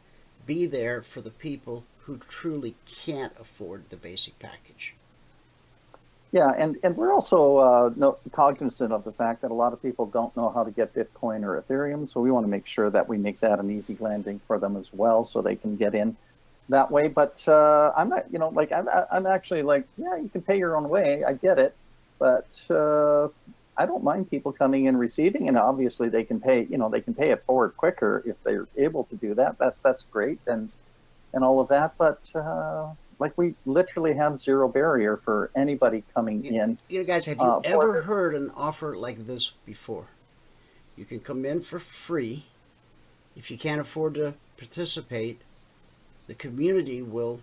be there for the people who truly can't afford the basic package. Yeah, and we're also cognizant of the fact that a lot of people don't know how to get Bitcoin or Ethereum, so we want to make sure that we make that an easy landing for them as well so they can get in that way. But I'm not, I'm actually like, yeah, you can pay your own way. I get it. But I don't mind people coming and receiving, and obviously they can pay, they can pay it forward quicker if they're able to do that. That's great and all of that. But Like, we literally have zero barrier for anybody coming in. You know, guys, have you ever heard an offer like this before? You can come in for free. If you can't afford to participate, the community will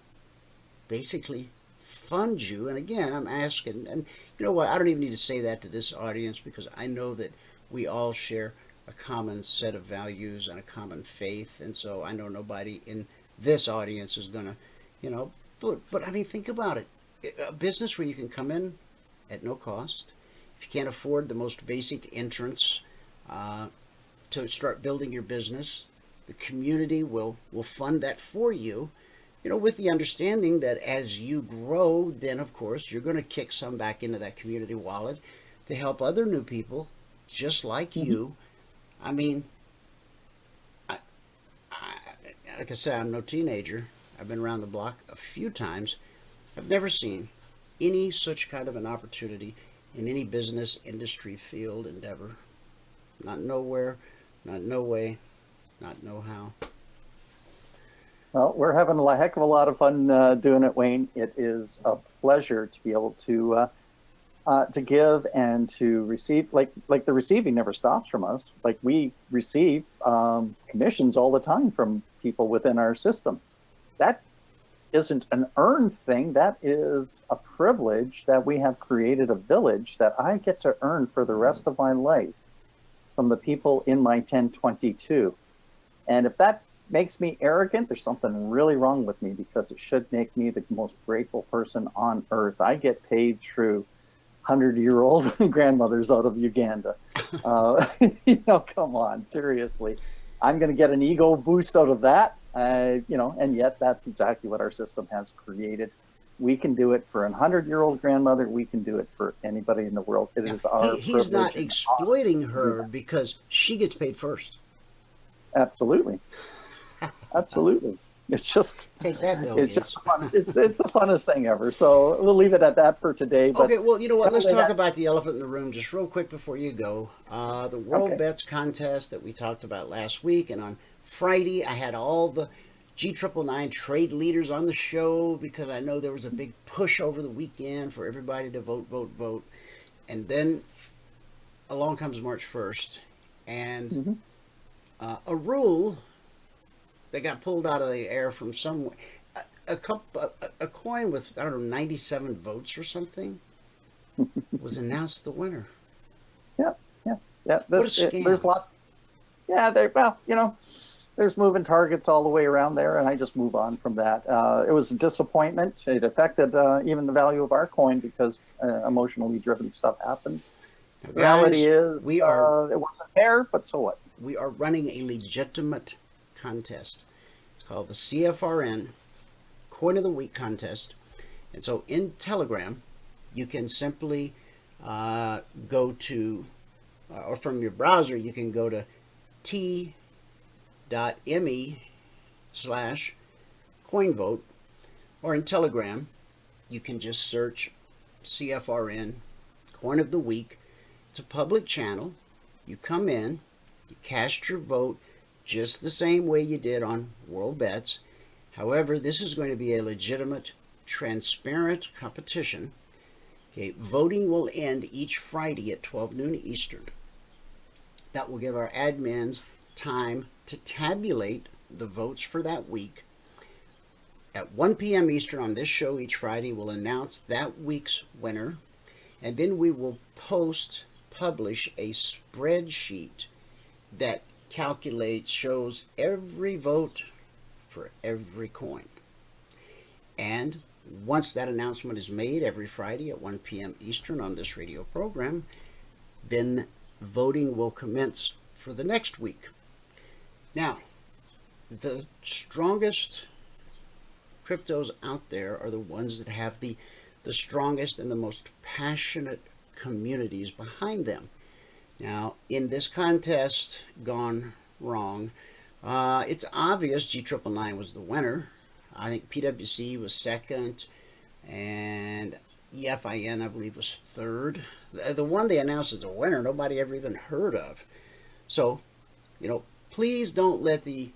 basically fund you. And again, I'm asking, and you know what, I don't even need to say that to this audience, because I know that we all share a common set of values and a common faith, and so I know nobody in this audience is going to, you know, but I mean, think about it. A business where you can come in at no cost. If you can't afford the most basic entrance to start building your business, the community will fund that for you, you know, with the understanding that as you grow, then of course you're going to kick some back into that community wallet to help other new people just like you. I mean, like I said, I'm no teenager. I've been around the block a few times. I've never seen any such kind of an opportunity in any business, industry, field, endeavor. Not nowhere, not no way, not no how. Well, we're having a heck of a lot of fun doing it, Wayne. It is a pleasure to be able to give and to receive. Like the receiving never stops from us. Like, we receive commissions all the time from people within our system. That isn't an earned thing. That is a privilege that we have created a village that I get to earn for the rest of my life from the people in my 1022. And if that makes me arrogant, there's something really wrong with me, because it should make me the most grateful person on earth. I get paid through 100-year-old grandmothers out of Uganda. You know, come on, seriously. I'm going to get an ego boost out of that. You know, and yet that's exactly what our system has created. We can do it for a 100-year-old grandmother. We can do it for anybody in the world. It is our He's not privilege exploiting her because she gets paid first. Absolutely. Absolutely. It's just, take that, Bill it's Gates. just fun. It's the funnest thing ever. So we'll leave it at that for today. But okay, well, you know what? Let's talk about the elephant in the room just real quick before you go. The World Bets contest that we talked about last week, and on Friday I had all the G999 trade leaders on the show, because I know there was a big push over the weekend for everybody to vote. And then along comes March 1st, and a rule that got pulled out of the air from somewhere, a coin with, I don't know, 97 votes or something was announced the winner. Yeah. What a scam. There's lots. Yeah, well, you know, there's moving targets all the way around there, and I just move on from that. It was a disappointment. It affected even the value of our coin, because emotionally driven stuff happens. Now, Reality guys, is, it wasn't fair, but so what? We are running a legitimate contest. It's called the CFRN Coin of the Week contest. And so in Telegram, you can simply go to, or from your browser, you can go to t.me/coinvote, or in Telegram, you can just search CFRN Coin of the Week. It's a public channel. You come in, you cast your vote just the same way you did on World Bets. However, this is going to be a legitimate, transparent competition. Okay, voting will end each Friday at 12 noon Eastern. That will give our admins time to tabulate the votes for that week. At 1 p.m. Eastern on this show each Friday, we'll announce that week's winner, and then we will publish a spreadsheet that shows every vote for every coin. And once that announcement is made every Friday at 1 p.m. Eastern on this radio program, then voting will commence for the next week. Now, the strongest cryptos out there are the ones that have the strongest and the most passionate communities behind them. Now, in this contest gone wrong, it's obvious G999 was the winner. I think PWC was second, and EFIN, I believe, was third. The one they announced as a winner, nobody ever even heard of. So, you know, please don't let the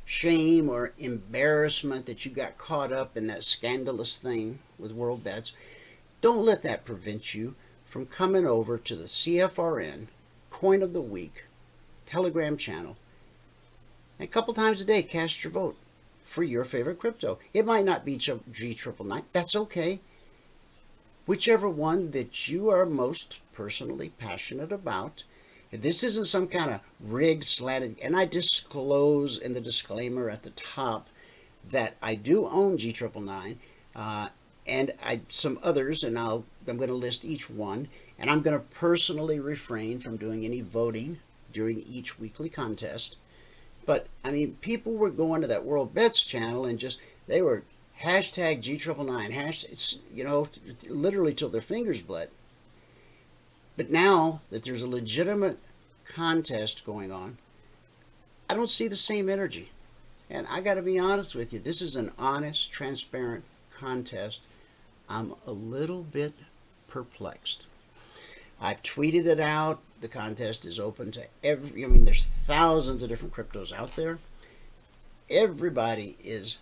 shame or embarrassment that you got caught up in that scandalous thing with World Bets, don't let that prevent you from coming over to the CFRN Coin of the Week Telegram channel. And a couple times a day, cast your vote for your favorite crypto. It might not be G999. That's okay. Whichever one that you are most personally passionate about. If this isn't some kind of rigged, slanted, and I disclose in the disclaimer at the top that I do own G999, and some others, and I'm going to list each one, and I'm going to personally refrain from doing any voting during each weekly contest. But I mean, people were going to that World Bets channel and they were hashtag G999, you know, literally till their fingers bled. But now that there's a legitimate contest going on, I don't see the same energy. And I got to be honest with you, this is an honest, transparent contest. I'm a little bit perplexed. I've tweeted it out. The contest is open to there's thousands of different cryptos out there. Everybody is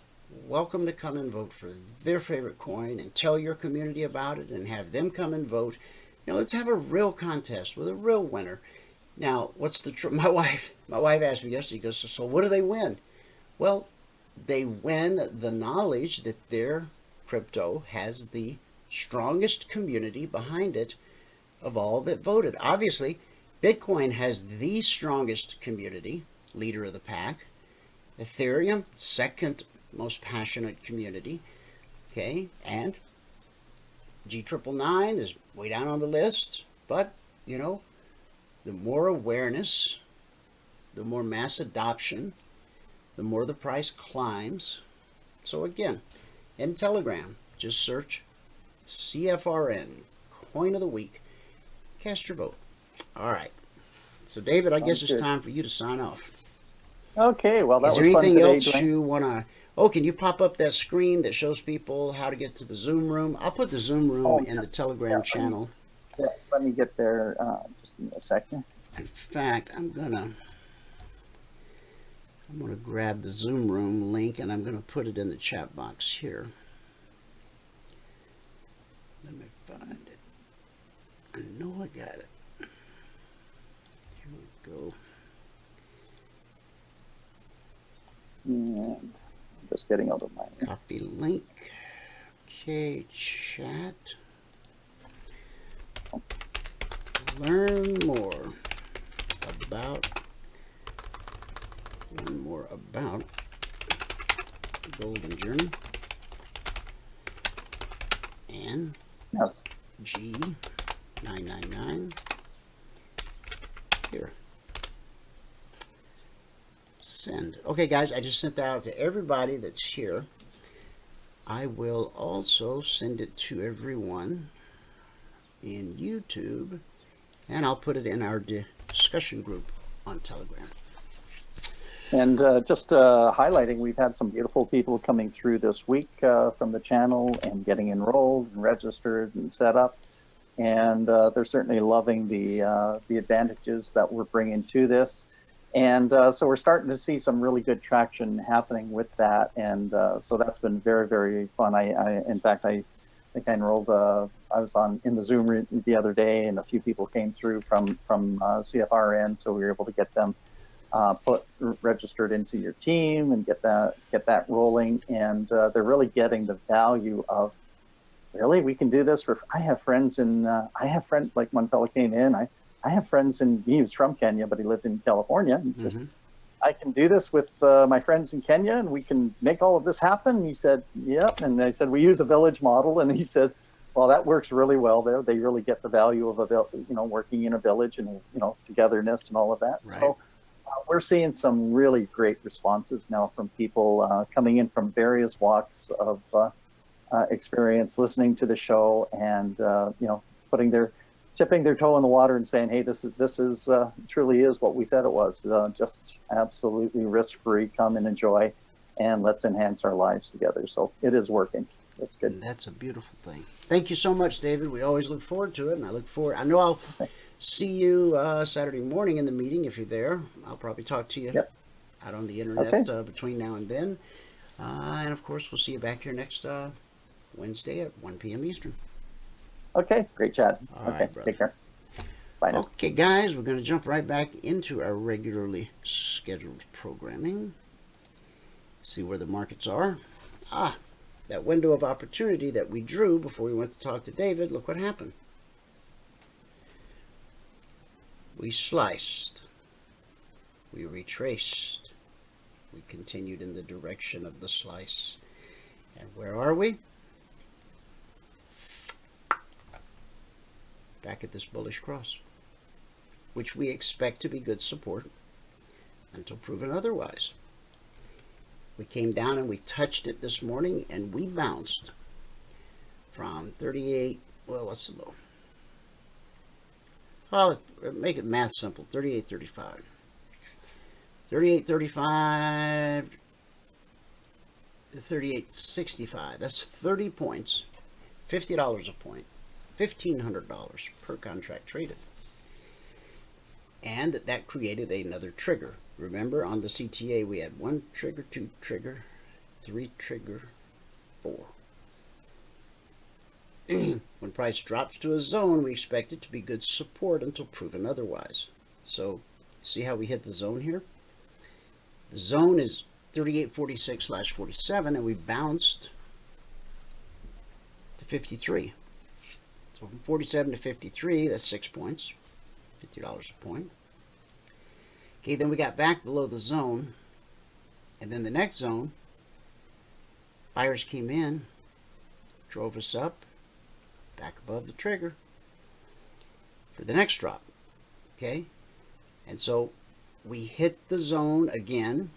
welcome to come and vote for their favorite coin and tell your community about it and have them come and vote. You know, let's have a real contest with a real winner. Now, what's the my wife asked me yesterday, goes, so what do they win? Well, they win the knowledge that their crypto has the strongest community behind it of all that voted. Obviously, Bitcoin has the strongest community, leader of the pack. Ethereum, second most passionate community. Okay, and G999 is way down on the list, but you know, the more awareness, the more mass adoption, the more the price climbs. So again, in Telegram, just search CFRN Coin of the Week. Cast your vote. All right. So David, I guess it's time for you to sign off. Okay, well, that was fun today. Is there anything else Dwayne? you want to... Oh, can you pop up that screen that shows people how to get to the Zoom room? I'll put the Zoom room in the Telegram channel. Let me get there. Just give me a second. In fact, I'm gonna grab the Zoom room link and I'm gonna put it in the chat box here. Let me find it. I know I got it. Here we go. And I'm just getting out of my Copy link. Okay, chat. Learn more about the Golden Journey and yes. G999 here. Send. Okay, guys, I just sent that out to everybody that's here. I will also send it to everyone in YouTube, and I'll put it in our discussion group on Telegram. And just highlighting, we've had some beautiful people coming through this week from the channel and getting enrolled and registered and set up. And they're certainly loving the advantages that we're bringing to this. And so we're starting to see some really good traction happening with that. And so that's been very, very fun. In fact, I think I enrolled, I was in the Zoom the other day, and a few people came through from CFRN, so we were able to get them registered into your team and get that rolling. And they're really getting the value of, really, we can do this. I have friends like one fellow came in, I have friends he was from Kenya, but he lived in California. He says, I can do this with my friends in Kenya, and we can make all of this happen. He said, yep. And I said, we use a village model. And he says, well, that works really well there. They really get the value of working in a village and, togetherness and all of that. Right. So we're seeing some really great responses now from people coming in from various walks of experience, listening to the show, and, tipping their toe in the water and saying, hey, this is truly is what we said it was. Just absolutely risk-free, come and enjoy, and let's enhance our lives together. So it is working. It's good. And that's a beautiful thing. Thank you so much, David. We always look forward to it, and I know I'll see you Saturday morning in the meeting if you're there. I'll probably talk to you out on the internet Okay. between now and then. And of course, we'll see you back here next Wednesday at 1 p.m. Eastern. Okay, great chat. All Okay, right, brother. take care. Bye now. Okay, guys, we're going to jump right back into our regularly scheduled programming. See where the markets are. That window of opportunity that we drew before we went to talk to David, look what happened. We sliced. We retraced. We continued in the direction of the slice. And where are we? Back at this bullish cross, which we expect to be good support until proven otherwise. We came down and we touched it this morning, and we bounced from 38, well, what's the low? Oh, make it math simple, 38.35. 38.35 to 38.65. That's 30 points, $50 a point, $1,500 per contract traded. And that created another trigger. Remember, on the CTA, we had 1 trigger, 2 trigger, 3 trigger, 4. When price drops to a zone, we expect it to be good support until proven otherwise. So, see how we hit the zone here? The zone is 38.46/47, and we bounced to 53. So from 47 to 53, that's 6 points, $50 a point. Okay, then we got back below the zone, and then the next zone, buyers came in, drove us up, back above the trigger for the next drop. Okay, and so we hit the zone again,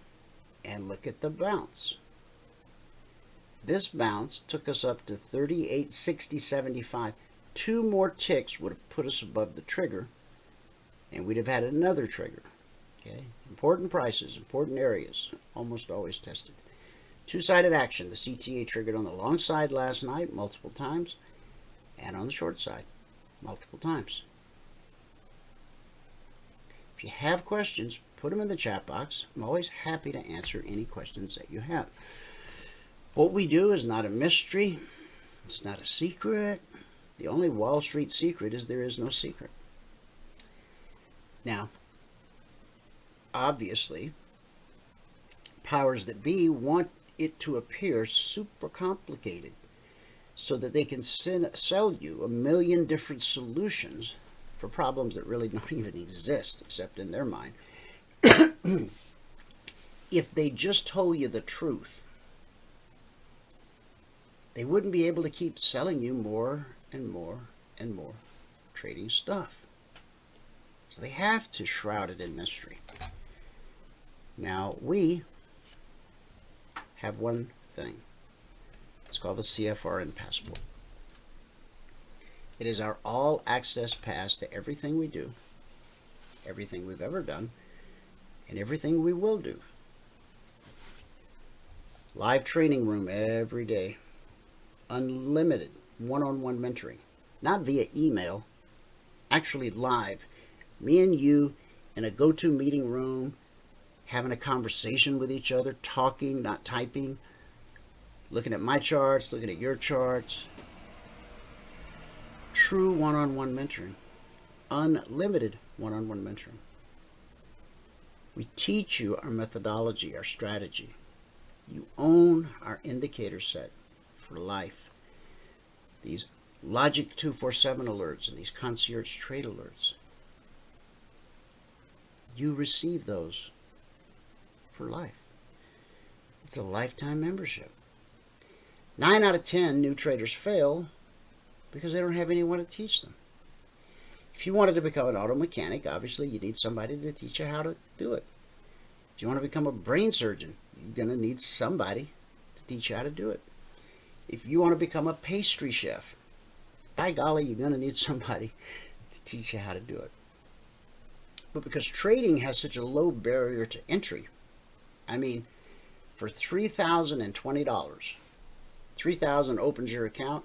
and look at the bounce. This bounce took us up to 38.6075. 2 more ticks would have put us above the trigger, and we'd have had another trigger. Okay, important prices, important areas, almost always tested. Two-sided action. The CTA triggered on the long side last night multiple times, and on the short side multiple times. If you have questions, put them in the chat box. I'm always happy to answer any questions that you have. What we do is not a mystery. It's not a secret. The only Wall Street secret is there is no secret. Now, obviously, powers that be want it to appear super complicated so that they can sell you a million different solutions for problems that really don't even exist except in their mind. If they just told you the truth, they wouldn't be able to keep selling you more and more and more trading stuff. So they have to shroud it in mystery. Now, we have one thing. It's called the CFRN Passport. It is our all-access pass to everything we do, everything we've ever done, and everything we will do. Live training room every day. Unlimited one-on-one mentoring. Not via email, actually live. Me and you in a go-to meeting room, having a conversation with each other, talking, not typing, looking at my charts, looking at your charts. True one-on-one mentoring. Unlimited one-on-one mentoring. We teach you our methodology, our strategy. You own our indicator set for life. These Logic 247 alerts and these concierge trade alerts. You receive those for life. It's a lifetime membership. 9 out of 10 new traders fail because they don't have anyone to teach them. If you wanted to become an auto mechanic, obviously you need somebody to teach you how to do it. If you want to become a brain surgeon, you're going to need somebody to teach you how to do it. If you want to become a pastry chef, by golly, you're going to need somebody to teach you how to do it. But because trading has such a low barrier to entry, I mean, for $3,020, $3,000 opens your account,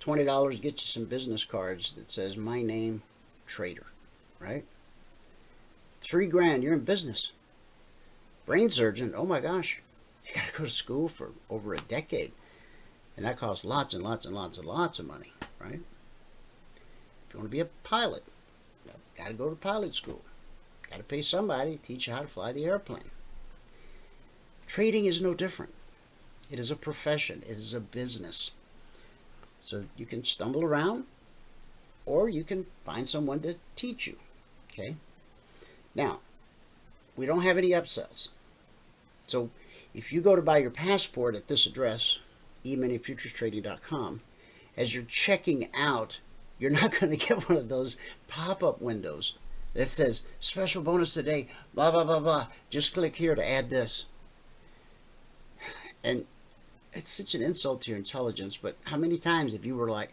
$20 gets you some business cards that says my name trader, right? $3,000, you're in business. Brain surgeon, oh my gosh, you got to go to school for over a decade. And that costs lots and lots and lots and lots of money, right? If you want to be a pilot, you got to go to pilot school. Got to pay somebody to teach you how to fly the airplane. Trading is no different. It is a profession. It is a business. So you can stumble around, or you can find someone to teach you. Okay? Now, we don't have any upsells. So if you go to buy your passport at this address, eminifuturestrading.com, as you're checking out, you're not going to get one of those pop-up windows that says, special bonus today, blah, blah, blah, blah. Just click here to add this. And it's such an insult to your intelligence, but how many times have you were like,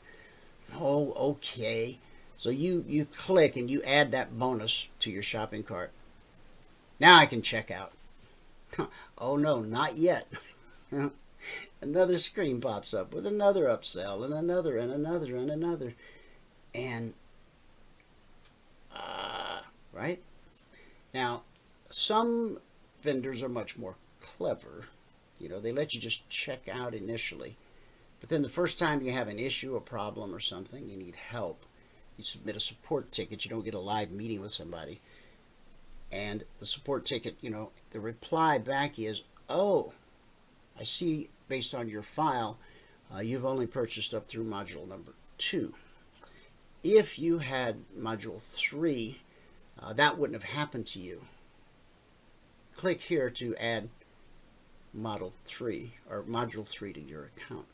oh, okay. So you click and you add that bonus to your shopping cart. Now I can check out. Oh no, not yet. Another screen pops up with another upsell and another and another and another. And, right? Now, some vendors are much more clever. You know, they let you just check out initially. But then the first time you have an issue, a problem or something, you need help. You submit a support ticket. You don't get a live meeting with somebody. And the support ticket, you know, the reply back is, oh, I see based on your file, you've only purchased up through module number 2. If you had module 3, that wouldn't have happened to you. Click here to add module 3 to your account.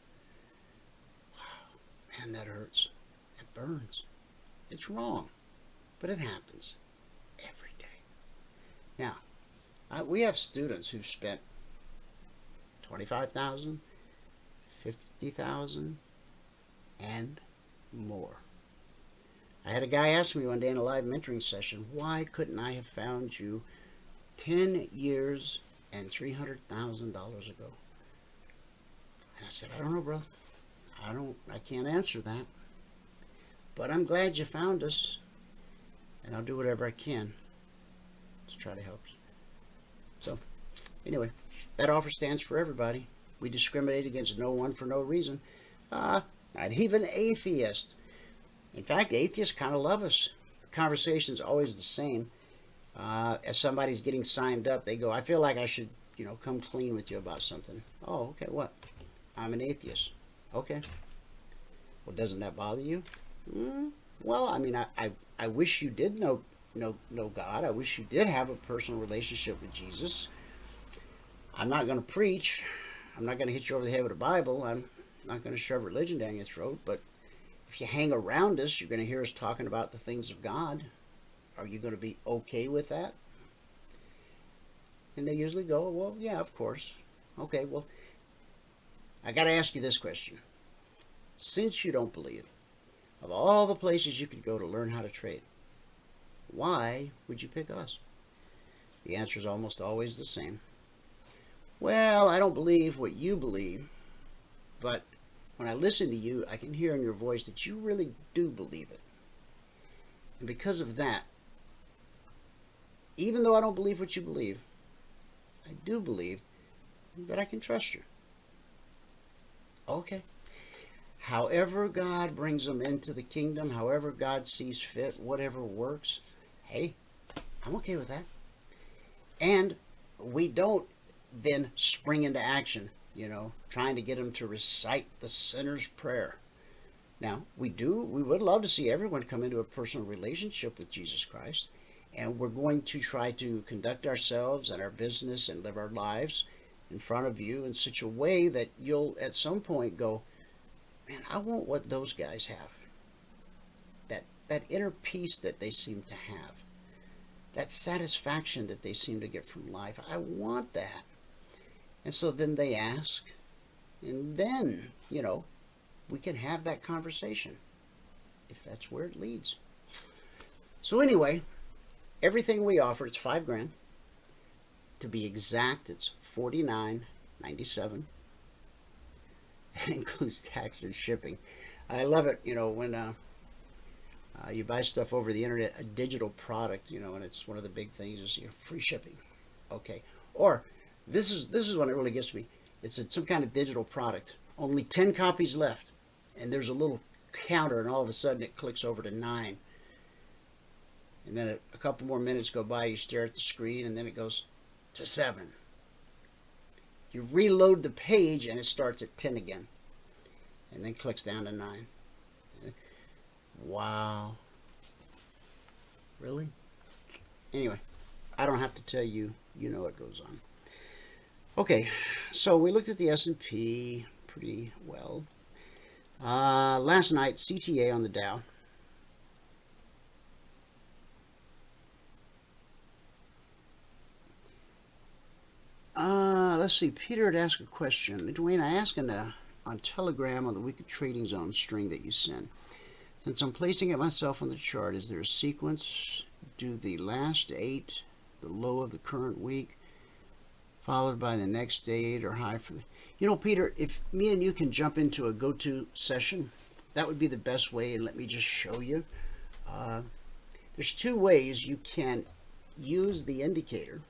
Wow, man, that hurts. It burns. It's wrong, but it happens every day. Now, we have students who've spent $25,000, $50,000, and more. I had a guy ask me one day in a live mentoring session, why couldn't I have found you 10 years and $300,000 ago? And I said, I don't know, bro. I can't answer that. But I'm glad you found us, and I'll do whatever I can to try to help you. So, anyway, that offer stands for everybody. We discriminate against no one for no reason. Not even atheists. In fact, atheists kind of love us. The conversation's always the same. As somebody's getting signed up, they go, I feel like I should, you know, come clean with you about something. Oh, okay, what? I'm an atheist. Okay. Well, doesn't that bother you? Well, I mean, I wish you did know God. I wish you did have a personal relationship with Jesus. I'm not going to preach. I'm not going to hit you over the head with a Bible. I'm not going to shove religion down your throat. But if you hang around us, you're going to hear us talking about the things of God. Are you going to be okay with that? And they usually go, well, yeah, of course. Okay, well, I got to ask you this question. Since you don't believe, of all the places you could go to learn how to trade, why would you pick us? The answer is almost always the same. Well, I don't believe what you believe, but when I listen to you, I can hear in your voice that you really do believe it. And because of that, even though I don't believe what you believe, I do believe that I can trust you. Okay. However God brings them into the kingdom, however God sees fit, whatever works, hey, I'm okay with that. And we don't then spring into action, you know, trying to get them to recite the sinner's prayer. Now, we would love to see everyone come into a personal relationship with Jesus Christ, and we're going to try to conduct ourselves and our business and live our lives in front of you in such a way that you'll at some point go, man, I want what those guys have. That inner peace that they seem to have. That satisfaction that they seem to get from life. I want that. And so then they ask, and then, you know, we can have that conversation if that's where it leads. So anyway, everything we offer, it's $5,000. To be exact, it's $49.97. That includes tax and shipping. I love it, you know, when you buy stuff over the internet, a digital product, you know, and it's one of the big things is, you know, free shipping. Okay. Or this is when it really gets me. It's some kind of digital product. Only 10 copies left, and there's a little counter, and all of a sudden it clicks over to 9. And then a couple more minutes go by, you stare at the screen, and then it goes to 7. You reload the page, and it starts at 10 again, and then clicks down to 9. Wow. Really? Anyway, I don't have to tell you. You know what goes on. Okay, so we looked at the S&P pretty well. Last night, CTA on the Dow. Let's see. Peter had asked a question. Dwayne, I asked on Telegram on the weekly trading zone string that you sent. Since I'm placing it myself on the chart, is there a sequence? Do the last 8, the low of the current week, followed by the next 8 or high for the... You know, Peter, if me and you can jump into a go-to session, that would be the best way, and let me just show you. There's 2 ways you can use the indicator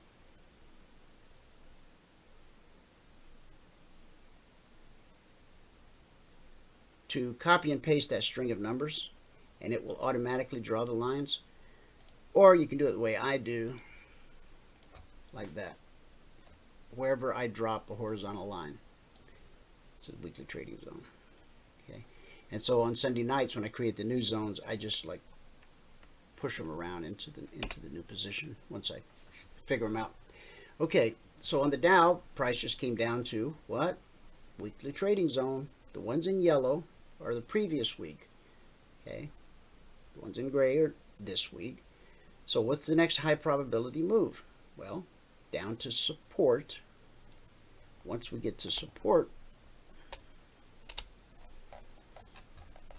to copy and paste that string of numbers, and it will automatically draw the lines. Or you can do it the way I do, like that, wherever I drop a horizontal line. It's a weekly trading zone. Okay, and so on Sunday nights when I create the new zones, I just like push them around into the new position once I figure them out. Okay, so on the Dow, price just came down to what? Weekly trading zone. The ones in yellow are the previous week. Okay, the ones in gray are this week. So what's the next high probability move? Well, down to support. Once we get to support,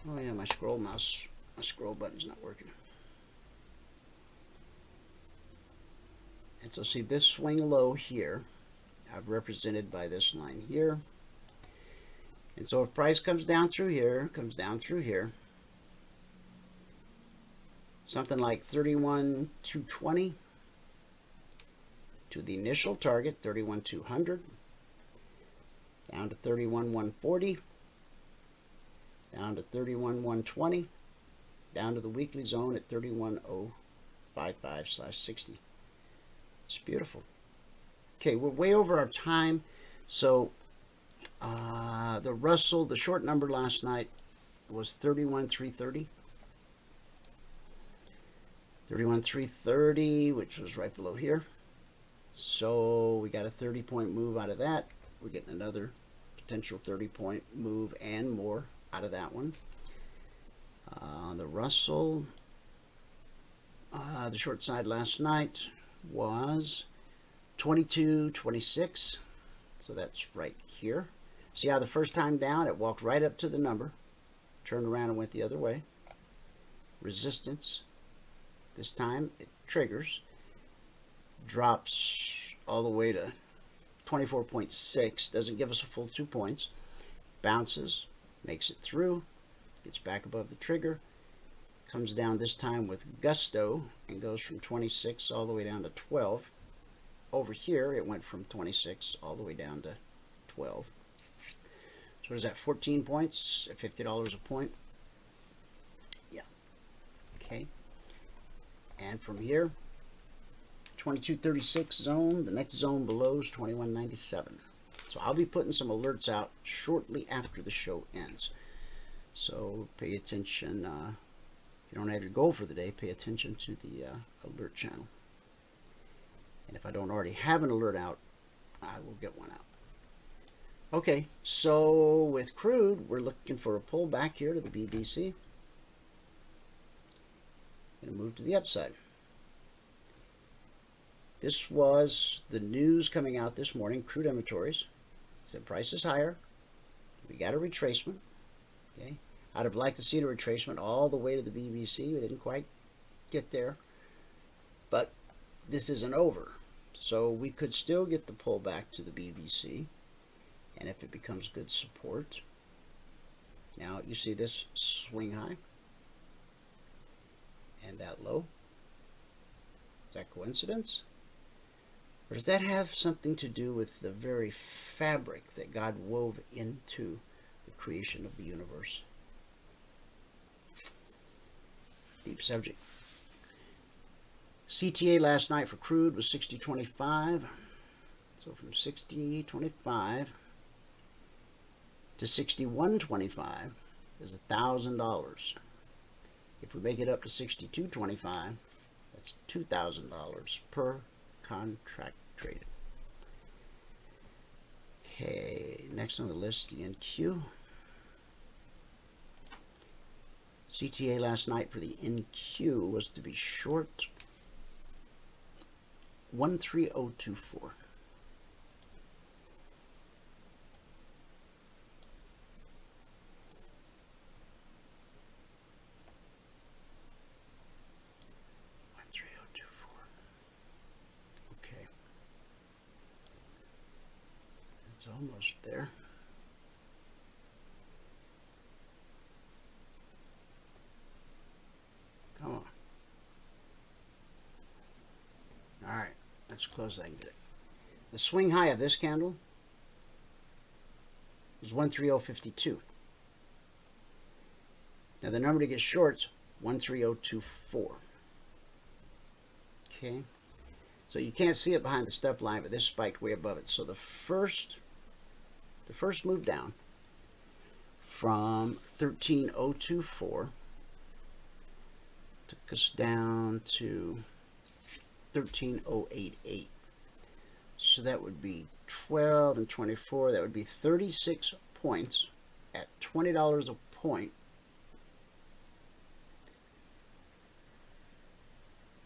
oh yeah, my scroll button's not working. And so see this swing low here, I've represented by this line here. And so if price comes down through here, something like 31,220 to the initial target, 31,200, down to 31,140, down to 31,120, down to the weekly zone at 31,055/60. It's beautiful. Okay, we're way over our time, so the Russell, the short number last night was 31,330. 31,330, which was right below here. So we got a 30-point move out of that. We're getting another potential 30-point move and more out of that one. The Russell, the short side last night was 22.26. So that's right here. See how the first time down it walked right up to the number, turned around and went the other way. Resistance. This time it triggers, drops all the way to 24.6, doesn't give us a full 2 points, bounces, makes it through, gets back above the trigger, comes down this time with gusto and goes from 26 all the way down to 12. Over here it went from 26 all the way down to 12. So what is that, 14 points at $50 a point? Yeah. Okay. And from here, 22.36 zone. The next zone below is 21.97. So I'll be putting some alerts out shortly after the show ends. So pay attention. If you don't have your goal for the day, pay attention to the alert channel. And if I don't already have an alert out, I will get one out. Okay, so with crude, we're looking for a pullback here to the BBC. Going to move to the upside. This was the news coming out this morning, crude inventories. Said price is higher. We got a retracement. Okay, I'd have liked to see a retracement all the way to the BBC. We didn't quite get there. But this isn't over. So we could still get the pullback to the BBC. And if it becomes good support. Now you see this swing high. And that low. Is that coincidence? Or does that have something to do with the very fabric that God wove into the creation of the universe? Deep subject. CTA last night for crude was 60.25. So from 60.25 to 61.25 is $1,000. If we make it up to 62.25, that's $2,000 per contract traded. Okay, next on the list, the NQ. CTA last night for the NQ was to be short 13024. Okay. It's almost there. Come on. All right, let's close that and get it. The swing high of this candle is 13052. Now the number to get short's 13024. Okay, so you can't see it behind the step line, but this spiked way above it. So the first move down from 13024 took us down to 13088. So that would be 12 and 24. That would be 36 points at $20 a point.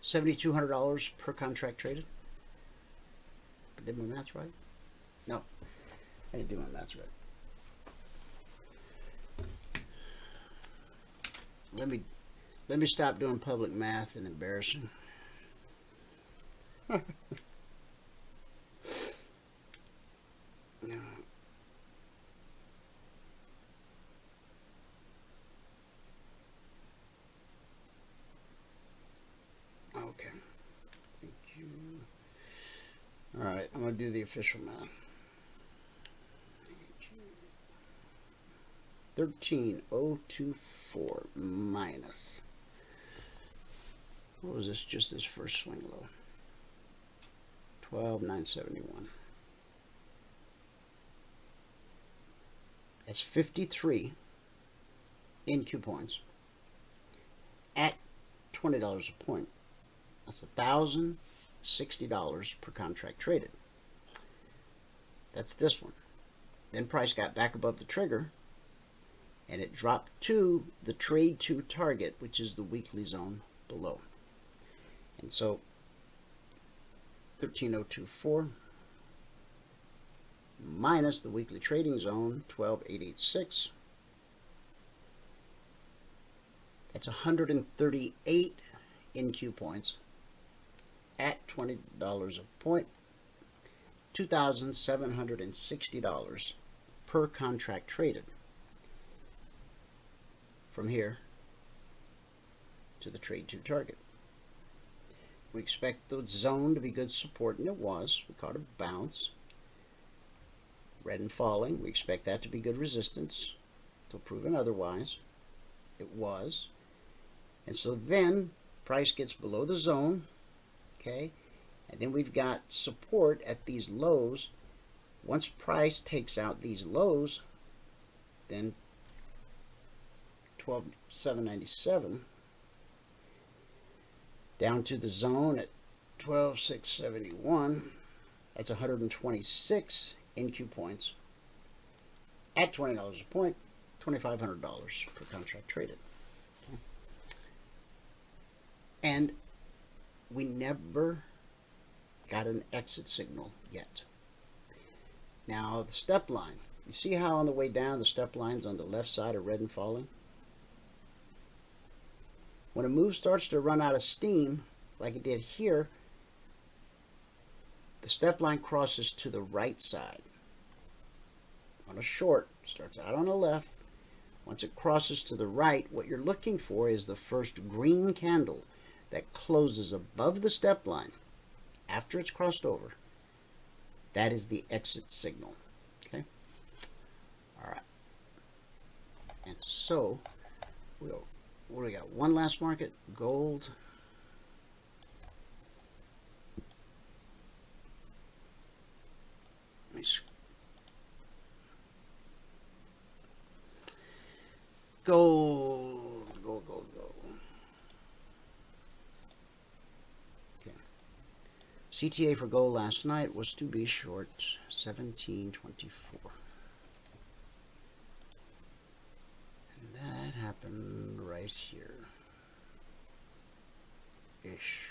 $7,200 per contract traded. I did my math right? No, I didn't do my math right. Let me stop doing public math and embarrassing. Okay, thank you. All right, I'm going to do the official math. 13,024 minus, what was this, just this first swing low? 12,971. That's 53 NQ points at $20 a point. That's $1,060 per contract traded. That's this one. Then price got back above the trigger and it dropped to the trade to target, which is the weekly zone below. And so 13,024 minus the weekly trading zone 12,886. That's 138 NQ points at $20 a point, $2,760 per contract traded from here to the trade to target. We expect the zone to be good support, and it was. We caught a bounce, red and falling. We expect that to be good resistance until proven otherwise. It was. And so then price gets below the zone, okay, and then we've got support at these lows. Once price takes out these lows, then 12,797 down to the zone at 12,671. That's 126 NQ points at $20 a point, $2,500 per contract traded. Okay. And we never got an exit signal yet. Now the step line, you see how on the way down the step lines on the left side are red and falling? When a move starts to run out of steam, like it did here, the step line crosses to the right side. On a short, starts out on the left. Once it crosses to the right, what you're looking for is the first green candle that closes above the step line after it's crossed over That is the exit signal. Okay. All right. And so what do we got? One last market, gold. Let me gold. Okay. CTA for gold last night was to be short 1724. And that happened right here. Ish.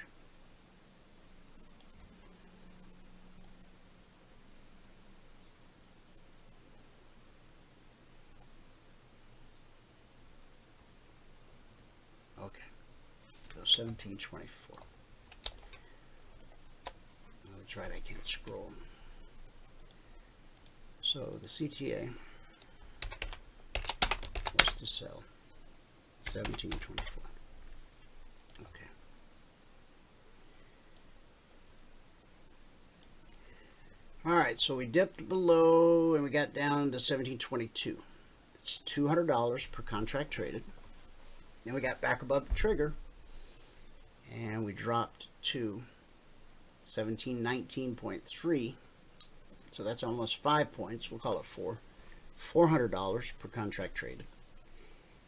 Okay, so 1724. That's right, I can't scroll. So the CTA was to sell 1724. Okay. All right, so we dipped below and we got down to 1722. It's $200 per contract traded. Then we got back above the trigger and we dropped to 1719.3. So that's almost 5 points. We'll call it $400 per contract traded.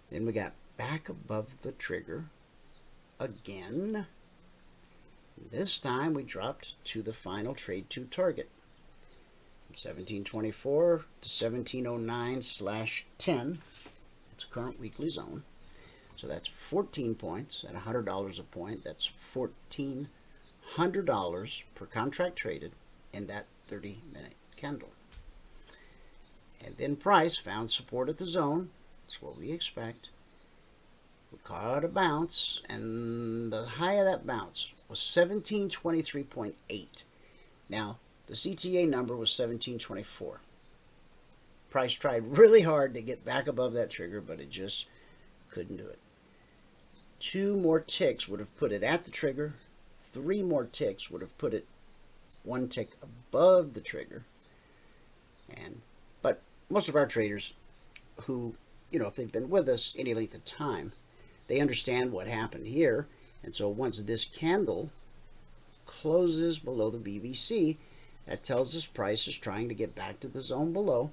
Then we got back above the trigger again. This time we dropped to the final trade to target. From 1724 to 1709/10. It's a current weekly zone. So that's 14 points at $100 a point. That's $1,400 per contract traded in that 30-minute candle. And then price found support at the zone. That's what we expect. We caught a bounce, and the high of that bounce was 1723.8. Now, the CTA number was 1724. Price tried really hard to get back above that trigger, but it just couldn't do it. 2 more ticks would have put it at the trigger. 3 more ticks would have put it 1 tick above the trigger. But most of our traders who, if they've been with us any length of time, they understand what happened here. And so once this candle closes below the BBC, that tells us price is trying to get back to the zone below.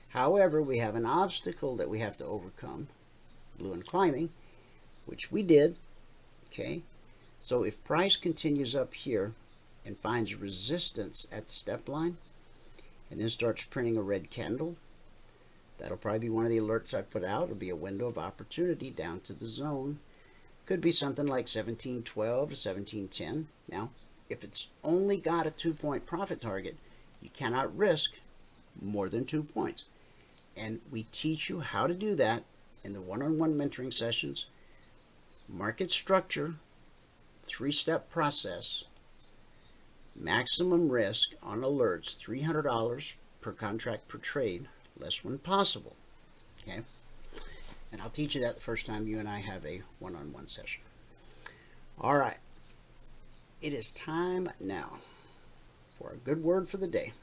However, we have an obstacle that we have to overcome, blue and climbing, which we did. Okay, so if price continues up here and finds resistance at the step line and then starts printing a red candle, that'll probably be one of the alerts I put out. It'll be a window of opportunity down to the zone. Could be something like 1712 to 1710. Now, if it's only got a 2-point profit target, you cannot risk more than 2 points. And we teach you how to do that in the one-on-one mentoring sessions. Market structure, 3-step process, maximum risk on alerts, $300 per contract per trade, less when possible. Okay? And I'll teach you that the first time you and I have a one-on-one session. All right. It is time now for a good word for the day.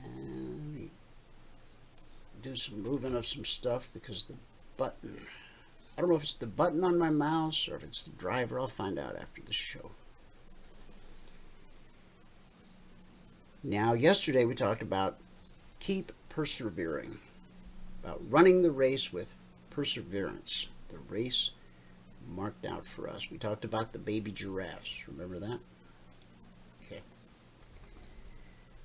And let me do some moving of some stuff because the button, I don't know if it's the button on my mouse or if it's the driver. I'll find out after the show. Now, yesterday we talked about keep persevering, about running the race with perseverance. The race marked out for us. We talked about the baby giraffes. Remember that? Okay.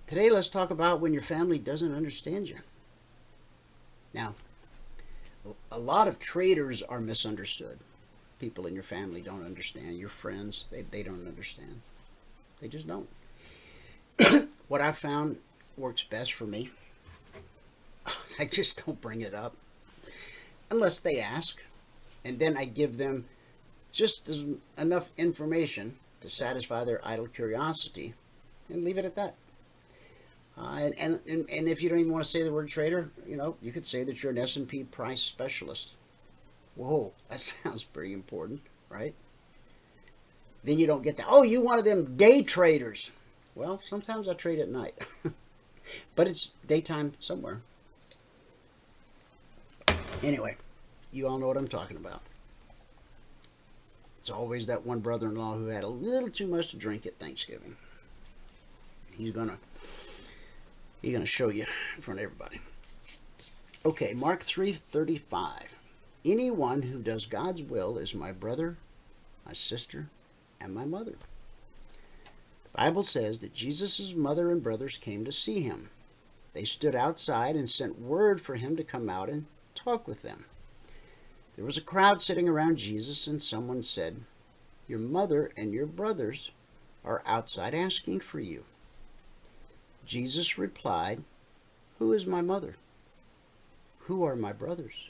Today, let's talk about when your family doesn't understand you. Now, a lot of traders are misunderstood. People in your family don't understand. Your friends, they don't understand. They just don't. What I found works best for me, I just don't bring it up unless they ask. And then I give them just enough information to satisfy their idle curiosity and leave it at that. And if you don't even want to say the word trader, you could say that you're an S&P price specialist. Whoa, that sounds pretty important, right? Then you don't get that. Oh, you one of them day traders. Well, sometimes I trade at night. But it's daytime somewhere. Anyway, you all know what I'm talking about. It's always that one brother-in-law who had a little too much to drink at Thanksgiving. He's gonna show you in front of everybody. Okay, Mark 3:35. Anyone who does God's will is my brother, my sister, and my mother. The Bible says that Jesus' mother and brothers came to see him. They stood outside and sent word for him to come out and talk with them. There was a crowd sitting around Jesus, and someone said, "Your mother and your brothers are outside asking for you." Jesus replied, "Who is my mother? Who are my brothers?"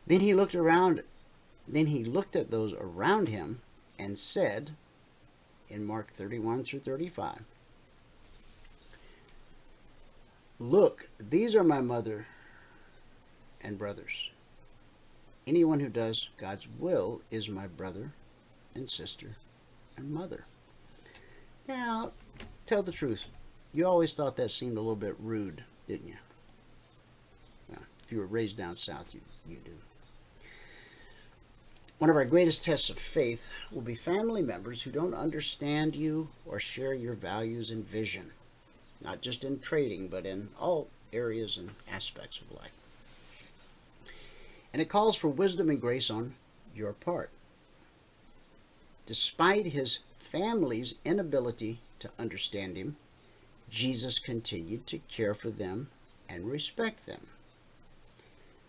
Then he looked at those around him and said, in Mark 31 through 35, "Look, these are my mother and brothers. Anyone who does God's will is my brother and sister and mother." Now, tell the truth. You always thought that seemed a little bit rude, didn't you? Well, if you were raised down south, you do. One of our greatest tests of faith will be family members who don't understand you or share your values and vision, not just in trading, but in all areas and aspects of life. And it calls for wisdom and grace on your part. Despite his family's inability to understand him, Jesus continued to care for them and respect them.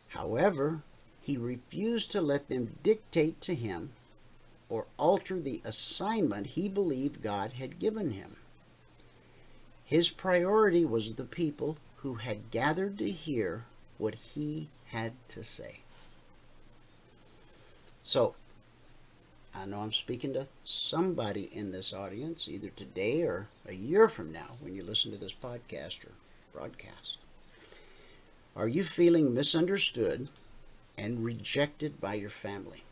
However, he refused to let them dictate to him or alter the assignment he believed God had given him. His priority was the people who had gathered to hear what he had to say. So, I know I'm speaking to somebody in this audience, either today or a year from now when you listen to this podcast or broadcast. Are you feeling misunderstood and rejected by your family?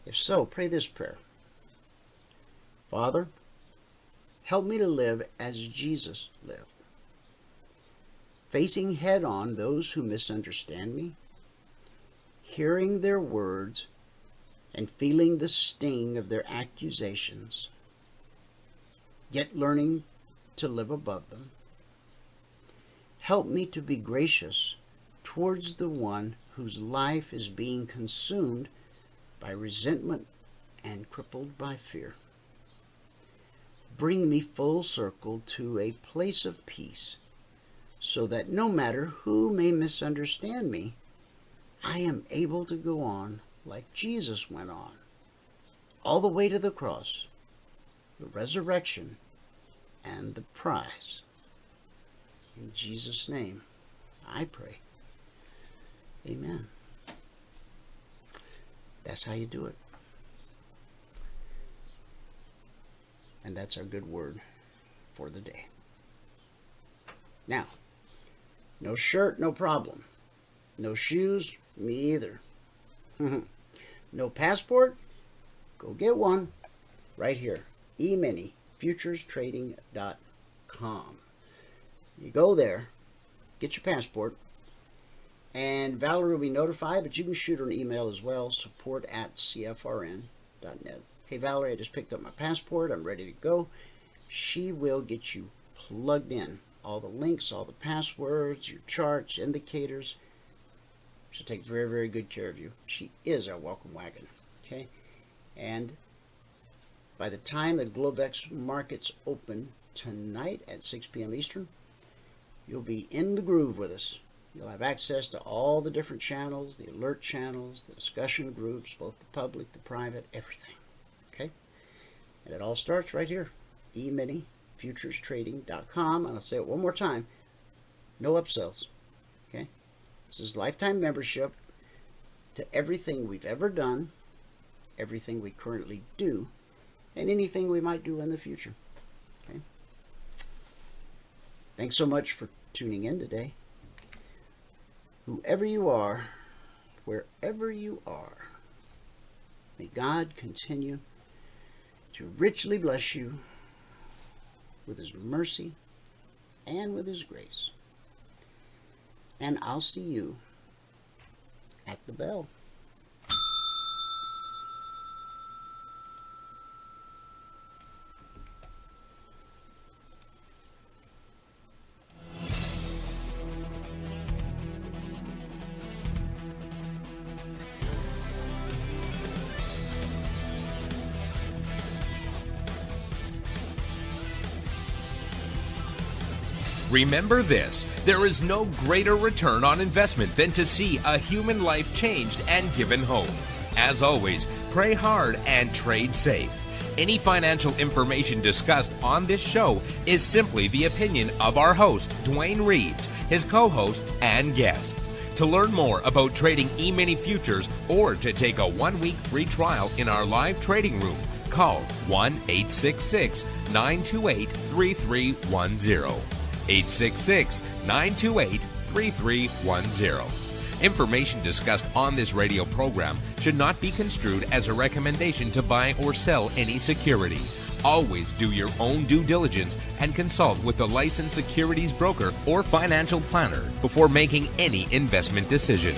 If so, pray this prayer. Father, help me to live as Jesus lived, facing head on those who misunderstand me, hearing their words and feeling the sting of their accusations, yet learning to live above them. Help me to be gracious towards the one whose life is being consumed by resentment and crippled by fear. Bring me full circle to a place of peace, so that no matter who may misunderstand me, I am able to go on like Jesus went on, all the way to the cross, the resurrection, and the prize. In Jesus' name, I pray. Amen. That's how you do it. And that's our good word for the day. Now, no shirt, no problem. No shoes, me either. No passport? Go get one right here. Emini Futures Trading.com. You go there, get your passport, and Valerie will be notified, but you can shoot her an email as well, support@cfrn.net. Hey Valerie, I just picked up my passport, I'm ready to go. She will get you plugged in. All the links, all the passwords, your charts, indicators. She'll take very, very good care of you. She is our welcome wagon. Okay? And by the time the Globex markets open tonight at 6 p.m. Eastern, you'll be in the groove with us. You'll have access to all the different channels, the alert channels, the discussion groups, both the public, the private, everything. Okay? And it all starts right here. EminiFuturesTrading.com. And I'll say it one more time. No upsells. Okay? This is lifetime membership to everything we've ever done, everything we currently do, and anything we might do in the future. Okay? Thanks so much for tuning in today. Whoever you are, wherever you are, May God continue to richly bless you with His mercy and with His grace. And I'll see you at the bell. Remember this, there is no greater return on investment than to see a human life changed and given hope. As always, pray hard and trade safe. Any financial information discussed on this show is simply the opinion of our host, Dwayne Reeves, his co-hosts, and guests. To learn more about trading Emini Futures or to take a 1-week free trial in our live trading room, call 1-866-928-3310. 866-928-3310. Information discussed on this radio program should not be construed as a recommendation to buy or sell any security. Always do your own due diligence and consult with a licensed securities broker or financial planner before making any investment decision.